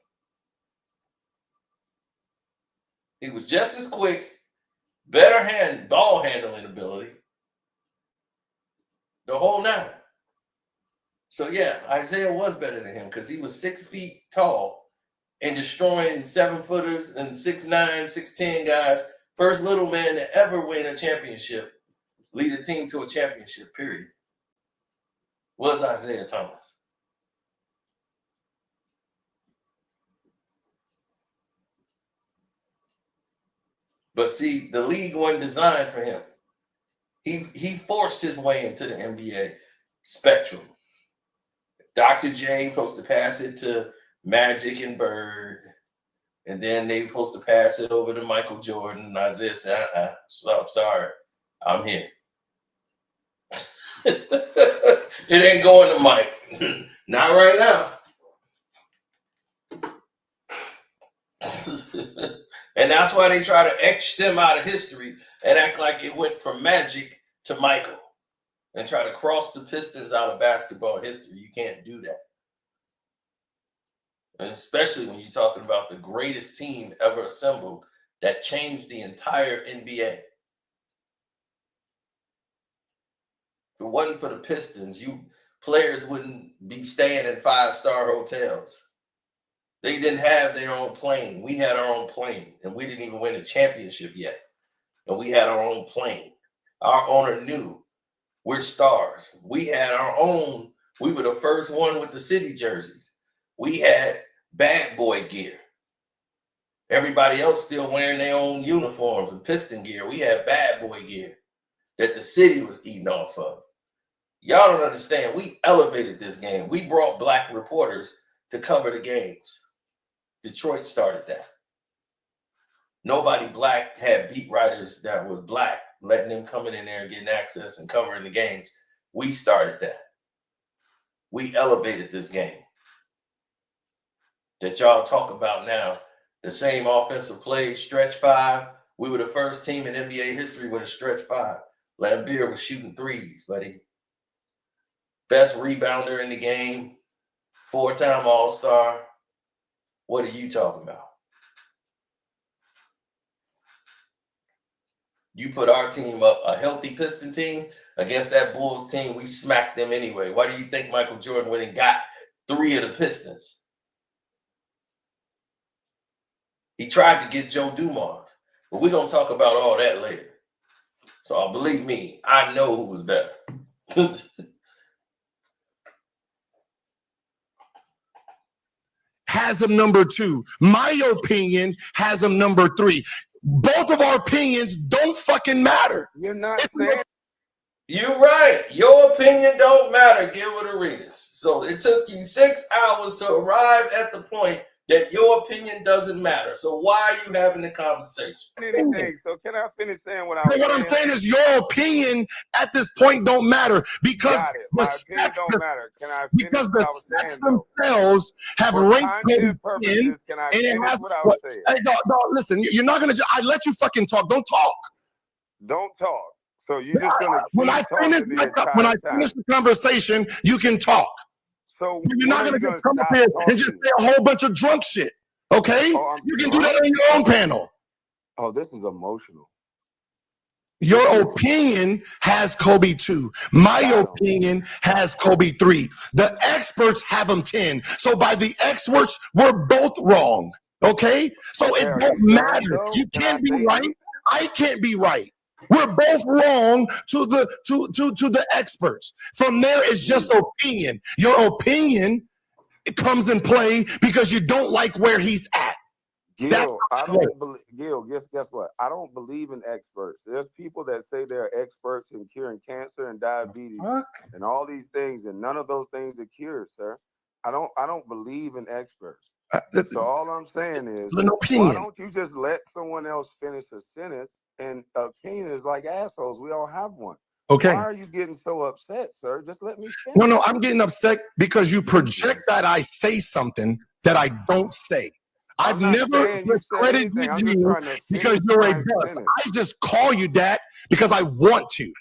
He was just as quick, better ball handling ability, the whole nine. So yeah, Isaiah was better than him because he was 6 feet tall and destroying 7-footers and 6'9", 6'10" guys. First little man to ever win a championship, lead a team to a championship, period, was Isaiah Thomas. But see, the league wasn't designed for him. He forced his way into the NBA spectrum. Dr. J supposed to pass it to Magic and Bird, and then they supposed to pass it over to Michael Jordan. And Isaiah said, I'm sorry, I'm here. It ain't going to Mike. Not right now. And that's why they try to etch them out of history and act like it went from Magic to Michael and try to cross the Pistons out of basketball history. You can't do that. And especially when you're talking about the greatest team ever assembled that changed the entire NBA. If it wasn't for the Pistons, players wouldn't be staying in 5-star hotels. They didn't have their own plane. We had our own plane, and we didn't even win a championship yet. And we had our own plane. Our owner knew we're stars. We had our own. We were the first one with the city jerseys. We had bad boy gear. Everybody else still wearing their own uniforms and Piston gear. We had bad boy gear that the city was eating off of. Y'all don't understand. We elevated this game. We brought black reporters to cover the games. Detroit started that. Nobody black had beat writers that was black, letting them coming in there and getting access and covering the games. We started that. We elevated this game that y'all talk about now. The same offensive plays, stretch 5. We were the first team in NBA history with a stretch 5. Lambeer was shooting threes, buddy. Best rebounder in the game, 4-time All-Star. What are you talking about? You put our team up, a healthy Piston team, against that Bulls team, we smacked them anyway. Why do you think Michael Jordan went and got 3 of the Pistons? He tried to get Joe Dumars, but we're going to talk about all that later. So believe me, I know who was better. Has him number 2. My opinion has him number 3. Both of our opinions don't fucking matter. You're not saying. You're right. Your opinion don't matter, Gilbert Arenas. So it took you 6 hours to arrive at the point that your opinion doesn't matter. So why are you having the conversation? Anything. So can I finish saying what I was saying? What I'm saying is your opinion at this point don't matter because my opinion don't matter. Can I finish because what the I was stats saying, themselves have for ranked content purposes, can I finish what I was saying? Hey, dog, listen, you're not gonna. I let you fucking talk. Don't talk. Don't talk. So you're just gonna keep when I finish the conversation, you can talk. So you're not gonna just come up here and just say a whole bunch of drunk shit. Okay? You can do that on your own panel. Oh, this is emotional. Your opinion has Kobe 2. My opinion has Kobe 3. The experts have them 10. So by the experts, we're both wrong. Okay? So it don't matter. You can't be right. I can't be right. We're both wrong to the experts. From there, it's just opinion. Your opinion, it comes in play because you don't like where he's at. Gil, I don't believe. Gil, guess what? I don't believe in experts. There's people that say they're experts in curing cancer and diabetes and all these things, and none of those things are cured, sir. I don't believe in experts. So all I'm saying is, why don't you just let someone else finish a sentence? And opinion is like assholes. We all have one. Okay. Why are you getting so upset, sir? Just let me finish. No, I'm getting upset because you project that I say something that I don't say. I've never discredited you because you're a bust. I just call you that because I want to.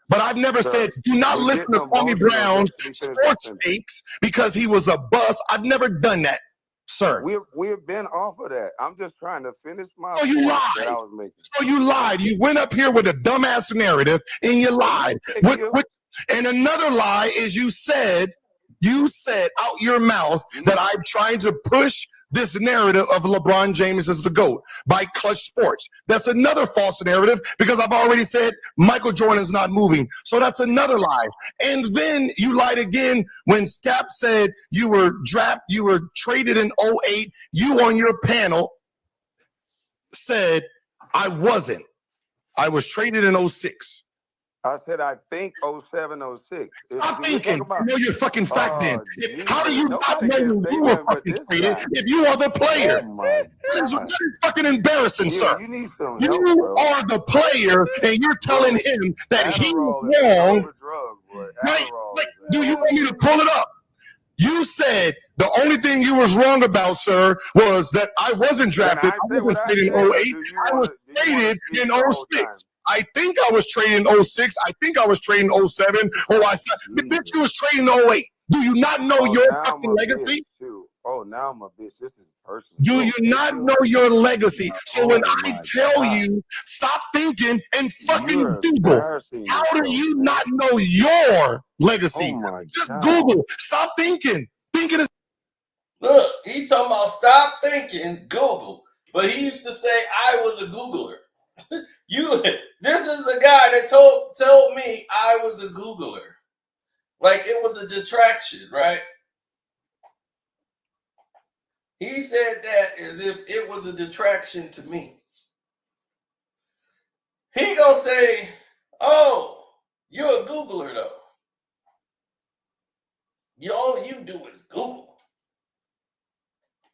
But I've never said, do not listen to Kwami Brown's sports takes because he was a bust. I've never done that, sir. We've been off of that. I'm just trying to finish my So you point lied. that I was making. So you lied. You went up here with a dumbass narrative and you lied. And another lie is you said out your mouth that I'm trying to push this narrative of LeBron James as the GOAT by Clutch Sports. That's another false narrative because I've already said Michael Jordan's not moving. So that's another lie. And then you lied again when Scap said you were traded in 08. You on your panel said I wasn't. I was traded in 06. I said, I think 07, 06. Stop thinking. I know you're fucking fact then. How do you not know you were fucking traded if you are the player? Oh my That is fucking embarrassing, sir. You need some You help, bro. are the player, and you're telling him that he was wrong. Do you want me to pull it up? You said the only thing you was wrong about, sir, was that I wasn't drafted. I wasn't traded in 08. I was traded in 06. I think I was traded in 06. I think I was traded in 07. Bitch, you was traded in 08. Do you not know your fucking legacy? Oh, now I'm a bitch. This is personal. Do you not know your legacy? So when I tell you, stop thinking and fucking Google. How do you not know your legacy? Just Google. Stop thinking. Thinking is. Look, he talking about stop thinking, Google. But he used to say I was a Googler. This is the guy that told me I was a Googler. Like it was a detraction, right? He said that as if it was a detraction to me. He gonna say, oh, you're a Googler though. All you do is Google.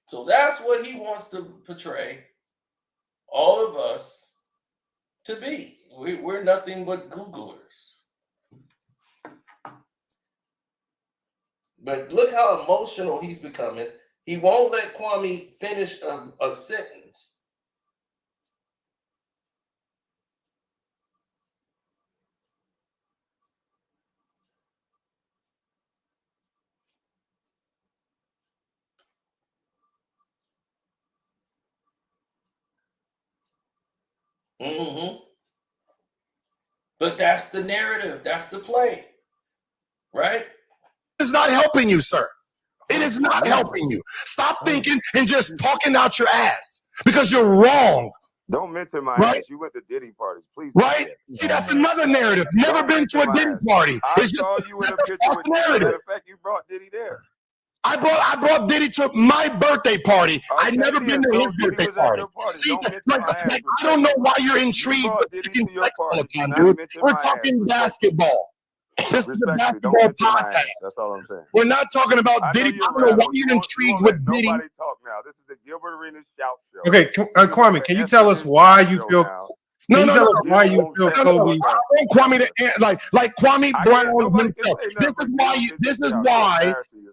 So that's what he wants to portray all of us to be. We're nothing but Googlers. But look how emotional he's becoming. He won't let Kwame finish a sentence. But that's the narrative. That's the play. Right? It's not helping you, sir. It is not helping you. Stop thinking and just talking out your ass because you're wrong. Don't mention my ass. You went to Diddy parties, please. Right? See, that's another narrative. Never been to a Diddy party. I saw you in a picture with Diddy. Matter of fact, you brought Diddy there. I brought Diddy to my birthday party. I've never been to his birthday party. See, I don't know why you're intrigued with freaking sex all the time, dude. We're talking basketball. This is a basketball podcast. That's all I'm saying. We're not talking about Diddy. I don't know why you're intrigued with Diddy. Nobody talk now. This is the Gilbert Arenas shout show. Okay, Kwame, can you tell us why you feel? Why you feel Kobe? Kwame, like Kwame Brown himself.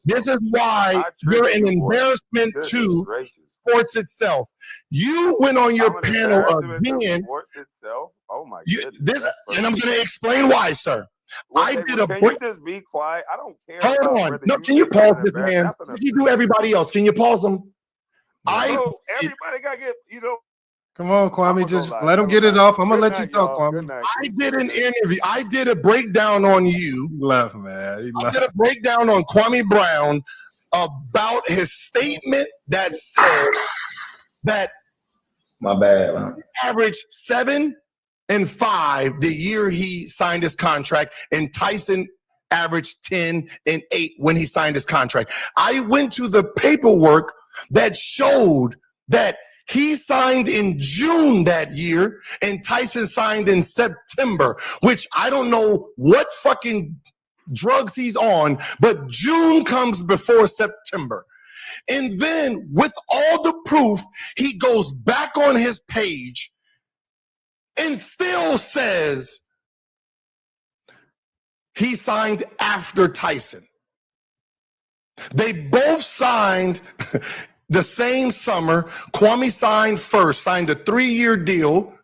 This is why you're an embarrassment to sports itself. You went on your panel again. Oh my goodness. And I'm going to explain why, sir. Can you just be quiet? I don't care. Hold on. No, can you pause this, man? You do everybody else. Can you pause them? Everybody got to get, Come on, Kwame. Just let him get his off. I'm going to let you talk, Kwame. I did an interview. I did a breakdown on you. He left, man. I did a breakdown on Kwame Brown about his statement that said that my bad, man. Averaged 7 and 5 the year he signed his contract, and Tyson averaged 10 and 8 when he signed his contract. I went to the paperwork that showed that he signed in June that year and Tyson signed in September, which I don't know what fucking drugs he's on, but June comes before September. And then with all the proof, he goes back on his page and still says he signed after Tyson. They both signed the same summer. Kwame signed first, signed a 3-year deal,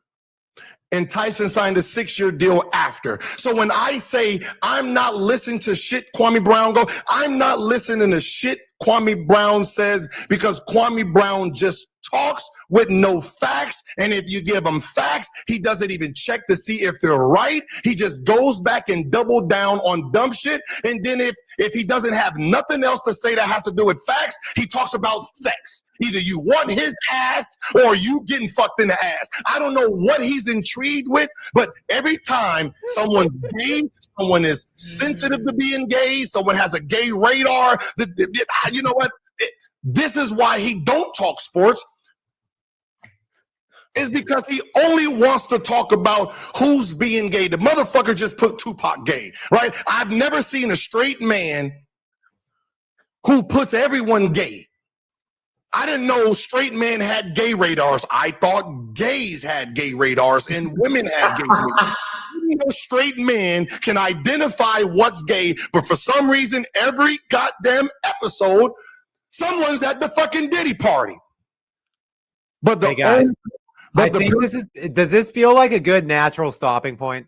and Tyson signed a 6-year deal after. So when I say I'm not listening to shit Kwami Brown go, I'm not listening to shit Kwami Brown says, because Kwami Brown just talks with no facts. And if you give him facts, he doesn't even check to see if they're right. He just goes back and double down on dumb shit. And then if he doesn't have nothing else to say that has to do with facts, he talks about sex. Either you want his ass or you getting fucked in the ass. I don't know what he's intrigued with, but every time someone's gay, someone is sensitive to being gay, someone has a gay radar, you know what? This is why he don't talk sports. Is because he only wants to talk about who's being gay. The motherfucker just put Tupac gay, right? I've never seen a straight man who puts everyone gay. I didn't know straight men had gay radars. I thought gays had gay radars and women had gay radars. No straight men can identify what's gay, but for some reason, every goddamn episode, someone's at the fucking Diddy party. But the Hey guys, but I think does this feel like a good natural stopping point?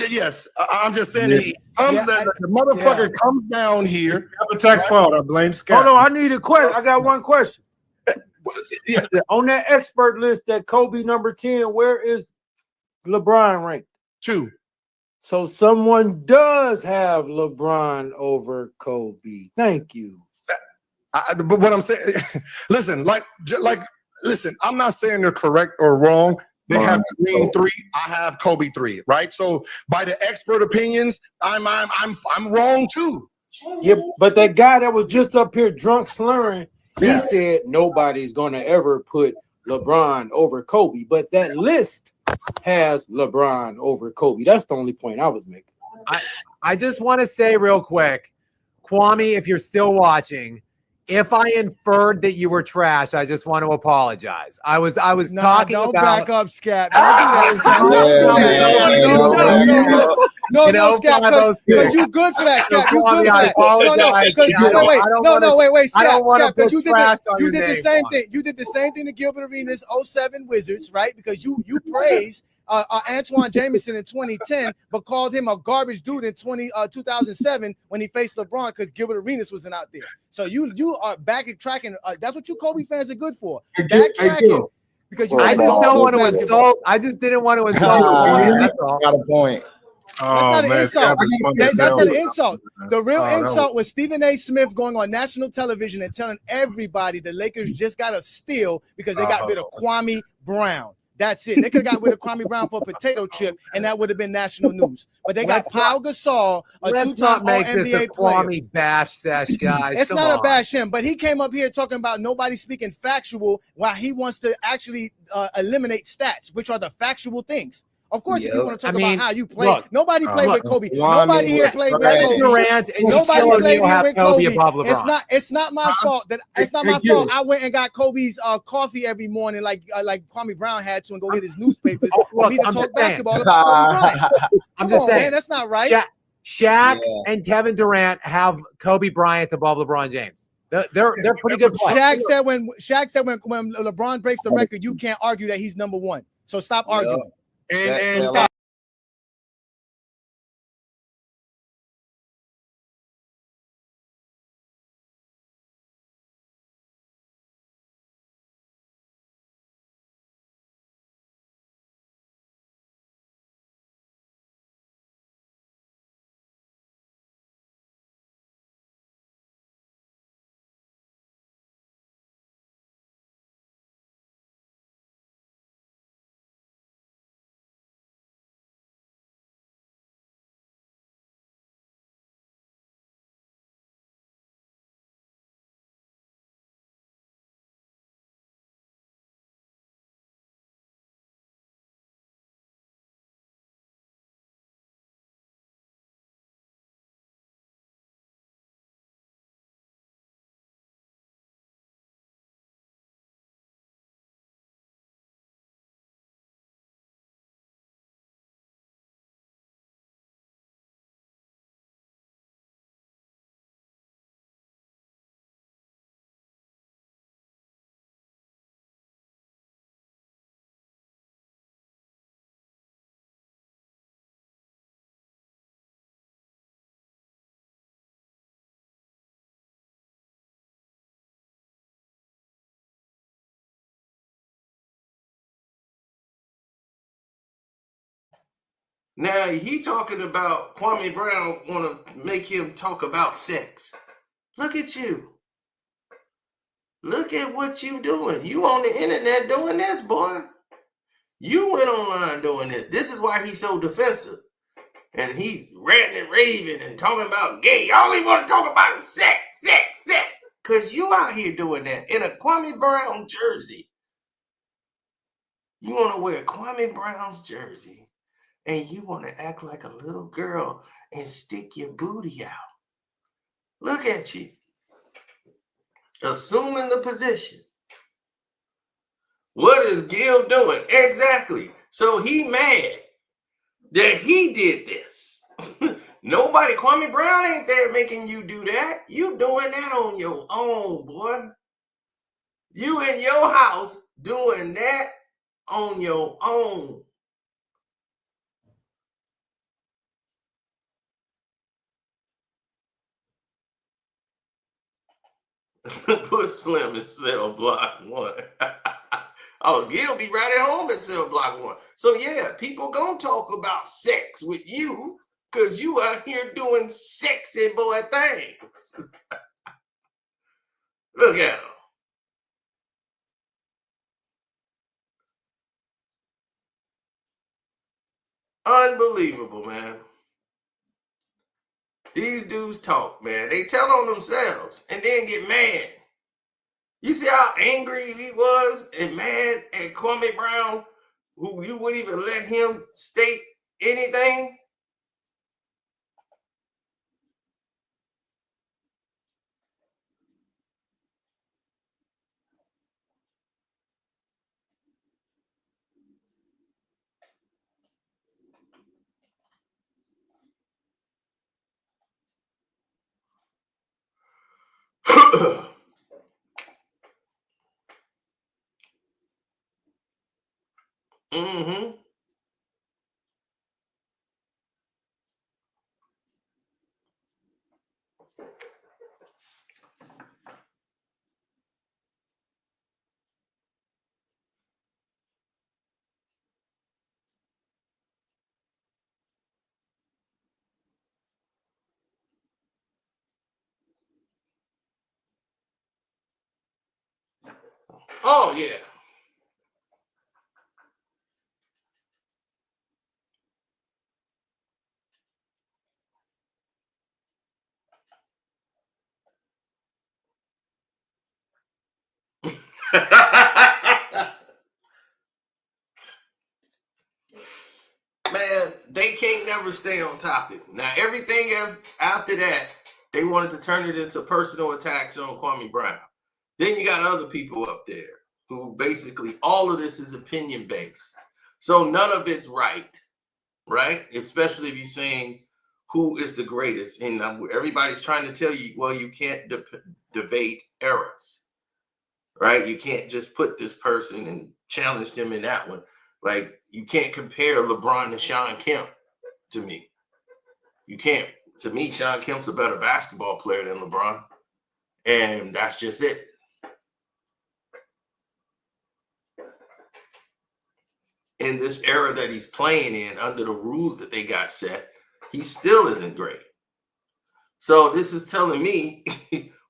Yes, I'm just saying he comes the motherfucker comes down here. Attack fault. I blame Scott. Hold on, I need a question. I got one question. On that expert list that Kobe number 10, where is LeBron ranked? 2. So someone does have LeBron over Kobe. Thank you. But what I'm saying, listen, listen, I'm not saying they're correct or wrong. They have Green 3. I have Kobe 3, right? So by the expert opinions, I'm wrong too. Yeah, but that guy that was just up here drunk slurring, he said nobody's gonna ever put LeBron over Kobe. But that list has LeBron over Kobe. That's the only point I was making. I just want to say real quick, Kwami, if you're still watching, if I inferred that you were trash, I just want to apologize. I was talking don't about. back up, Scat. Don't do that, Scat. No, Scat, because you good for that, Scat. You good for that. Wait, Scat, because you did the same thing. You did the same thing to Gilbert Arenas' 07 Wizards, right? Because you praised Antoine Jameson in 2010, but called him a garbage dude in 2007 when he faced LeBron because Gilbert Arenas wasn't out there. So you are backtracking. That's what you Kobe fans are good for. Backtracking because you. I just don't want to insult. I just didn't want to insult. That's all. Got a point. That's not an insult. That's not an insult. The real insult was Stephen A. Smith going on national television and telling everybody the Lakers just got a steal because they got rid of Kwami Brown. That's it. They could have got rid of Kwami Brown for a potato chip, and that would have been national news. But they got Pau Gasol, a two-time All-NBA player. Kwami bash sesh, guys. It's not a bash him, but he came up here talking about nobody speaking factual while he wants to actually eliminate stats, which are the factual things. Of course, if you want to talk about how you play, nobody played with Kobe. Nobody here played with Kobe. Nobody played here with Kobe. It's not my fault that I went and got Kobe's coffee every morning like Kwame Brown had to and go get his newspapers for me to talk basketball about Kobe Bryant. I'm just saying, man, that's not right. Shaq and Kevin Durant have Kobe Bryant above LeBron James. They're pretty good players. Shaq said when LeBron breaks the record, you can't argue that he's number one. So stop arguing. And stop. Now he talking about Kwami Brown want to make him talk about sex. Look at you. Look at what you doing. You on the internet doing this, boy. You went online doing this. This is why he's so defensive. And he's ranting and raving and talking about gay. All he want to talk about is sex. Because you out here doing that in a Kwami Brown jersey. You want to wear Kwami Brown's jersey and you want to act like a little girl and stick your booty out. Look at you. Assuming the position. What is Gil doing? Exactly. So he mad that he did this. Nobody, Kwami Brown ain't there making you do that. You doing that on your own, boy. You in your house doing that on your own. Put Slim in cell block 1. Oh, Gil be right at home in cell block 1. So yeah, people gonna talk about sex with you because you out here doing sexy boy things. Look at him. Unbelievable, man. These dudes talk, man. They tell on themselves and then get mad. You see how angry he was and mad at Kwami Brown, who you wouldn't even let him state anything? Mm-hmm. Oh, yeah. Man, they can't never stay on topic. Now, everything else after that, they wanted to turn it into personal attacks on Kwami Brown. Then you got other people up there who basically all of this is opinion based. So none of it's right? Especially if you're saying who is the greatest. And everybody's trying to tell you, well, you can't debate eras, right? You can't just put this person and challenge them in that one. Like, you can't compare LeBron to Shawn Kemp to me. You can't. To me, Shawn Kemp's a better basketball player than LeBron. And that's just it. In this era that he's playing in, under the rules that they got set, he still isn't great. So this is telling me,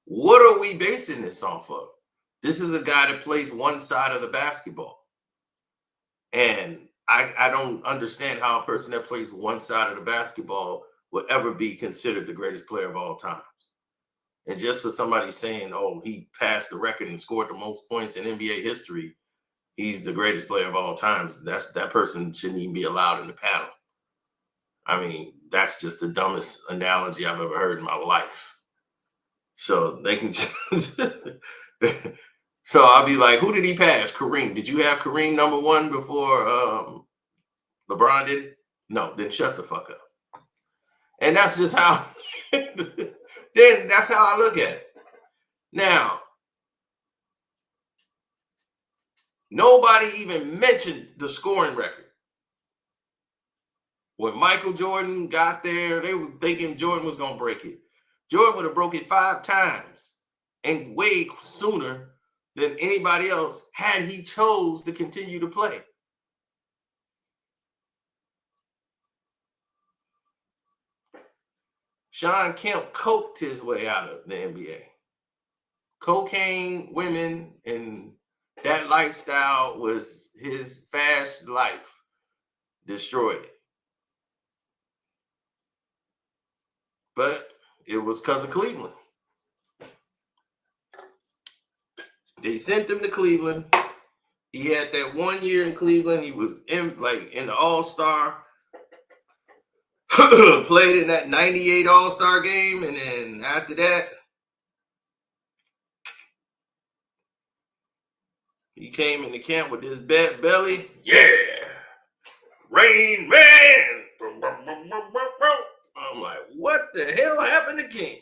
what are we basing this off of? This is a guy that plays one side of the basketball. And I don't understand how a person that plays one side of the basketball would ever be considered the greatest player of all times. And just for somebody saying, oh, he passed the record and scored the most points in NBA history, he's the greatest player of all times, that person shouldn't even be allowed in the panel. I mean, that's just the dumbest analogy I've ever heard in my life. So they can just so I'll be like, who did he pass? Kareem. Did you have Kareem number 1 before LeBron did it? No, then shut the fuck up. And that's just how then that's how I look at it. Now, nobody even mentioned the scoring record. When Michael Jordan got there, they were thinking Jordan was going to break it. Jordan would have broke it 5 times and way sooner than anybody else had he chose to continue to play. Sean Kemp coked his way out of the NBA. Cocaine, women, and that lifestyle was his fast life. Destroyed it. But it was because of Cleveland. They sent him to Cleveland. He had that 1 year in Cleveland. He was in the All-Star. Played in that 98 All-Star game. And then after that, he came into camp with this bad belly. Yeah. Rain Man. I'm like, what the hell happened to King?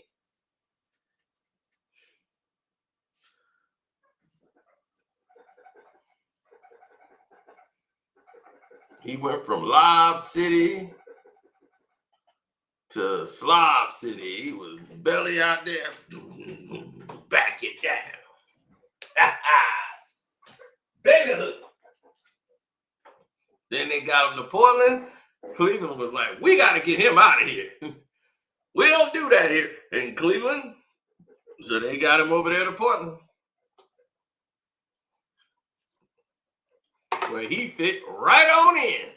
He went from Lob City to Slob City. He was belly out there. Back it down. Baby hook. Then they got him to Portland. Cleveland was like, we got to get him out of here. We don't do that here in Cleveland. So they got him over there to Portland, where he fit right on in.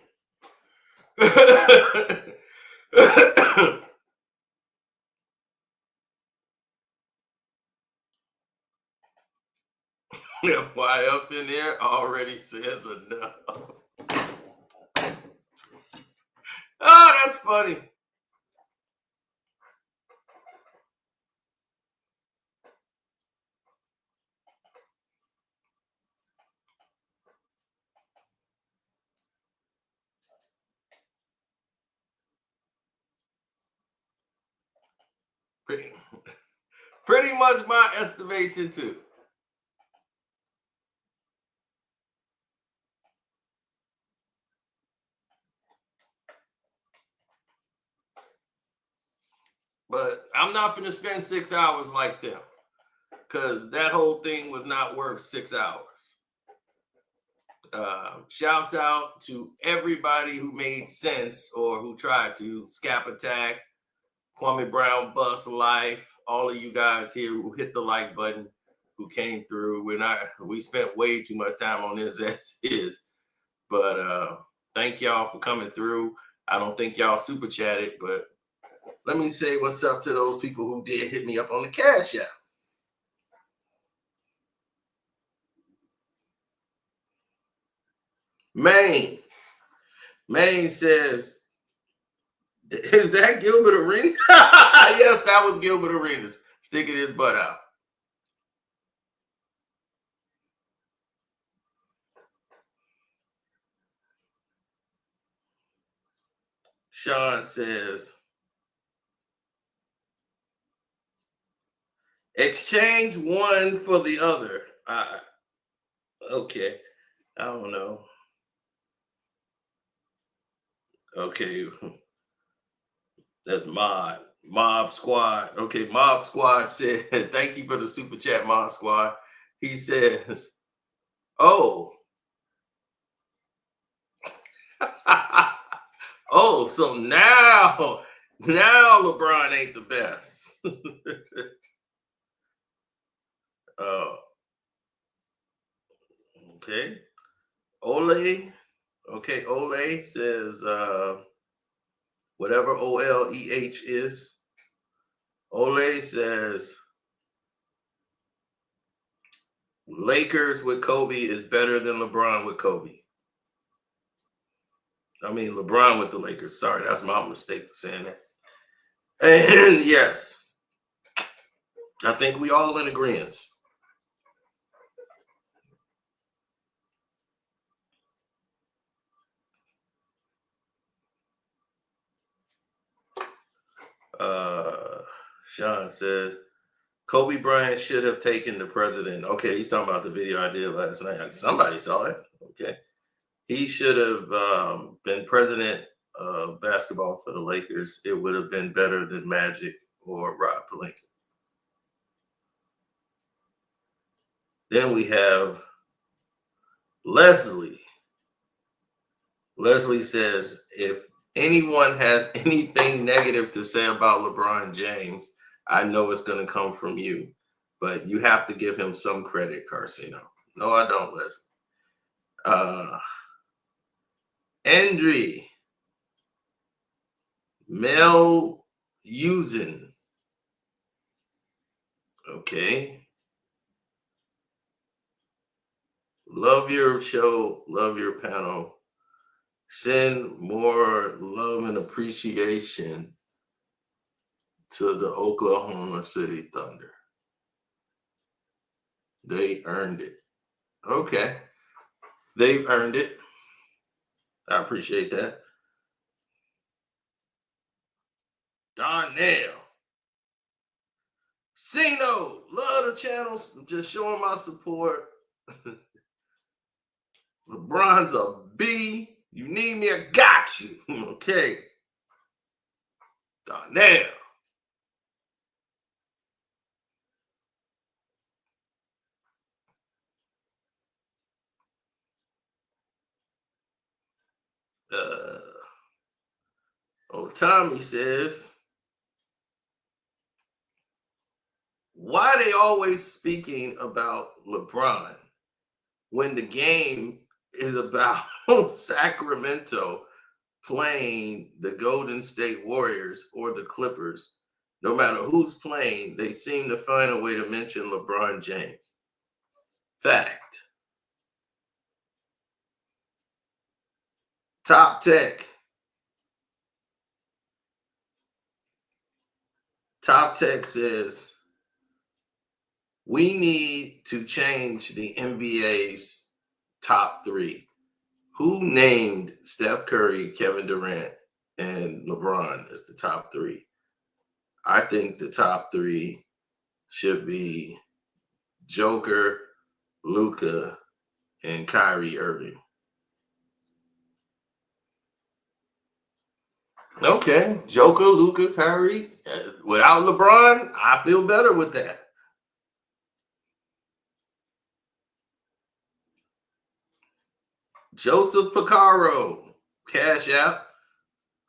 FYF in there already says enough. Oh, that's funny. Pretty much my estimation too. But I'm not going to spend 6 hours like them, because that whole thing was not worth 6 hours. Shouts out to everybody who made sense or who tried to. Scap Attack, Kwami Brown, Bus Life, all of you guys here who hit the like button, who came through. We spent way too much time on this as is. But thank y'all for coming through. I don't think y'all super chatted, but let me say what's up to those people who did hit me up on the Cash App. Maine says, is that Gilbert Arenas? Yes, that was Gilbert Arenas sticking his butt out. Sean says, exchange one for the other. Okay, I don't know. Okay, that's Mob Squad. Okay, Mob Squad said, thank you for the super chat, Mob Squad. He says, oh. Oh, so now LeBron ain't the best. Okay. Ole. Okay, Ole says whatever OLEH is. Ole says Lakers with Kobe is better than LeBron with Kobe. I mean, LeBron with the Lakers. Sorry, that's my mistake for saying that. And yes, I think we all in agreement. Sean says, Kobe Bryant should have taken the president. Okay, he's talking about the video I did last night. Somebody saw it. Okay. He should have been president of basketball for the Lakers. It would have been better than Magic or Rob Pelinka. Then we have Leslie. Leslie says, if anyone has anything negative to say about LeBron James, I know it's going to come from you. But you have to give him some credit, Karceno. No, I don't, Leslie. Andre, Mel Usen. Okay. Love your show. Love your panel. Send more love and appreciation to the Oklahoma City Thunder. They earned it. Okay. They've earned it. I appreciate that. Darnell. Cino. Love the channels. I'm just showing my support. LeBron's a B. You need me, I got you. Okay. Darnell. Tommy says, why are they always speaking about LeBron when the game is about Sacramento playing the Golden State Warriors or the Clippers? No matter who's playing, they seem to find a way to mention LeBron James. Fact. Top Tech. Top Tech says, we need to change the NBA's top three. Who named Steph Curry, Kevin Durant, and LeBron as the top three? I think the top three should be Joker, Luka, and Kyrie Irving. Okay, Joker, Luka, Kyrie. Without LeBron, I feel better with that. Joseph Picaro, Cash App,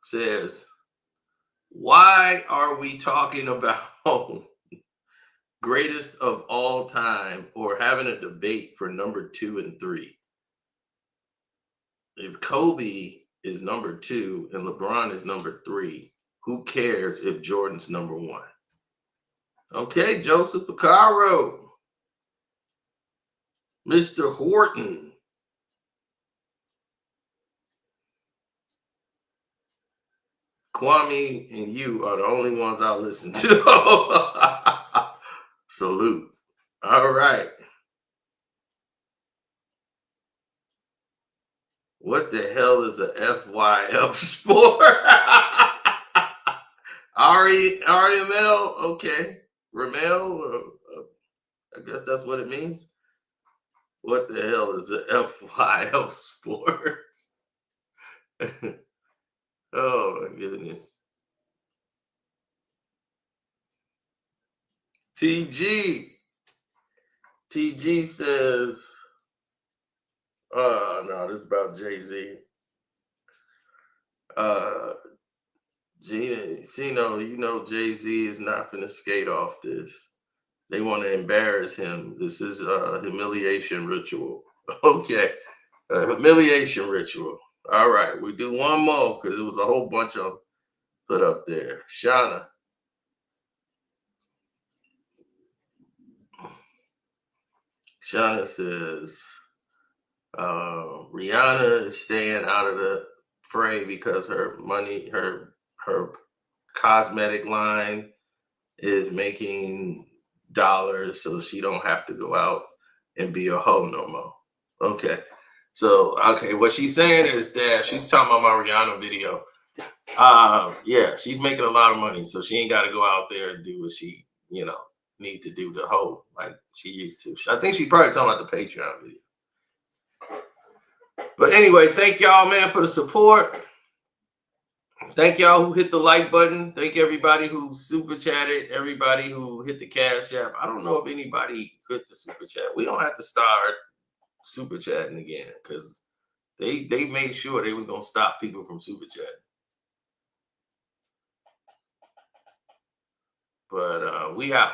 says, why are we talking about greatest of all time or having a debate for number 2 and 3? If Kobe is number 2 and LeBron is number 3, who cares if Jordan's number 1? Okay, Joseph Picaro. Mr. Horton. Kwami and you are the only ones I listen to. Salute. All right. What the hell is a FYF sport? RML? Okay. Ramel? I guess that's what it means. What the hell is a FYF sports? Oh my goodness. TG says, no, this is about Jay-Z. Gina, you know Jay-Z is not finna skate off this. They want to embarrass him. This is a humiliation ritual. Okay, a humiliation ritual. All right, we do one more because it was a whole bunch of put up there. Shauna. Shauna says, Rihanna is staying out of the fray because her money, her cosmetic line is making dollars, so she don't have to go out and be a hoe no more. Okay. So, what she's saying is that she's talking about my Rihanna video. Yeah, she's making a lot of money, so she ain't got to go out there and do what she, need to do to hoe like she used to. I think she's probably talking about the Patreon video. But anyway, thank y'all, man, for the support. Thank y'all who hit the like button. Thank everybody who super chatted, everybody who hit the Cash App. I don't know if anybody hit the super chat. We don't have to start super chatting again because they made sure they was gonna stop people from super chatting. But we out.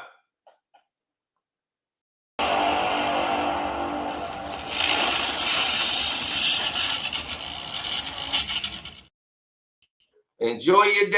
Enjoy your day.